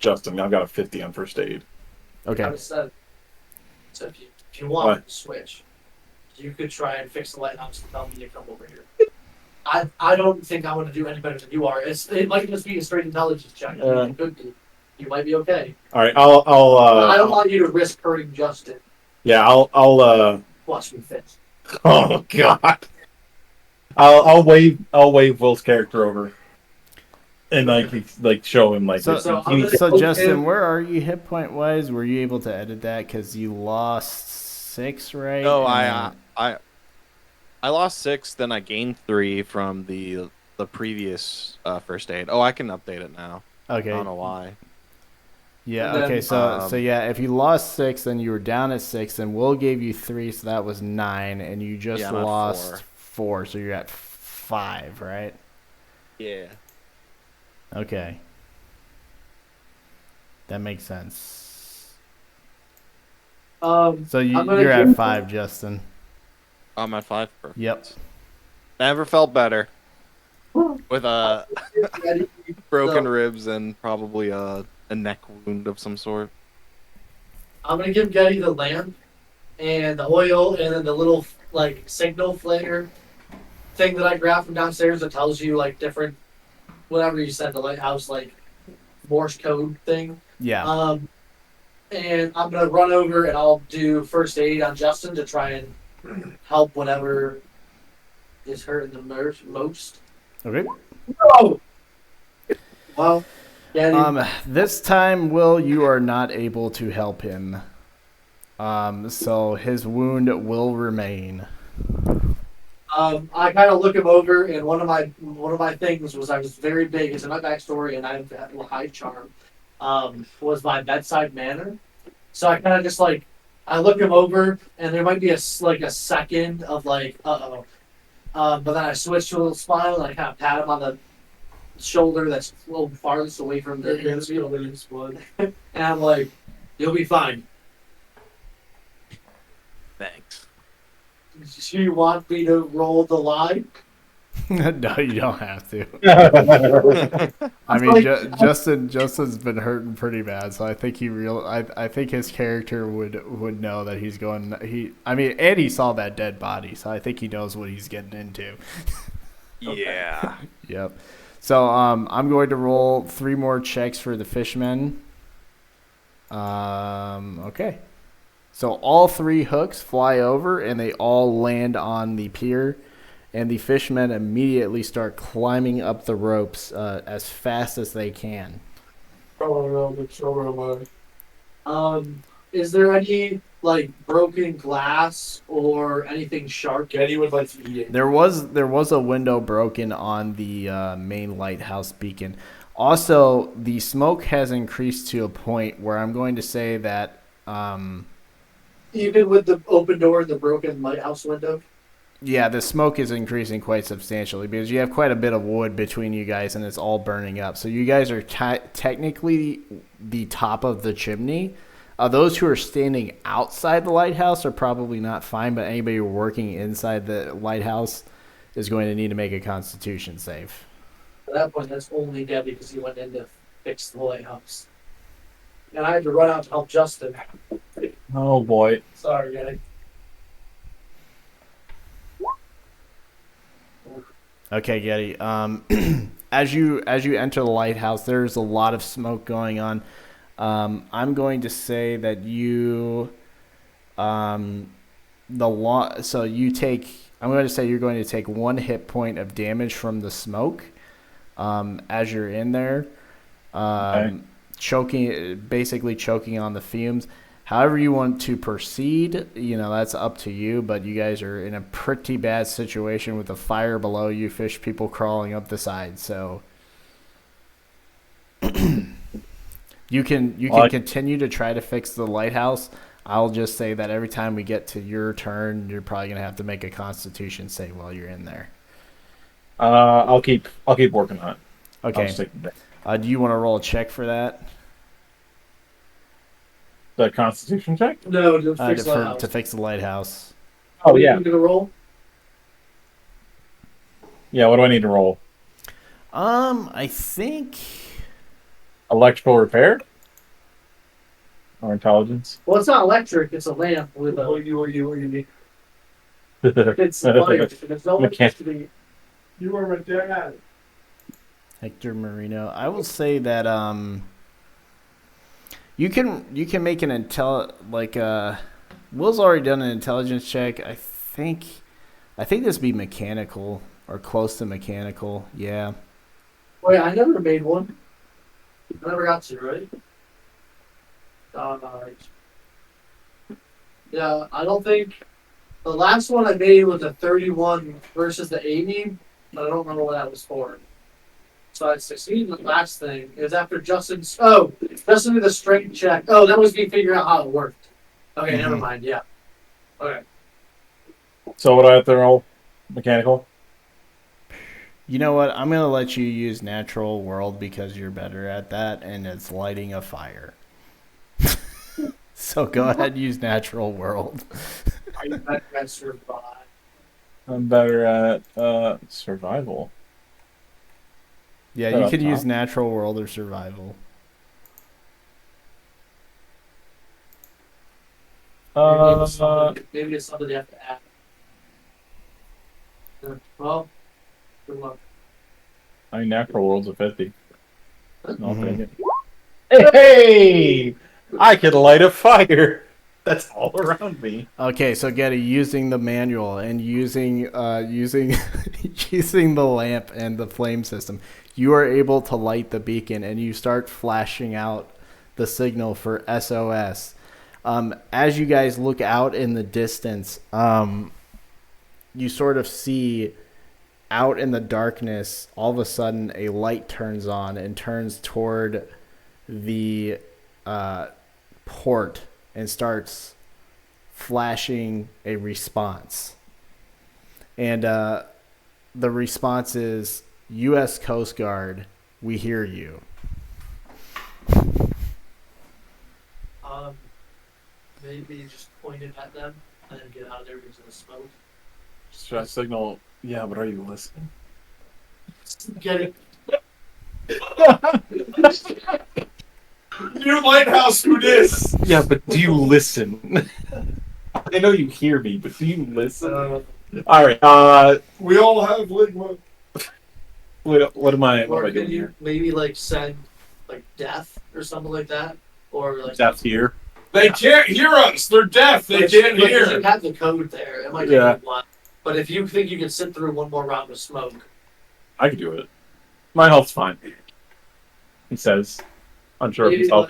Justin. I've got a 50 on first aid. Okay. I said, so if you want to switch, you could try and fix the lighthouse and tell me to come over here. I don't think I want to do any better than you are. It might just be a straight intelligence check. It could be. You might be okay. All right. I'll I don't want you to risk hurting Justin. Yeah. I'll Watch me fit. Oh God. I'll wave Will's character over, and like show him like. So he's- Justin, where are you hit point wise? Were you able to edit that because you lost 6, right? No, And I lost 6, then I gained 3 from the previous first aid. Oh, I can update it now. okay. I don't know why. Yeah. And Okay. then, So yeah, if you lost 6, then you were down at 6, and Will gave you 3, so that was 9, and you just Yeah, I'm at lost 4, so you're at 5, right? Yeah. Okay. That makes sense. So I'm gonna you're at give- 5, Justin. I'm at 5. Perfect. Yep. Never felt better. With broken ribs and probably a neck wound of some sort. I'm gonna give Getty the lamp and the oil and then the little like signal flare thing that I grabbed from downstairs that tells you like different whatever you said, the lighthouse like Morse code thing. Yeah. And I'm gonna run over and I'll do first aid on Justin to try and help whatever is hurting the most. Okay. No. Well, yeah. This time, Will, you are not able to help him. So his wound will remain. I kind of look him over, and one of my things was I was very big. It's in my backstory, and I have a high charm. Was my bedside manner. So I kind of just like I look him over, and there might be a second of like but then I switch to a little smile, and I kind of pat him on the shoulder that's a little farthest away from the blood. And I'm like, "You'll be fine." Thanks. Mm. Do you want me to roll the lie? No, you don't have to. Yeah. I mean, Justin's been hurting pretty bad, so I think I think his character would know that he's going. And he saw that dead body, so I think he knows what he's getting into. Yeah. Yep. So I'm going to roll 3 more checks for the fishmen. Okay. So all 3 hooks fly over, and they all land on the pier. And the fishmen immediately start climbing up the ropes as fast as they can. Is there any like broken glass or anything sharp? Getty would like to eat it. There was a window broken on the main lighthouse beacon. Also, the smoke has increased to a point where I'm going to say that Even with the open door and the broken lighthouse window? yeah, the smoke is increasing quite substantially because you have quite a bit of wood between you guys and it's all burning up. So you guys are technically the top of the chimney. Those who are standing outside the lighthouse are probably not fine, but anybody working inside the lighthouse is going to need to make a Constitution save. At that point, that's only Debbie because he went in to fix the lighthouse. And I had to run out to help Justin. Oh boy. Sorry, Debbie. Okay, Getty. As you enter the lighthouse, there's a lot of smoke going on. I'm going to say that you, so you take. I'm going to say you're going to take 1 hit point of damage from the smoke. As you're in there, Okay. basically choking on the fumes. However you want to proceed, that's up to you, but you guys are in a pretty bad situation with the fire below you, fish people crawling up the side, so you can continue to try to fix the lighthouse. I'll just say that every time we get to your turn, you're probably going to have to make a constitution save while you're in there. I'll keep working on it. Okay. Do you want to roll a check for that? The constitution check? No, to fix the to fix the lighthouse. Oh, yeah. You gonna roll? Yeah, what do I need to roll? I think Electrical repair? Or intelligence? Well, it's not electric. It's a lamp with a. What you need? It's fire. There's no electricity. You were my dad. Hector Marino. I will say that you can make an Will's already done an intelligence check. I think this would be mechanical or close to mechanical. Yeah. Wait, I never made one. I never got to, right? Yeah, I don't think the last one I made was a 31 versus the 80, but I don't remember what that was for. So I succeeded in the last thing. It was after Justin's. Oh, Justin did the strength check. Oh, that was me figuring out how it worked. Okay, never mind. Yeah. Okay. So what do I have to roll? Mechanical? You know what? I'm going to let you use natural world because you're better at that, and it's lighting a fire. So go ahead and use natural world. Are you better at survive? I'm better at survival. Yeah, you could use natural world or survival. Maybe it's something you have to add. Well, good luck. I mean, natural world's a 50. Hey! I could light a fire. That's all around me. Okay, so Getty, using the manual and using using the lamp and the flame system, you are able to light the beacon and you start flashing out the signal for SOS. As you guys look out in the distance, you sort of see out in the darkness, all of a sudden a light turns on and turns toward the port and starts flashing a response. And the response is, U.S. Coast Guard, we hear you. Maybe just point it at them and then get out of there into the smoke. Should I signal? Yeah, but are you listening? Get it? New lighthouse, who dis? Yeah, but do you listen? I know you hear me, but do you listen? All right. We all have ligma. What am I Or doing can you here? maybe send death or something like that? Or Death here. They can't hear us. They're deaf. They can't You hear. have the code there. It might take a while. But if you think you can sit through one more round of smoke, I can do it. My health's fine. He says, unsure of maybe himself.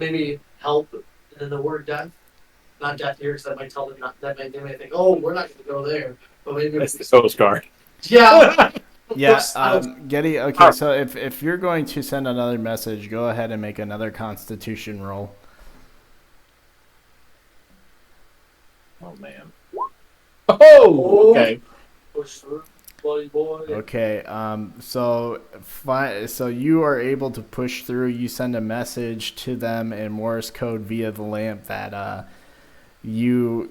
maybe help and then the word death. Not death here, because that might tell them not. They may think, oh, we're not going to go there. But maybe It's the Coast Guard. yeah. Yeah, Getty. Okay, so if you're going to send another message, go ahead and make another Constitution roll. Oh man. Oh, okay. Push through, buddy boy. Okay, so you are able to push through. You send a message to them in Morse code via the lamp that you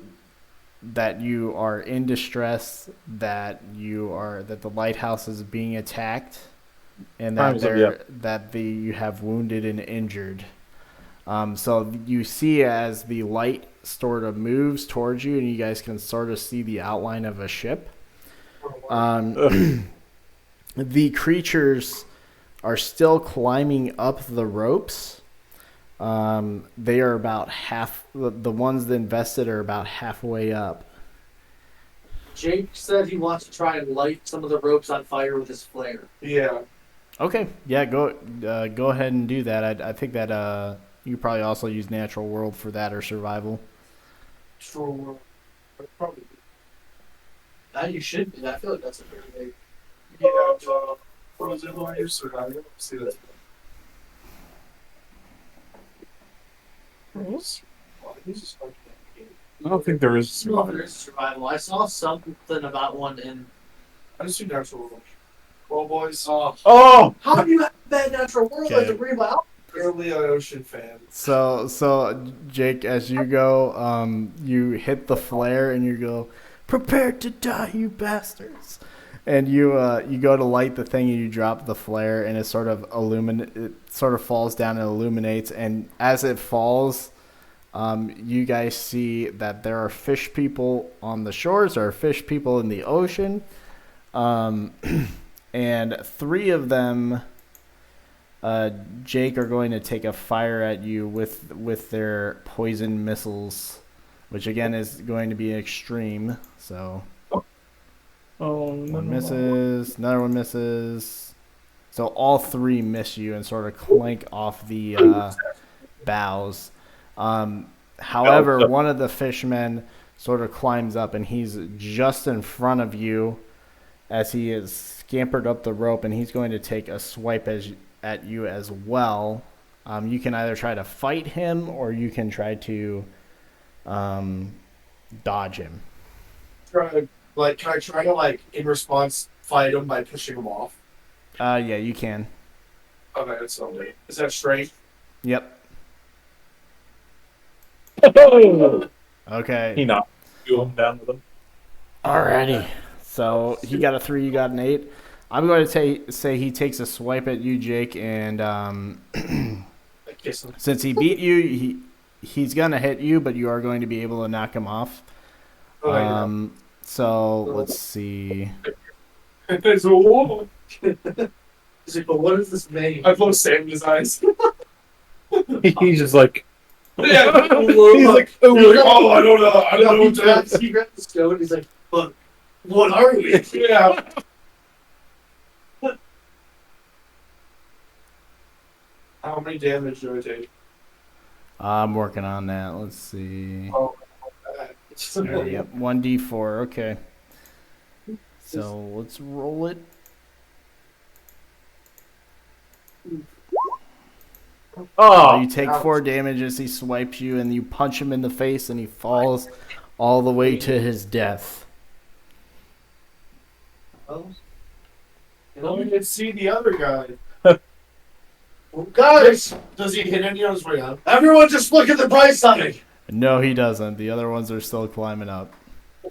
are in distress, that the lighthouse is being attacked, and that you have wounded and injured. So you see as the light sort of moves towards you, and you guys can sort of see the outline of a ship. The creatures are still climbing up the ropes. They are about half. The ones that invested are about halfway up. Jake said he wants to try and light some of the ropes on fire with his flare. Yeah. Okay, yeah, go ahead and do that. I think that You could probably also use natural world for that or survival. Sure. Probably. That you should do. I feel like that's a pretty big. Yeah, frozen wire survival. See that's. I don't think there is. No, there is survival. I saw something about one in. I just do natural world. Well, boys. Oh! How do you have that natural world Okay. as a green bio? Clearly an ocean fan. So Jake, as you go, you hit the flare and you go, "Prepare to die, you bastards!" And you go to light the thing and you drop the flare and it sort of falls down and illuminates. And as it falls, you guys see that there are fish people on the shores, there are fish people in the ocean, and 3 of them. Jake are going to take a fire at you with their poison missiles, which again is going to be extreme. So, one misses, another one misses. So all 3 miss you and sort of clank off the bows. However, one of the fishmen sort of climbs up and he's just in front of you as he is scampered up the rope, and he's going to take a swipe at you as well. You can either try to fight him or you can try to dodge him. Can I try to in response fight him by pushing him off? Yeah, you can. Okay, that's something. Is that strength? Yep. Okay. He knocked you down with him. Alrighty. So he got a 3, you got an 8. I'm going to say he takes a swipe at you, Jake, and I kiss him. since he beat you, he's going to hit you, but you are going to be able to knock him off. Okay, So let's see. There's a wall. He's like, but what does this mean? I blow sand in his eyes. He's just like. Yeah. He's like, oh, I don't know. I don't know what to do. He grabs the stone. He's like, but what are we? Yeah. How many damage do I take? I'm working on that. Let's see. Oh, Yep, 1d4. Okay. So let's roll it. oh, You take 4 damage as he swipes you, and you punch him in the face, and he falls all the way to his death. Well, Let me can see the other guy. guys, Does he hit any on his way up? everyone just look at the bright side. No, he doesn't. The other ones are still climbing up.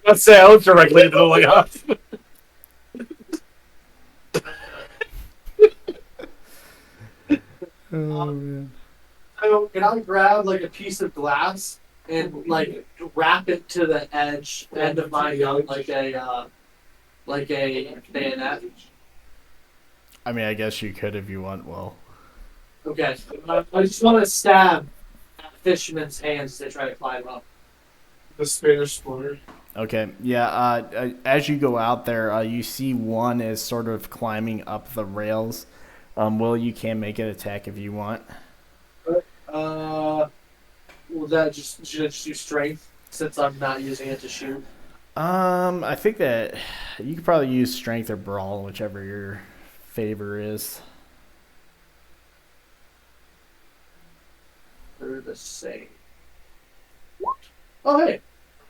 let's say I look directly into the lighthouse. Oh, man. So can I grab a piece of glass and wrap it to the end of my gun like a bayonet? I mean, I guess you could if you want. Well, Okay, I just want to stab at fishermen's hands to try to climb up. The Spanish splinter. okay. Yeah, as you go out there, you see one is sort of climbing up the rails. Will, you can make an attack if you want. Will that should I just do strength since I'm not using it to shoot? I think that you could probably use strength or brawl, whichever your favor is. They're the same. Oh hey.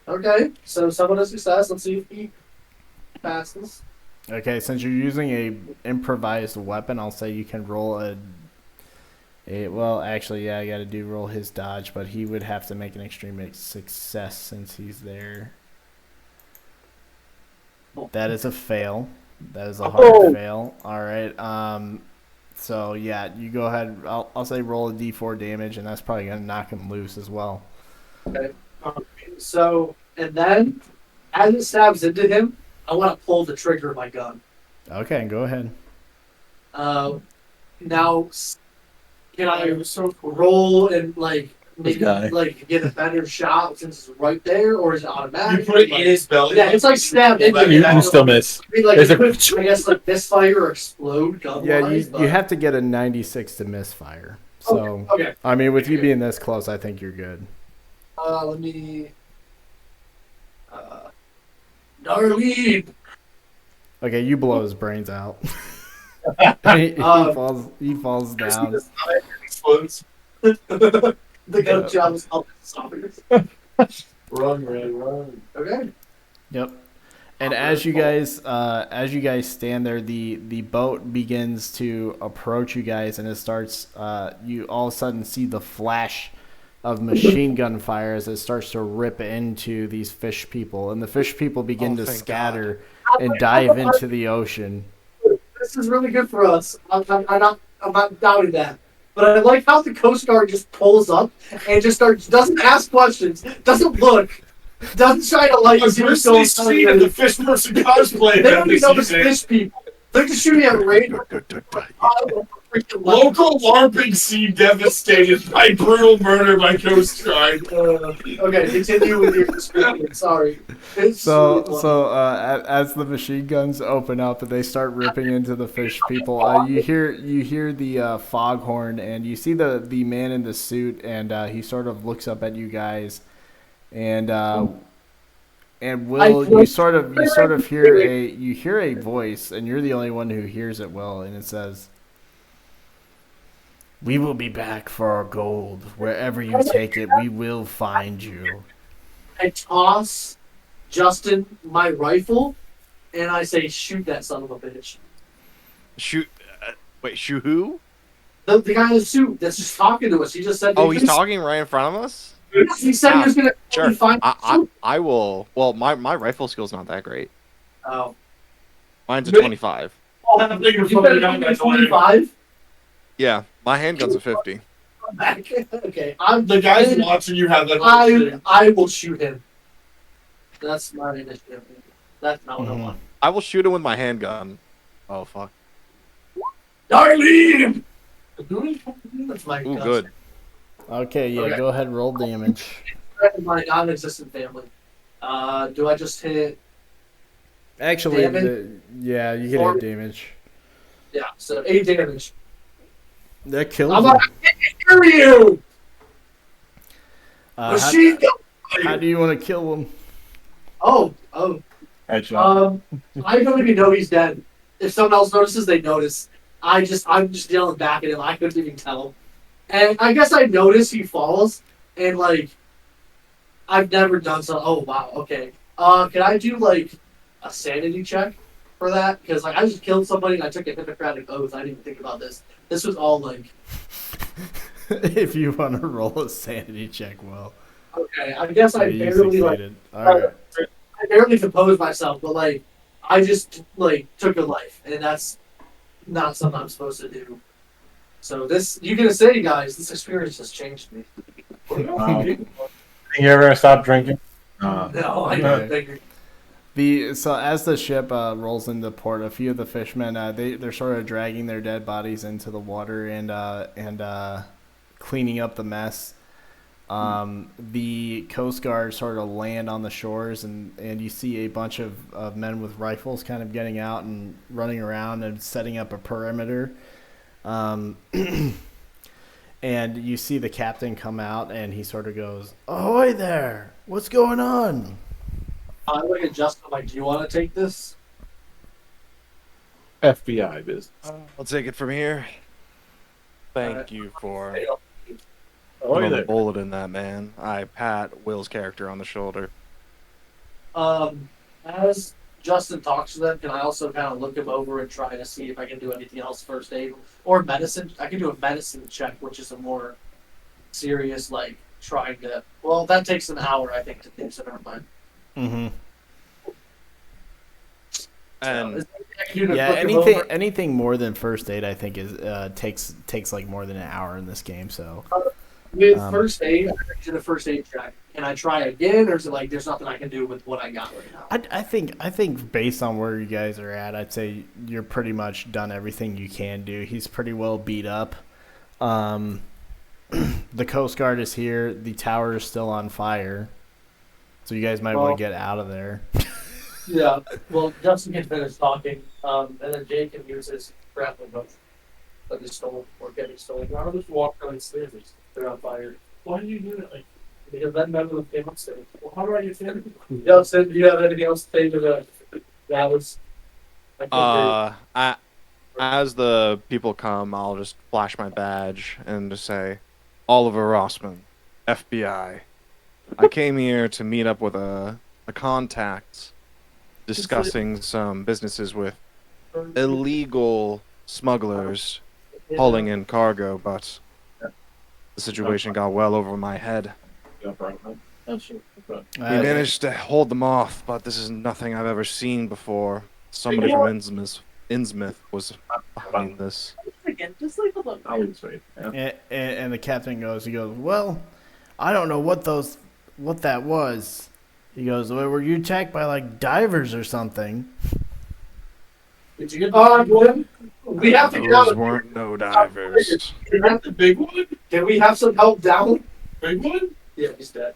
Okay, so someone has success. Let's see if he passes. Okay, since you're using a improvised weapon, I'll say you can roll well, actually, yeah, I got to roll his dodge, but he would have to make an extreme success since he's there. That is a fail. That is a hard fail. All right. So yeah, you go ahead. I'll say roll a d4 damage, and that's probably gonna knock him loose as well. Okay. So and then as it stabs into him, I want to pull the trigger of my gun. Okay, go ahead. Now can I roll and maybe get a better shot since it's right there, or is it automatic? You put it in his belly. Yeah, it's stabbed into You him. can still miss. I mean, There's it could, I guess misfire or explode gun-wise. Yeah, you have to get a 96 to misfire. So, Okay. I mean, with you being this close, I think you're good. Let me. Darlene. Okay, you blow his brains out. he falls. He falls down. Explodes. The Yeah. gun job is helping stoppers. Run, Ray, run. Okay. Yep. And as you guys stand there, the boat begins to approach you guys, and it starts. You all of a sudden see the flash of machine gun fire as it starts to rip into these fish people, and the fish people begin to thank scatter and dive into the ocean. This is really good for us. I'm not doubting that. But I like how the Coast Guard just pulls up and just doesn't ask questions, doesn't look, doesn't try to like. I've recently seen the fish person cosplay. They don't even know it's fish people. They're just shooting at radar. Local LARPing scene devastated by brutal murder by Coast Guard. Okay, continue with your description. Sorry. As the machine guns open up and they start ripping into the fish people, you hear the foghorn, and you see the man in the suit, and he sort of looks up at you guys, and Will, you sort of hear a voice, and you're the only one who hears it, Will, and it says, "We will be back for our gold. Wherever you take it, we will find you." I toss Justin my rifle, and I say, "Shoot that son of a bitch." Shoot. Wait, shoot who? The guy in the suit that's just talking to us. He just said. Oh, he's talking right in front of us? He said he was gonna Sure. find. I will. Well, my rifle skill's not that great. Oh. Mine's a 25. I'm thinking You better come to 25. Yeah, my handgun's a 50. Back. Okay, I'm The guys watching you have that. I will shoot him. That's my initiative. That's not what I want. I will shoot him with my handgun. Oh, fuck. Darlene! That's my Ooh, gun. good. Okay, yeah, Okay. go ahead, roll damage. My non-existent family. Do I just hit? Actually, Damage? yeah, you can Or- hit damage. Yeah, so 8 damage. That kills I'm him. not hear you! How, Machine gun! how do you want to kill him? Oh. Headshot. I don't even know he's dead. If someone else notices, they notice. I'm just yelling back at him. I couldn't even tell. And I guess I notice he falls, and like, I've never done so. Oh wow, okay. Can I do like a sanity check for that? Because like I just killed somebody and I took a Hippocratic oath. I didn't even think about this. This was all like, If you want to roll a sanity check, well, okay. I guess I you barely like succeeded. All right. I barely composed myself, but like I just like took a life, and that's not something I'm supposed to do. So this, you gonna say, guys, this experience has changed me. Think you ever gonna stop drinking? No, I Okay. don't think. So as the ship rolls into port, a few of the fishermen they're sort of dragging their dead bodies into the water and cleaning up the mess. The Coast Guard sort of land on the shores, and you see a bunch of men with rifles kind of getting out and running around and setting up a perimeter. And you see the captain come out, and he sort of goes, "Ahoy there! What's going on?" I look at Justin like, do you want to take this? FBI business. I'll take it from here. Thank Alright. you for Oh, putting a there. bullet in that man. I pat Will's character on the shoulder. As Justin talks to them, can I also kind of look him over and try to see if I can do anything else first aid or medicine? I can do a medicine check, which is a more serious, like trying to. Well, that takes an hour, I think, to do. So never mind. Mm-hmm. And Is there anything I can do to Yeah, look him anything over? anything more than first aid, I think, is takes like more than an hour in this game. So With um, first aid, I did a first aid check. Can I try again, or is it like there's nothing I can do with what I got right now? I think based on where you guys are at, I'd say you're pretty much done everything you can do. He's pretty well beat up. The Coast Guard is here. The tower is still on fire, so you guys might want to get out of there. Yeah. Well, Justin can finish talking, and then Jake can use his grappling hook. Like it's stolen or getting stolen. Why don't we just walk downstairs? They're on fire. Why do you do that? Like, Because that member came upstairs. well, how do I get there? Yeah, so do you have anything else to say to that was? I couldn't hear As the people come, I'll just flash my badge and just say, Oliver Rossman, FBI. I came here to meet up with a contact discussing some businesses with illegal smugglers you. hauling in cargo, but the situation got well over my head. Oh, sure. Okay. We managed to hold them off, but this is nothing I've ever seen before. Somebody from Innsmouth was behind this. Again, just like the I would say. Yeah. And the captain goes, well, I don't know what that was. He goes, well, were you attacked by like divers or something? Did you get the we have to get out Those of weren't no divers. Is that the big one? Can we have some help down? Big one? Yeah, he's dead.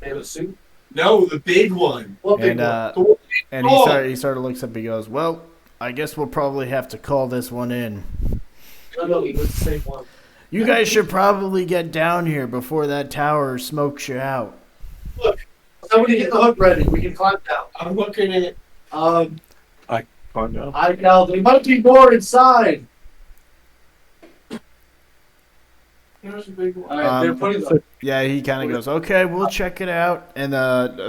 They have a suit? No, the big one. What big And one? and he sort of looks up. He goes, well, I guess we'll probably have to call this one in. No, it was the same one. You guys should probably get down here before that tower smokes you out. Look, somebody get the hook ready. We can climb down. I'm looking at Fun job. I know there might be more inside. there's a big one. All right, they're putting the Yeah, he kind of goes, okay, we'll check it out. And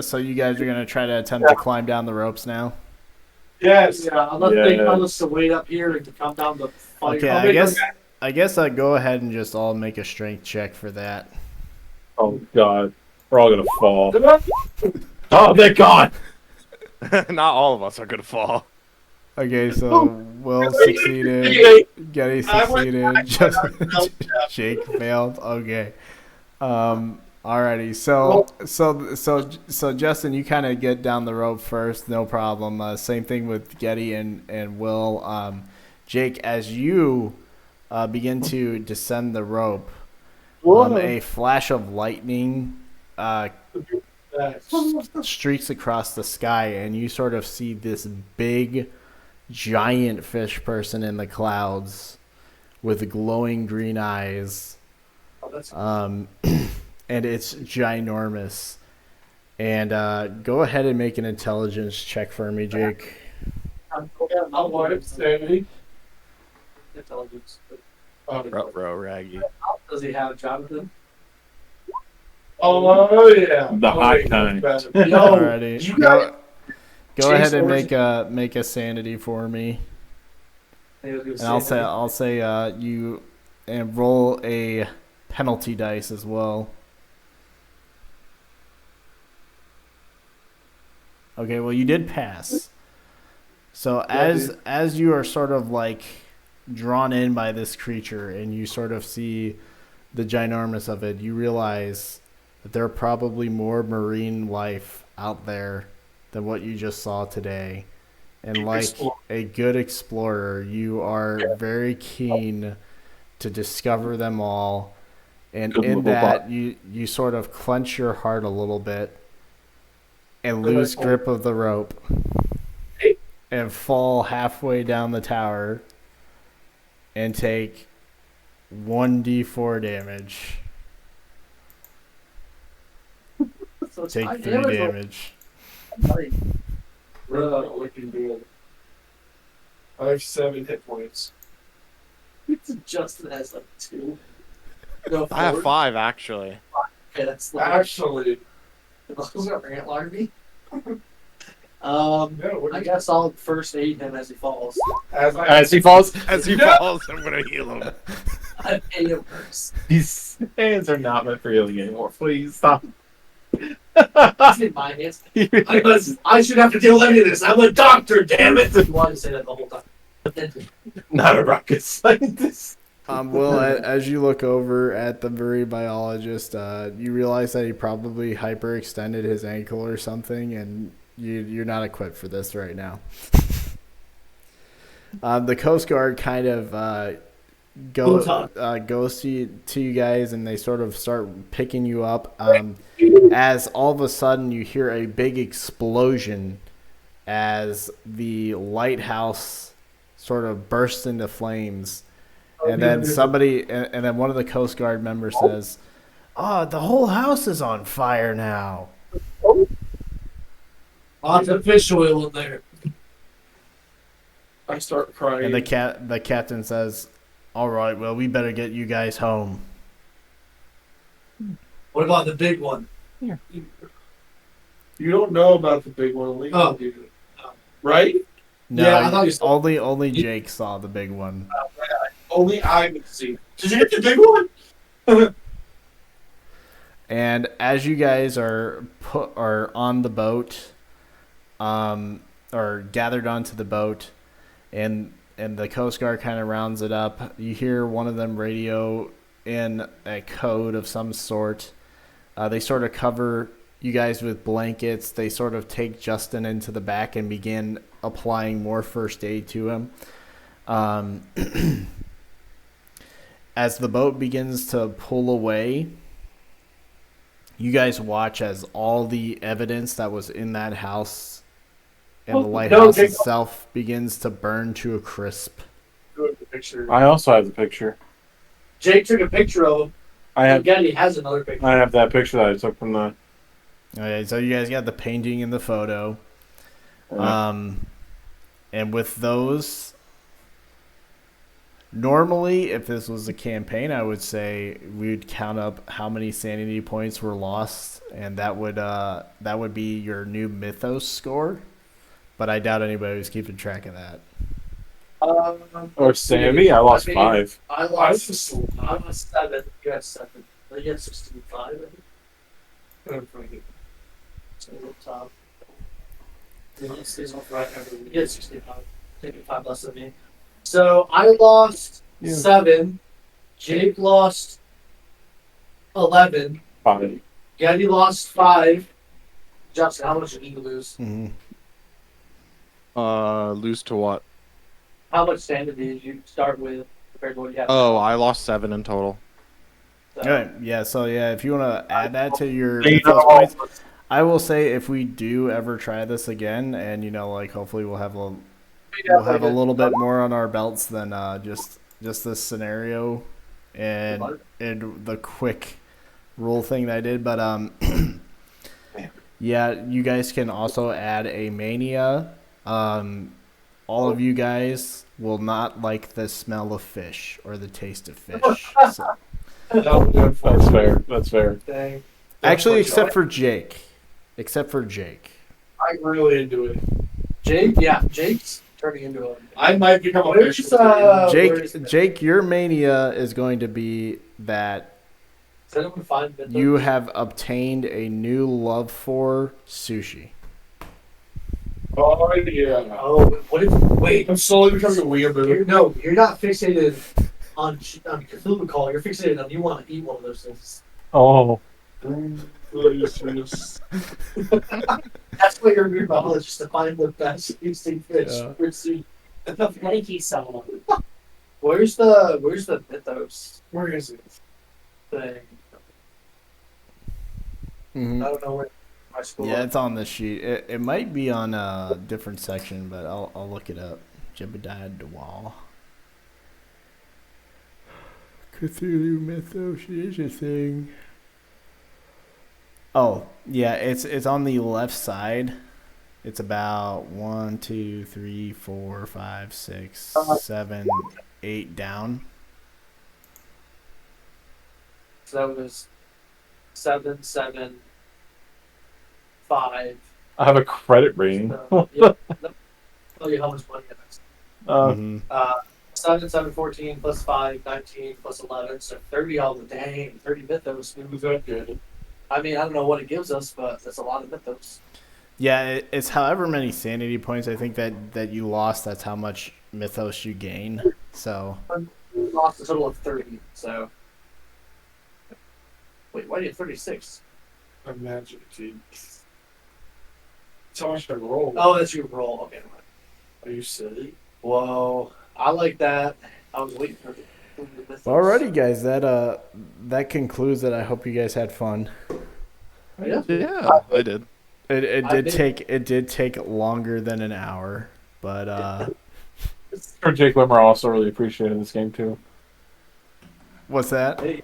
so you guys are going to try to attempt to climb down the ropes now? Yes. yeah. Unless they tell us to wait up here and to come down the fire. Okay, I guess I'd go ahead and just all make a strength check for that. Oh god, we're all gonna fall. Oh thank God! Not all of us are gonna fall. Okay, so Will succeeded, Getty succeeded, Jake failed. Okay. Alrighty. So Justin, you kind of get down the rope first, no problem. Same thing with Getty and Will. Jake, as you begin to descend the rope, a flash of lightning streaks across the sky, and you sort of see this big, giant fish person in the clouds with glowing green eyes. And it's ginormous. And go ahead and make an intelligence check for me, Jake. I'll wipe Sandy. Intelligence. Ruh-roh, Raggy. Does he have Jonathan? Oh yeah. The high time. Yo, Alrighty. you got Go ahead and Jason, make a sanity for me. And And I'll say you and roll a penalty dice as well. Okay, well you did pass. So as you are sort of like drawn in by this creature and you sort of see the ginormous of it, you realize that there are probably more marine life out there than what you just saw today. And like a good explorer, you are very keen to discover them all. And Good in little that, you sort of clench your heart a little bit and lose grip of the rope and fall halfway down the tower and take 1d4 damage. So it's Take high 3 damage. damage. Looking good. I have 7 hit points. Justin has like 2. No, I have 4. 5 actually. Okay, that's like Actually, those are ant larvae. no, what I is- guess I'll first aid him as he falls. As he falls, As he No! falls, I'm gonna heal him. I pay him first. these hands are not meant for healing anymore. Please stop. It's in my hands. I should have to deal with any of this. I'm a doctor, damn it! You wanted to say that the whole time. But then, Not a rocket scientist. Well, as you look over at the marine biologist, you realize that he probably hyperextended his ankle or something, and you're not equipped for this right now. The Coast Guard kind of goes to you guys, and they sort of start picking you up. As all of a sudden you hear a big explosion as the lighthouse sort of bursts into flames, And then somebody, and then one of the Coast Guard members says, "Oh, the whole house is on fire now." Lots of fish oil in there. I start crying. And the captain says, "All right, well, we better get you guys home." What about the big one? Yeah. You don't know about the big one, Lee. Oh, dude. Right? No, Yeah, I thought you said only Jake saw the big one. only I would see. Did you get the big one? And as you guys are on the boat, or gathered onto the boat, and the Coast Guard kind of rounds it up, you hear one of them radio in a code of some sort. They sort of cover you guys with blankets. They sort of take Justin into the back and begin applying more first aid to him. As the boat begins to pull away, you guys watch as all the evidence that was in that house and the lighthouse itself begins to burn to a crisp. I also have the picture. Jake took a picture of him. Again, he has another picture. I have that picture that I took from the. Okay, so you guys got the painting and the photo. And with those, normally, if this was a campaign, I would say we'd count up how many sanity points were lost, and that would be your new mythos score. But I doubt anybody was keeping track of that. Or Sammy, I lost 5. I lost 7. You had 7. You had 65. I think. So top. You had 65. Maybe 5 less than me. So I lost 7. Jake lost 11. 5. Getty lost 5. Justin, how much did you lose? Mm-hmm. Lose to what? How much sanity did you start with compared to what you had? Oh, I lost 7 in total. So, All right, yeah. So yeah, if you want to add that to your mythos points, I will say if we do ever try this again, and hopefully we'll have a little bit more on our belts than just this scenario and the quick rule thing that I did. But yeah, you guys can also add a mania. All of you guys will not like the smell of fish or the taste of fish. So. That's fair. That's fair. Dang. Actually, except for Jake. I'm really into it. Jake? Yeah, Jake's turning into a... I might become a fish. Jake, your mania is going to be that Is anyone find Mythos? you have obtained a new love for sushi. Oh, yeah. Oh, what if... Wait. I'm slowly becoming a weeaboo. You're not fixated on Cthulhu Call. You're fixated on you want to eat one of those things. Oh. Yes. That's what your goal is, just to find the best tasting fish Yeah. for sushi. The flaky salmon. Where's the Mythos Where is it? thing? Mm-hmm. I don't know where my school. Yeah, it's on the sheet. It might be on a different section, but I'll look it up. Jebediah DeWall. Cthulhu Mythos is a thing. Oh, yeah, it's on the left side. It's about 1, 2, 3, 4, 5, 6, 7, 8 down. So that was 7, 7, 5. I have a credit rating. So, yeah, that'll tell you how much money it is. Mm-hmm. 7, 7, 14 plus 5, 19 plus 11. So 30 all the dang. 30 Mythos. Was that good? I mean, I don't know what it gives us, but that's a lot of Mythos. Yeah, it's however many sanity points I think that you lost. That's how much Mythos you gain. So We lost a total of 30, so... Wait, why do you have 36? Imagine, dude. That's how much I roll. Oh, that's your roll. Okay, never mind. Are you silly? Whoa, I like that. I was waiting for the Mythos. alrighty, guys, that concludes it. I hope you guys had fun. Yeah. Yeah, I did. It did take longer than an hour, but Sure, Jake Limmer also really appreciated this game too. What's that? Hey,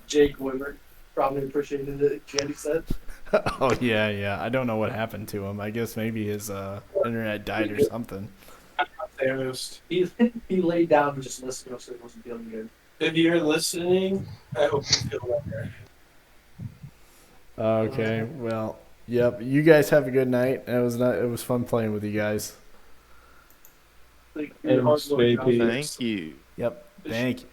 Jake Wimmer probably appreciated it. Jenny said. Oh yeah. I don't know what happened to him. I guess maybe his internet died or something. Thanos. He laid down and just listened, so he wasn't feeling good. If you're listening, I hope you feel better. Okay, well, yep. You guys have a good night. It was fun playing with you guys. Like, your hard work, JP. Josh. Thank you. Yep. Thank you.